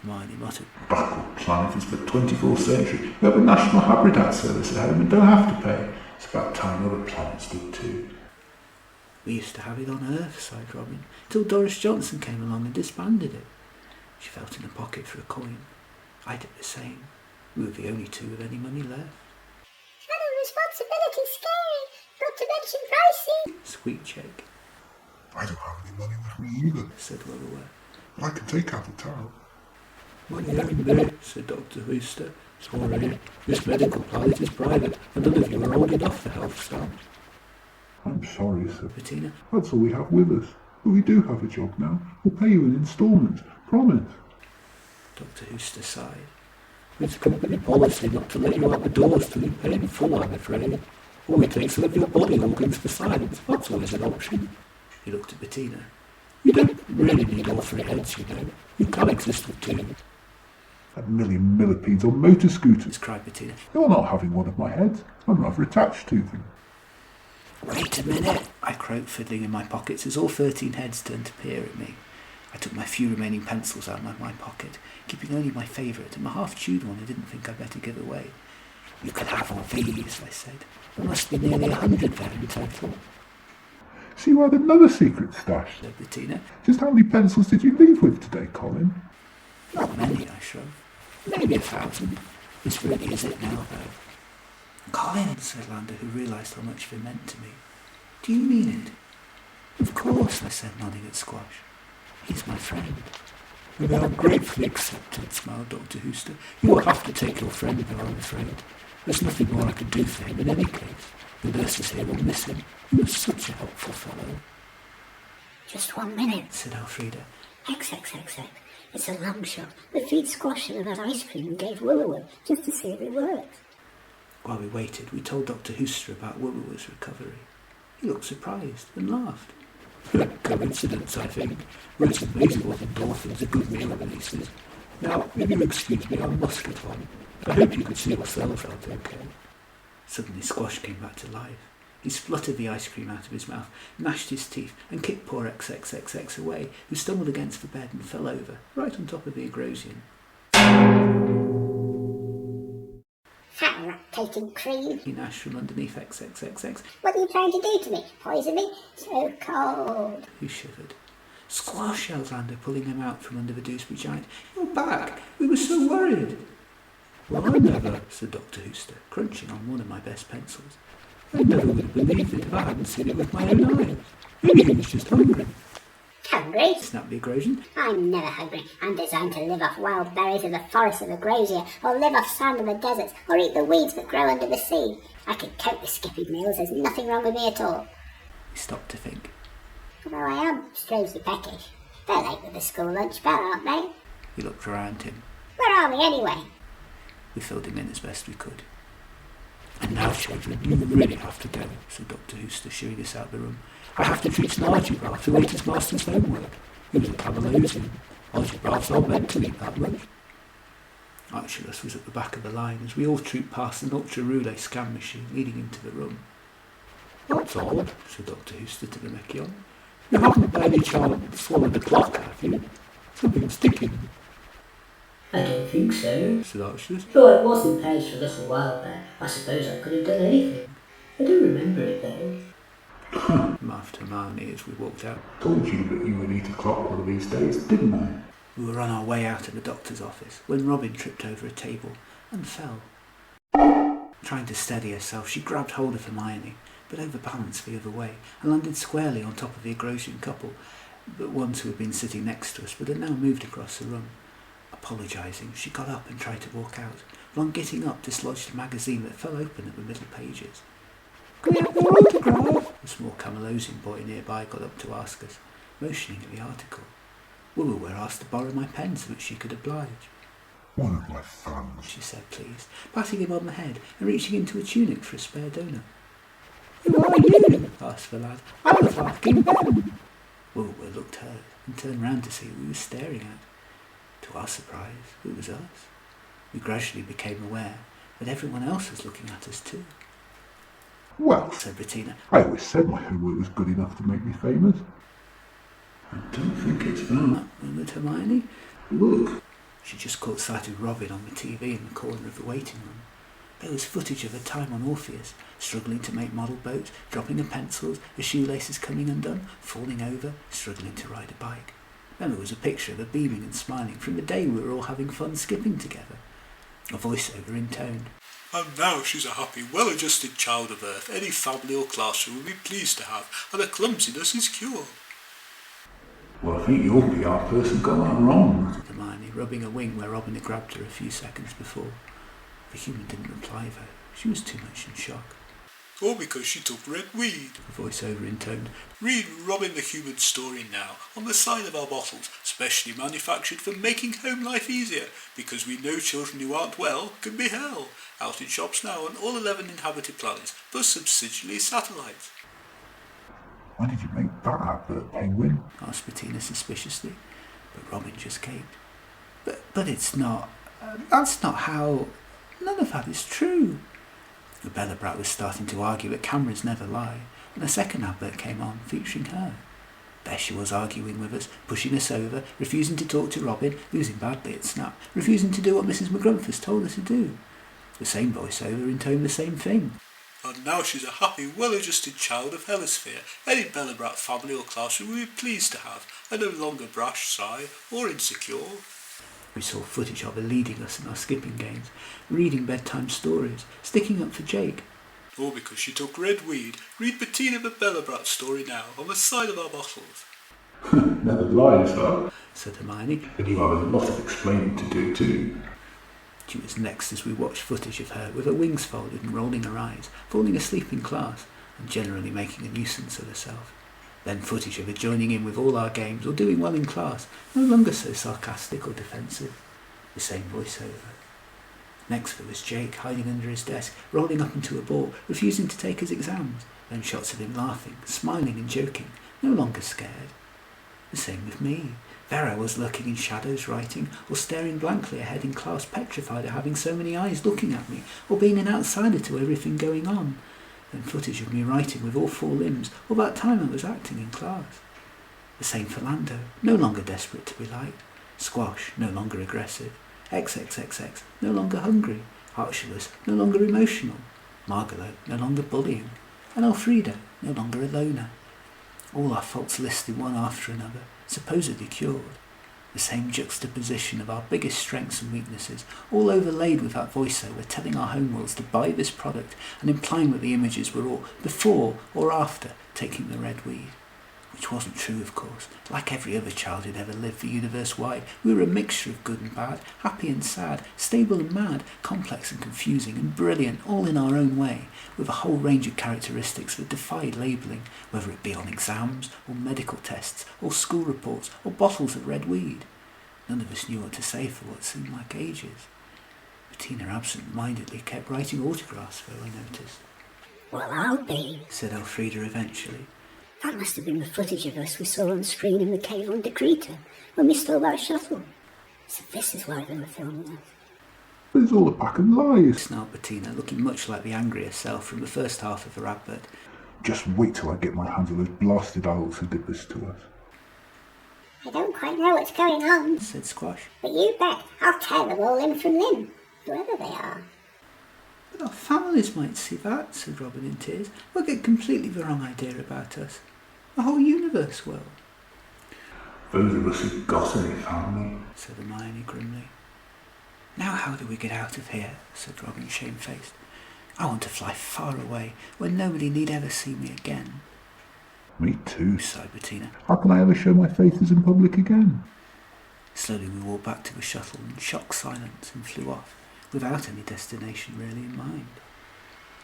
Hermione muttered. Backward planet is the 24th century. We have a national Habridat service at home and don't have to pay. It's about time other planets did too. We used to have it on Earth, sighed Robin, till Doris Johnson came along and disbanded it. She felt in her pocket for a coin. I did the same. We were the only two with any money left. Shadow responsibility scary, not to mention pricey. Squeaked Jake, I don't have any money with me either, said Willoway. but I can take out a towel. Money only, said Dr. Hooster. Sorry, this medical planet is private, and none of you are old enough for health stamps. I'm sorry, said Bettina. That's all we have with us. But we do have a job now. We'll pay you in instalments. Promise. Dr. Hooster sighed. It's company policy not to let you out the doors till you pay in full, I'm afraid. Or we take some of your body organs for science. That's always an option. He looked at Bettina. You don't really need all three heads, you know. You can exist with two. That million millipedes on motor scooters. Cried Bettina. You're not having one of my heads. I'm rather attached to them. Wait a minute, I croaked, fiddling in my pockets as all 13 heads turned to peer at me. I took my few remaining pencils out of my pocket, keeping only my favourite and my half-chewed one I didn't think I'd better give away. You can have all these, I said. There must be nearly 100 there in total. See, you had another secret stash, Said Bettina. Just how many pencils did you leave with today, Colin? Not many, I shrugged. Maybe 1,000. This really is it now, though. Colin, said Lando, who realised how much it meant to me. Do you mean it? Of course, I said, nodding at Squash. He's my friend. We are gratefully accepted, smiled Dr. Hooster. You will have to take your friend, though, I'm afraid. There's nothing more I can do for him in any case. The nurses here will miss him. He was such a helpful fellow. Just 1 minute. Said Elfrida. XXXX. It's a long shot. We feed Squash and had ice cream and gave Willow just to see if it works. While we waited, we told Dr. Hooster about Willowa's recovery. He looked surprised and laughed. Coincidence, I think. Well, it's amazing what endorphins a good meal releases. Now, if you'll excuse me, I must get on. I hope you can see yourself out okay. Suddenly Squash came back to life. He spluttered the ice cream out of his mouth, gnashed his teeth, and kicked poor XXXX away, who stumbled against the bed and fell over, right on top of the Agrosian. Fat rat-taking cream. He gnashed from underneath XXXX, What are you trying to do to me? Poison me? So cold. who shivered. Squash, yelled Lando, pulling him out from under the Doosbury Giant. You're back! We were so worried! Well, I never, said Dr. Hooster, crunching on one of my best pencils. I never would have believed it if I hadn't seen it with my own eyes. Maybe he was just hungry. Hungry? Snapped the Agrosian. I'm never hungry. I'm designed to live off wild berries in the forests of Agrosia, or live off sand in the deserts, or eat the weeds that grow under the sea. I can cope with skippy meals. There's nothing wrong with me at all. He stopped to think. Although I am strangely peckish. They're late with the school lunch bell, aren't they? He looked around him. Where are we anyway? We filled him in as best we could. And now, children, you really have to go, said Dr. Hooster, shooing us out the room. I have to teach Archibald to eat his master's homework. He was a Camalosian. Archibald's not meant to eat that much. Archibald was at the back of the line as we all trooped past an ultra-roulette scan machine leading into the room. That's odd, said Dr. Hooster to the Mekkion. You haven't by any chance swallowed the clock, have you? Something's sticking. I don't think so, said Archibald. Though it was impaired for a little while there, I suppose I could have done anything. I do remember it though. Laughed Hermione as we walked out. Told you that you would eat a clock one of these days, didn't I? We were on our way out of the doctor's office when Robin tripped over a table and fell. Trying to steady herself, she grabbed hold of Hermione, but overbalanced the other way and landed squarely on top of the Agrosian couple, but ones who had been sitting next to us but had now moved across the room. Apologising, she got up and tried to walk out, but on getting up dislodged a magazine that fell open at the middle pages. Can I have your autograph? A small Camalosian boy nearby got up to ask us, motioning at the article. We were asked to borrow my pen so that she could oblige. One of my fans, She said, pleased, patting him on the head and reaching into a tunic for a spare donut. Who are you? Asked the lad. I was asking them. Wilbur looked hurt and turned round to see who we were staring at. To our surprise, it was us. We gradually became aware that everyone else was looking at us too, well, said Bettina. I always said my homework was good enough to make me famous. I don't think it's that. Murmured Hermione. Look, She just caught sight of Robin on the TV in the corner of the waiting room. There was footage of her time on Orpheus, struggling to make model boats, dropping her pencils, her shoelaces coming undone, falling over, struggling to ride a bike. Then there was a picture of her beaming and smiling from the day we were all having fun skipping together. A voiceover intoned. And now she's a happy, well-adjusted child of Earth any family or classroom will be pleased to have, and her clumsiness is cured. well, I think your PR person got that wrong. Said Hermione, rubbing a wing where Robin had grabbed her a few seconds before. The human didn't reply though. She was too much in shock. Or because she took red weed. The voiceover intoned. Read Robin the Human story now, on the side of our bottles, specially manufactured for making home life easier, because we know children who aren't well can be hell. Out in shops now on all 11 inhabited planets, plus subsidiary satellites. Why did you make that advert, Penguin? Asked Bettina suspiciously, but Robin just gaped. But it's not. That's not how. None of that is true. The Belobrat was starting to argue that cameras never lie, and a second advert came on, featuring her. There she was arguing with us, pushing us over, refusing to talk to Robin, losing badly at Snap, refusing to do what Mrs. Maggrumph has told her to do. The same voiceover intoned the same thing. And now she's a happy, well-adjusted child of Hemisphere any Belobrat family or classroom will be pleased to have, and no longer brash, shy, or insecure. We saw footage of her leading us in our skipping games, reading bedtime stories, sticking up for Jake. Or because she took red weed, read Bettina the Belobrat story now, on the side of our bottles. Never lies, huh? Said Hermione. And you have a lot of explaining to do too. She was next as we watched footage of her with her wings folded and rolling her eyes, falling asleep in class, and generally making a nuisance of herself. Then footage of her joining in with all our games or doing well in class, no longer so sarcastic or defensive. The same voiceover. Next there was Jake hiding under his desk, rolling up into a ball, refusing to take his exams. Then shots of him laughing, smiling and joking, no longer scared. The same with me. There I was lurking in shadows writing, or staring blankly ahead in class, petrified of having so many eyes looking at me, or being an outsider to everything going on. Then footage of me writing with all four limbs, or that time I was acting in class. The same for Lando, no longer desperate to be liked. Squash, no longer aggressive. XXXX, no longer hungry. Archulus, no longer emotional. Margalo, no longer bullying. And Elfrida, no longer a loner. All our faults listed one after another, supposedly cured. The same juxtaposition of our biggest strengths and weaknesses, all overlaid with that voiceover telling our homeworlds to buy this product and implying that the images were all before or after taking the red weed. Which wasn't true, of course. Like every other child who'd ever lived the universe wide, we were a mixture of good and bad, happy and sad, stable and mad, complex and confusing and brilliant, all in our own way, with a whole range of characteristics that defied labelling, whether it be on exams, or medical tests, or school reports, or bottles of red weed. None of us knew what to say for what seemed like ages. Bettina absent-mindedly kept writing autographs for I noticed. Well, I'll be, said Elfrida eventually. That must have been the footage of us we saw on screen in the cave on Decreeta when we stole that shuttle. So this is why they were filming us. It's all a pack of lies. Snarled Bettina, looking much like the angry herself from the first half of her advert. Just wait till I get my hands on those blasted owls who did this to us. I don't quite know what's going on, said Squash. but you bet I'll tear them all limb from limb, whoever they are. But our families might see that, said Robin in tears. We'll get completely the wrong idea about us. The whole universe will, Those of us who've got any family, said Hermione grimly. Now how do we get out of here, said Robin shamefaced. I want to fly far away, where nobody need ever see me again. Me too. Sighed Bettina. How can I ever show my faces in public again? Slowly we walked back to the shuttle in shocked silence and flew off, without any destination really in mind.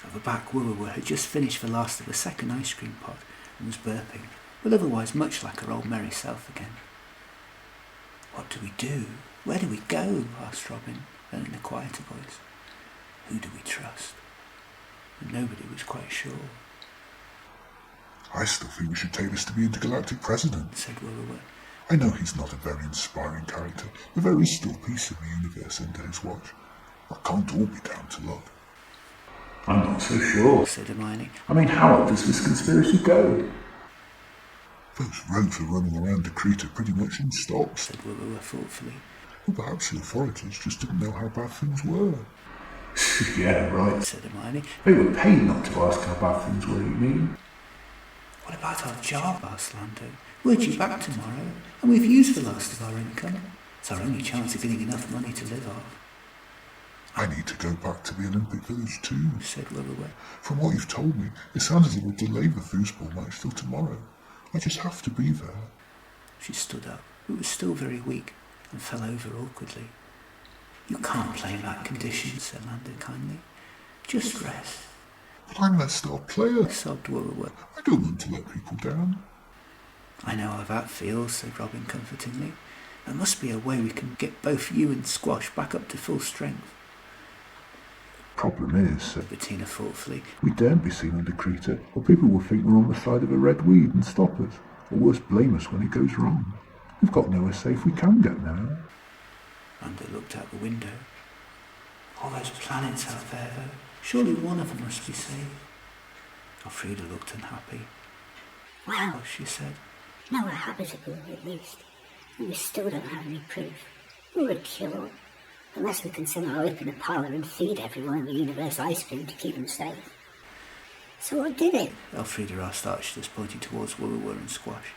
At the back, Woowa had just finished the last of the second ice cream pot and was burping, but otherwise much like her old merry self again. What do we do? Where do we go? Asked Robin, then in a quieter voice. Who do we trust? And nobody was quite sure, I still think we should take this to the intergalactic president, said Woowa. I know he's not a very inspiring character, but there is still peace in the universe under his watch. That can't all be down to luck. I'm not so sure, said Hermione. I mean, how does this conspiracy go? Those rogues are running around Decreeta pretty much in stock, said Woowa thoughtfully. Or perhaps the authorities just didn't know how bad things were. Yeah, right, said Hermione. They were paid not to ask how bad things were, you mean? What about our job? Asked Lando. We're due back tomorrow, and we've used the last of our income. It's our only chance of getting enough money to live off. I need to go back to the Olympic Village too, said Woowa. From what you've told me, it sounds as if we'll delay the foosball match till tomorrow. I just have to be there. She stood up, but was still very weak, and fell over awkwardly. You can't play in that condition, said Lando kindly. Just rest. But I'm their star player, sobbed Woowa. I don't want to let people down. I know how that feels, said Robin comfortingly. There must be a way we can get both you and Squash back up to full strength. Problem is, said Bettina thoughtfully, we daren't be seen on Decreeta, or people will think we're on the side of a red weed and stop us, or worse, blame us when it goes wrong. We've got nowhere safe we can get now. Lando looked out the window. All those planets out there, though. Surely one of them must be safe. Elfrida looked unhappy. Well, she said. Now we're habitable, at least. And we still don't have any proof. Who would kill? Unless we can somehow open a parlour and feed everyone in the universe ice cream to keep them safe. So what did it? Elfrida asked Archtus, pointing towards Woowa and Squash.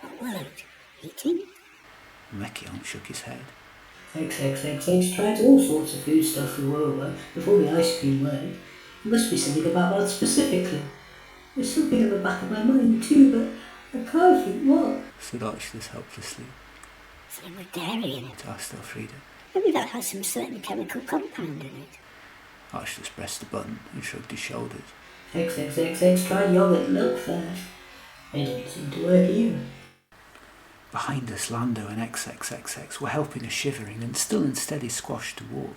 What worked? Eating? Mekkion shook his head. XXXX tried all sorts of food stuff for Woowa before the ice cream worked. There must be something about that specifically. There's something at the back of my mind too, but I can't think what, said Archtus helplessly. Something with dairy in it, asked Elfrida. Maybe that has some certain chemical compound in it. Archtus pressed the button and shrugged his shoulders. XXXX tried yogurt milk first. It didn't seem to work either. Behind us, Lando and XXXX were helping a shivering and still unsteady Squash to walk.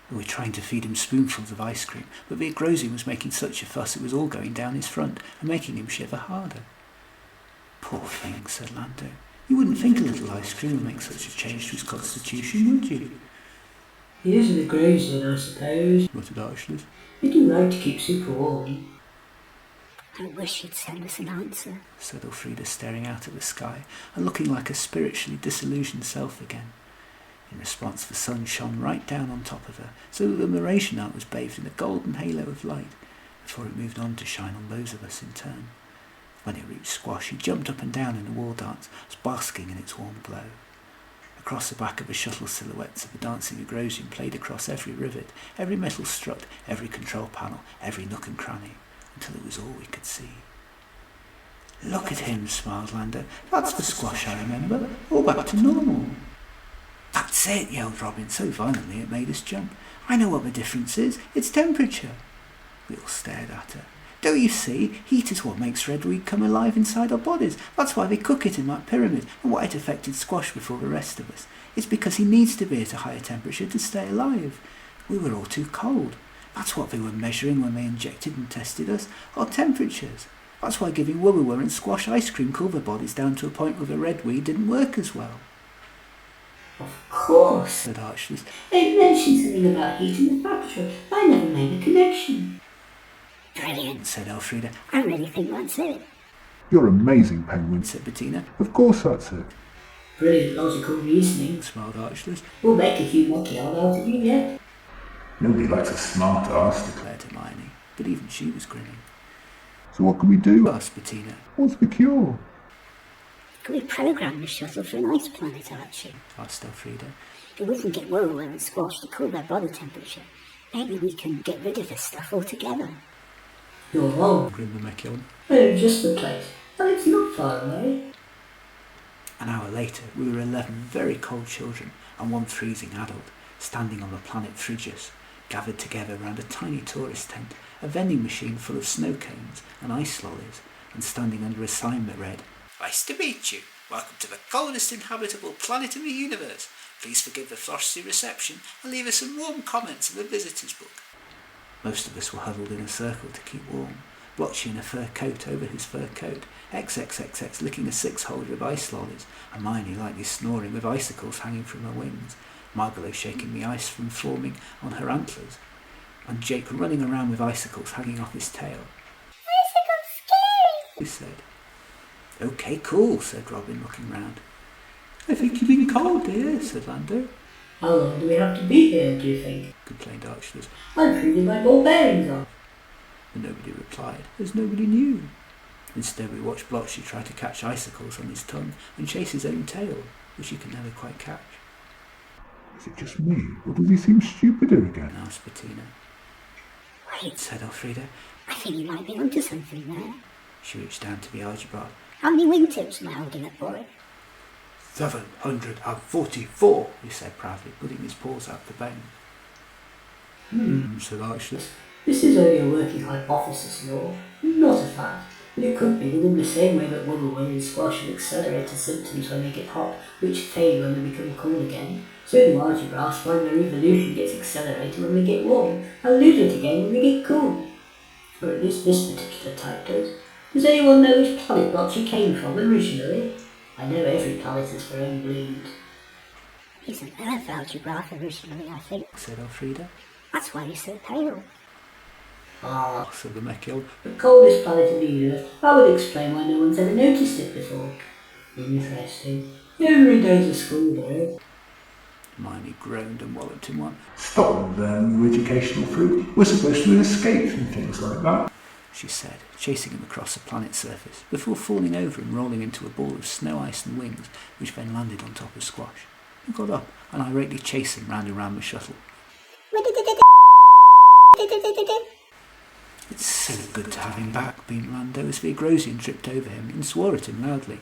They were trying to feed him spoonfuls of ice cream, but the Agrosian was making such a fuss it was all going down his front and making him shiver harder. Poor thing, said Lando. You wouldn't think a little ice cream would make such a change to his constitution, would you? He is an Agrosian, I suppose, muttered Archtus. They do like to keep super warm. I wish you'd send us an answer, said Elfrida, staring out at the sky and looking like her spiritually disillusioned self again. In response, the sun shone right down on top of her, so that the Mrasianart was bathed in a golden halo of light, before it moved on to shine on those of us in turn. When it reached Squash, he jumped up and down in a war dance, basking in its warm glow. Across the back of the shuttle, silhouettes of the dancing Agrosian played across every rivet, every metal strut, every control panel, every nook and cranny, until it was all we could see. Look at him, smiled Lando. That's the Squash I remember, all back to normal. That's it, yelled Robin so violently it made us jump. I know what the difference is. It's temperature. We all stared at her. Don't you see? Heat is what makes redweed come alive inside our bodies. That's why they cook it in that pyramid, and why it affected Squash before the rest of us. It's because he needs to be at a higher temperature to stay alive. We were all too cold. That's what they were measuring when they injected and tested us, our temperatures. That's why giving Wubba and Squash ice cream cooled their bodies down to a point with a red weed didn't work as well. Of course, Said Archelaus. they mentioned something about heat in the factory. I never made a connection. Brilliant, Said Elfrida. I really think that's it. You're amazing, Penguin. Said Bettina. Of course that's it. Brilliant logical reasoning. Smiled Archelaus. We'll make a huge Mekkion out of you yet. Nobody likes a smart ass. Declared Hermione. But even she was grinning. So what can we do? Asked Bettina. What's the cure? Could we program the shuttle for an ice planet, Archie? Asked Elfrida. If we can get Woolworth and Squash to cool their body temperature, maybe we can get rid of this stuff altogether. You're wrong. Grinned the Mekkion. I know just the place, and it's not far away. An hour later, we were 11 very cold children and one freezing adult, standing on the planet Phrygius, gathered together around a tiny tourist tent, a vending machine full of snow cones and ice lollies, and standing under a sign that read, "Nice to meet you. Welcome to the coldest inhabitable planet in the universe. Please forgive the frosty reception and leave us some warm comments in the visitors book." Most of us were huddled in a circle to keep warm. Blotchy in a fur coat over his fur coat, XXXX licking a six-holder of ice lollies, Hermione lightly snoring with icicles hanging from her wings, Margalo shaking the ice from forming on her antlers, and Jake running around with icicles hanging off his tail. Icicles scary, He said. "Okay, cool," said Robin, looking round. I think you've been cold, dear, said Lando. How long do we have to be here, do you think? Complained Archelaus, I'm freezing my ball bearings off. but nobody replied, as nobody knew. Instead, we watched Blotchy try to catch icicles on his tongue and chase his own tail, which he could never quite catch. Is it just me, or does he seem stupider again? Asked Bettina. Wait, Said Elfrida. I think you might be onto something there. She reached down to the algebra. How many wingtips am I holding up, boy? 744, he said proudly, putting his paws out the bone. Said Archelaus. This is only a working hypothesis, Law, not a fact. But it could be that in the same way that Wubba and Squash have accelerated symptoms when they get hot, which fade when they become cool again, so do algebras find their evolution gets accelerated when they get warm, and lose it again when they get cool. Or at least this particular type does. Does anyone know which planet Blotchy came from originally? I know every planet has their own bleed. He's an Earth algebra originally, I think. Said Elfrida. That's why he's so pale. Ah, Said the Mekkion. the coldest planet in the universe. That would explain why no one's ever noticed it before. Interesting. Every day's a school day. Hermione groaned and walloped him one. Stop them, you educational fruit. We're supposed to escape and things like that. She said, chasing him across the planet's surface, before falling over and rolling into a ball of snow ice and wings, which then landed on top of Squash, who got up and irately chased him round and round the shuttle. It's so good to have him back, beamed Lando, as the Agrosian tripped over him and swore at him loudly.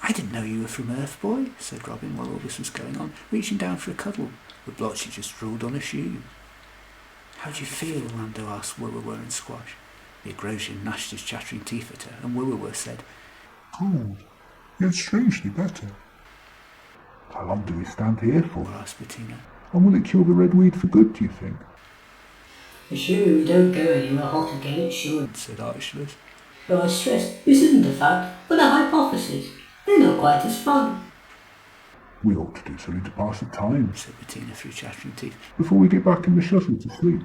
"I didn't know you were from Earth, boy," said Robin while all this was going on, reaching down for a cuddle, but Blotchy just drooled on a shoe. "How do you feel?" Lando asked Wubba and Squash. The Agrosian gnashed his chattering teeth at her, and Wubba said, Cold, yet strangely better. How long do we stand here for? asked Bettina. And will it cure the red weed for good, do you think? Assuming we don't go anywhere hot again, it should. Said Archelaus. But I stress, this isn't a fact, but a hypothesis. They're not quite as fun. We ought to do something to pass the time, Said Bettina through chattering teeth. before we get back in the shuttle to sleep.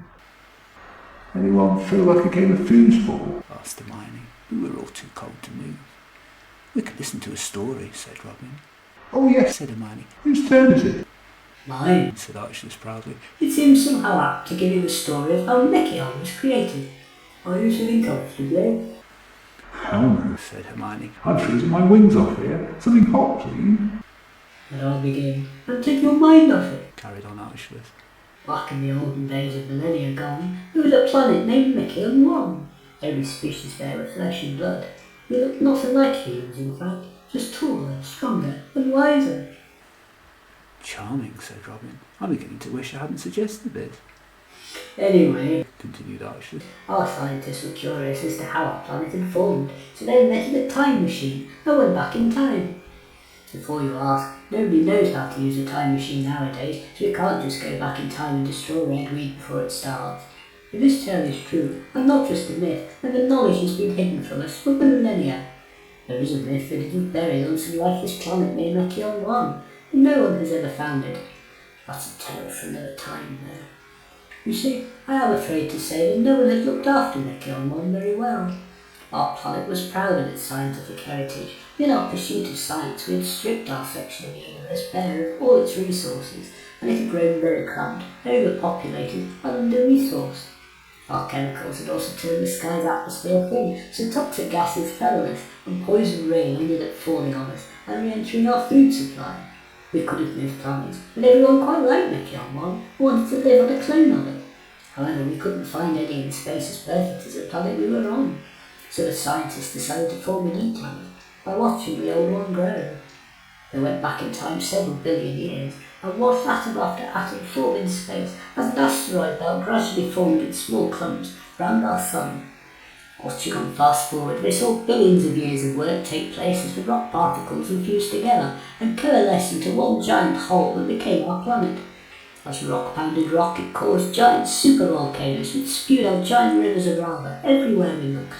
Anyone feel like a game of foosball? Asked Hermione. We were all too cold to move. We could listen to a story, said Robin. Oh yes, Said Hermione. whose turn is it? Mine. Said Archelaus proudly. It seems somehow apt to give you the story of how Mekkion was created. Are you sitting comfortably? Hell no. Said Hermione. I'm freezing my wings off here. Something hot, please. And I'll begin. And take your mind off it. Carried on Archelaus. Back in the olden days of millennia gone, there was a planet named Mekkion 1. Every species there were flesh and blood. We looked nothing like humans, in fact, just taller, stronger, and wiser. Charming, said Robin. I'm beginning to wish I hadn't suggested this. Anyway, Continued Archelaus. our scientists were curious as to how our planet had formed, so they invented a time machine and went back in time. Before you ask, nobody knows how to use a time machine nowadays, so we can't just go back in time and destroy red weed before it starts. If this tale is true, and not just a myth, then the knowledge has been hidden from us for millennia. There is a myth that it is buried on some lifeless planet near Mekkion 1, and no one has ever found it. That's a tale for another time, though. You see, I am afraid to say that no one has looked after Mekkion 1 very well. Our planet was proud of its scientific heritage. In our pursuit of science, we had stripped our section of the universe bare of all its resources, and it had grown very cramped, overpopulated, and under-resourced. Our chemicals had also turned the sky's atmosphere thin, so toxic gases fell on us, and poison rain ended up falling on us and re-entering our food supply. We could have moved planets, but everyone quite liked Mekkion 1, wanted to live on a clone of it. However, we couldn't find any in space as perfect as the planet we were on, so the scientists decided to form a new planet by watching the old one grow. They went back in time several billion years and watched atom after atom form in space as an asteroid belt gradually formed in small clumps round our sun. Watching on fast forward, they saw billions of years of work take place as the rock particles were fused together and coalesced into one giant whole that became our planet. As rock pounded rock, it caused giant supervolcanoes which spewed out giant rivers of lava everywhere we looked.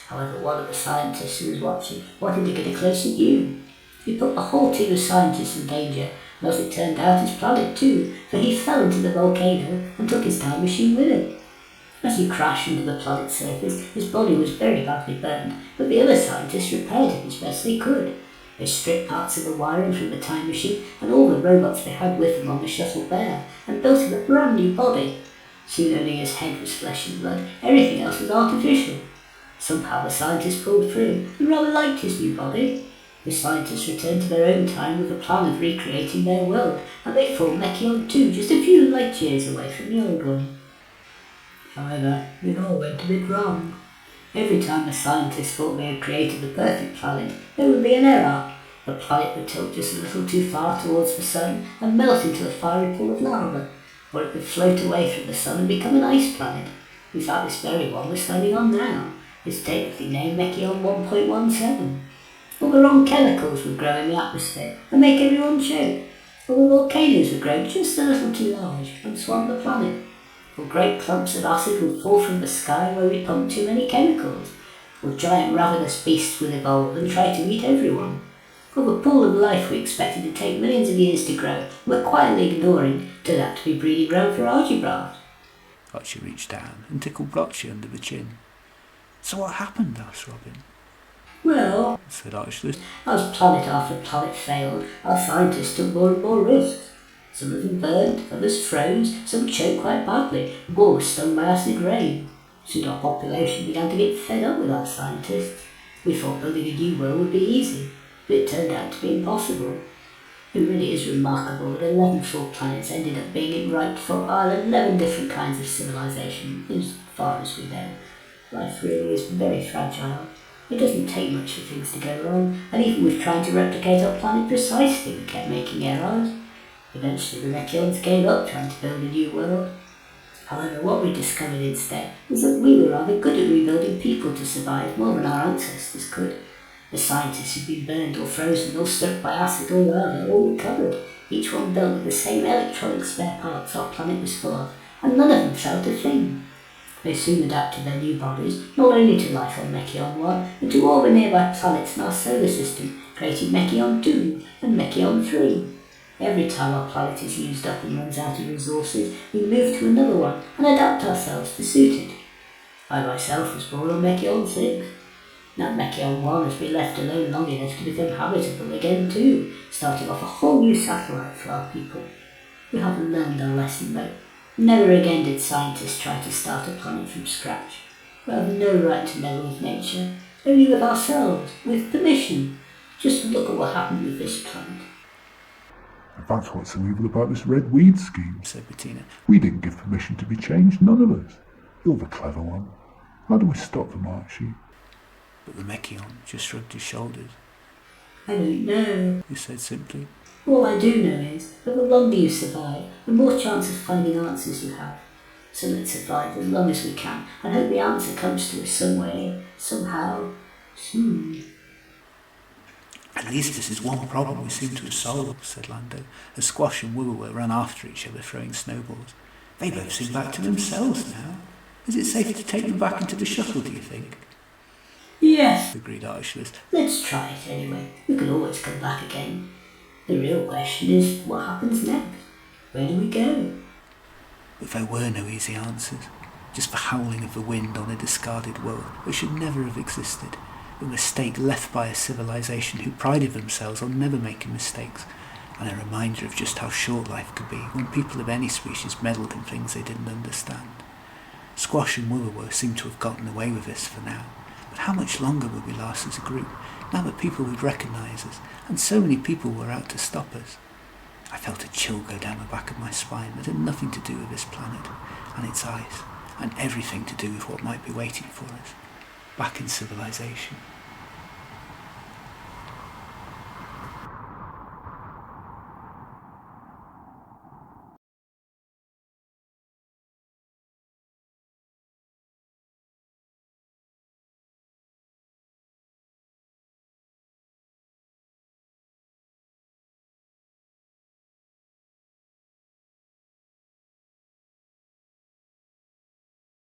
However, one of the scientists who was watching wanted to get a closer view. He put the whole team of scientists in danger, and as it turned out, his planet too, for he fell into the volcano and took his time machine with him. As he crashed into the planet's surface, his body was very badly burned, but the other scientists repaired him as best they could. They stripped parts of the wiring from the time machine and all the robots they had with them on the shuttle bare, and built him a brand new body. Soon only his head was flesh and blood, everything else was artificial. Somehow the scientists pulled through and rather liked his new body. The scientists returned to their own time with a plan of recreating their world, and they formed Mekkion 2 just a few light years away from the old one. However, it all went a bit wrong. Every time the scientists thought they had created the perfect planet, there would be an error. The planet would tilt just a little too far towards the sun and melt into a fiery pool of lava, or it would float away from the sun and become an ice planet. In fact, this very one we're standing on now. It's technically named Mekkion 1.17. All the wrong chemicals would grow in the atmosphere and make everyone choke. All the volcanoes would grow just a little too large and swamp the planet. Or great clumps of acid would fall from the sky where we pumped too many chemicals. Or giant ravenous beasts would evolve and try to eat everyone. Or the pool of life we expected to take millions of years to grow and were quietly ignoring turned out to be breeding ground for Agrosians. Archie reached down and tickled Blotchy under the chin. So what happened? Asked Robin. Well, said Archie. as planet after planet failed, our scientists took more and more risks. Some of them burned, others froze, some choked quite badly, more were stung by acid rain. Soon our population began to get fed up with our scientists. We thought building a new world would be easy, but it turned out to be impossible. It really is remarkable that 11 full planets ended up being ripe for our 11 different kinds of civilization, as far as we know. Life really is very fragile. It doesn't take much for things to go wrong, and even with trying to replicate our planet precisely, we kept making errors. Eventually the Mekkions gave up trying to build a new world. However, what we discovered instead was that we were rather good at rebuilding people to survive more than our ancestors could. The scientists who'd been burned or frozen or struck by acid or lava all recovered, each one built with the same electronic spare parts our planet was full of, and none of them felt a thing. They soon adapted their new bodies, not only to life on Mekkion 1, but to all the nearby planets in our solar system, creating Mekkion 2 and Mekkion 3. Every time our planet is used up and runs out of resources, we move to another one and adapt ourselves to suit it. I myself was born on Mekkion 6. Now Mekkion 1 has been left alone long enough to become habitable again too, starting off a whole new satellite for our people. We haven't learned our lesson though. Never again did scientists try to start a planet from scratch. We have no right to meddle with nature, only with ourselves, with permission. Just look at what happened with this planet. That's what's so evil about this red weed scheme, said Bettina. We didn't give permission to be changed, none of us. You're the clever one. How do we stop them, Archie? But the Mekkion just shrugged his shoulders. I don't know, he said simply. All I do know is that the longer you survive, the more chance of finding answers you have. So let's survive as long as we can and hope the answer comes to us some way, somehow, soon. At least this is one problem we seem to have solved, said Lando, as Squash and Wibblewobble ran after each other throwing snowballs. They both seem back to themselves now. Is it safe to take them back into the shuttle, do you think? Yes, agreed Archelaus. let's try it anyway. We can always come back again. The real question is, what happens next? Where do we go? But there were no easy answers. Just the howling of the wind on a discarded world that should never have existed. A mistake left by a civilization who prided themselves on never making mistakes, and a reminder of just how short life could be when people of any species meddled in things they didn't understand. Squash and Wibblewobble seemed to have gotten away with this for now, but how much longer would we last as a group, now that people would recognise us, and so many people were out to stop us? I felt a chill go down the back of my spine that had nothing to do with this planet, and its ice, and everything to do with what might be waiting for us, back in civilization.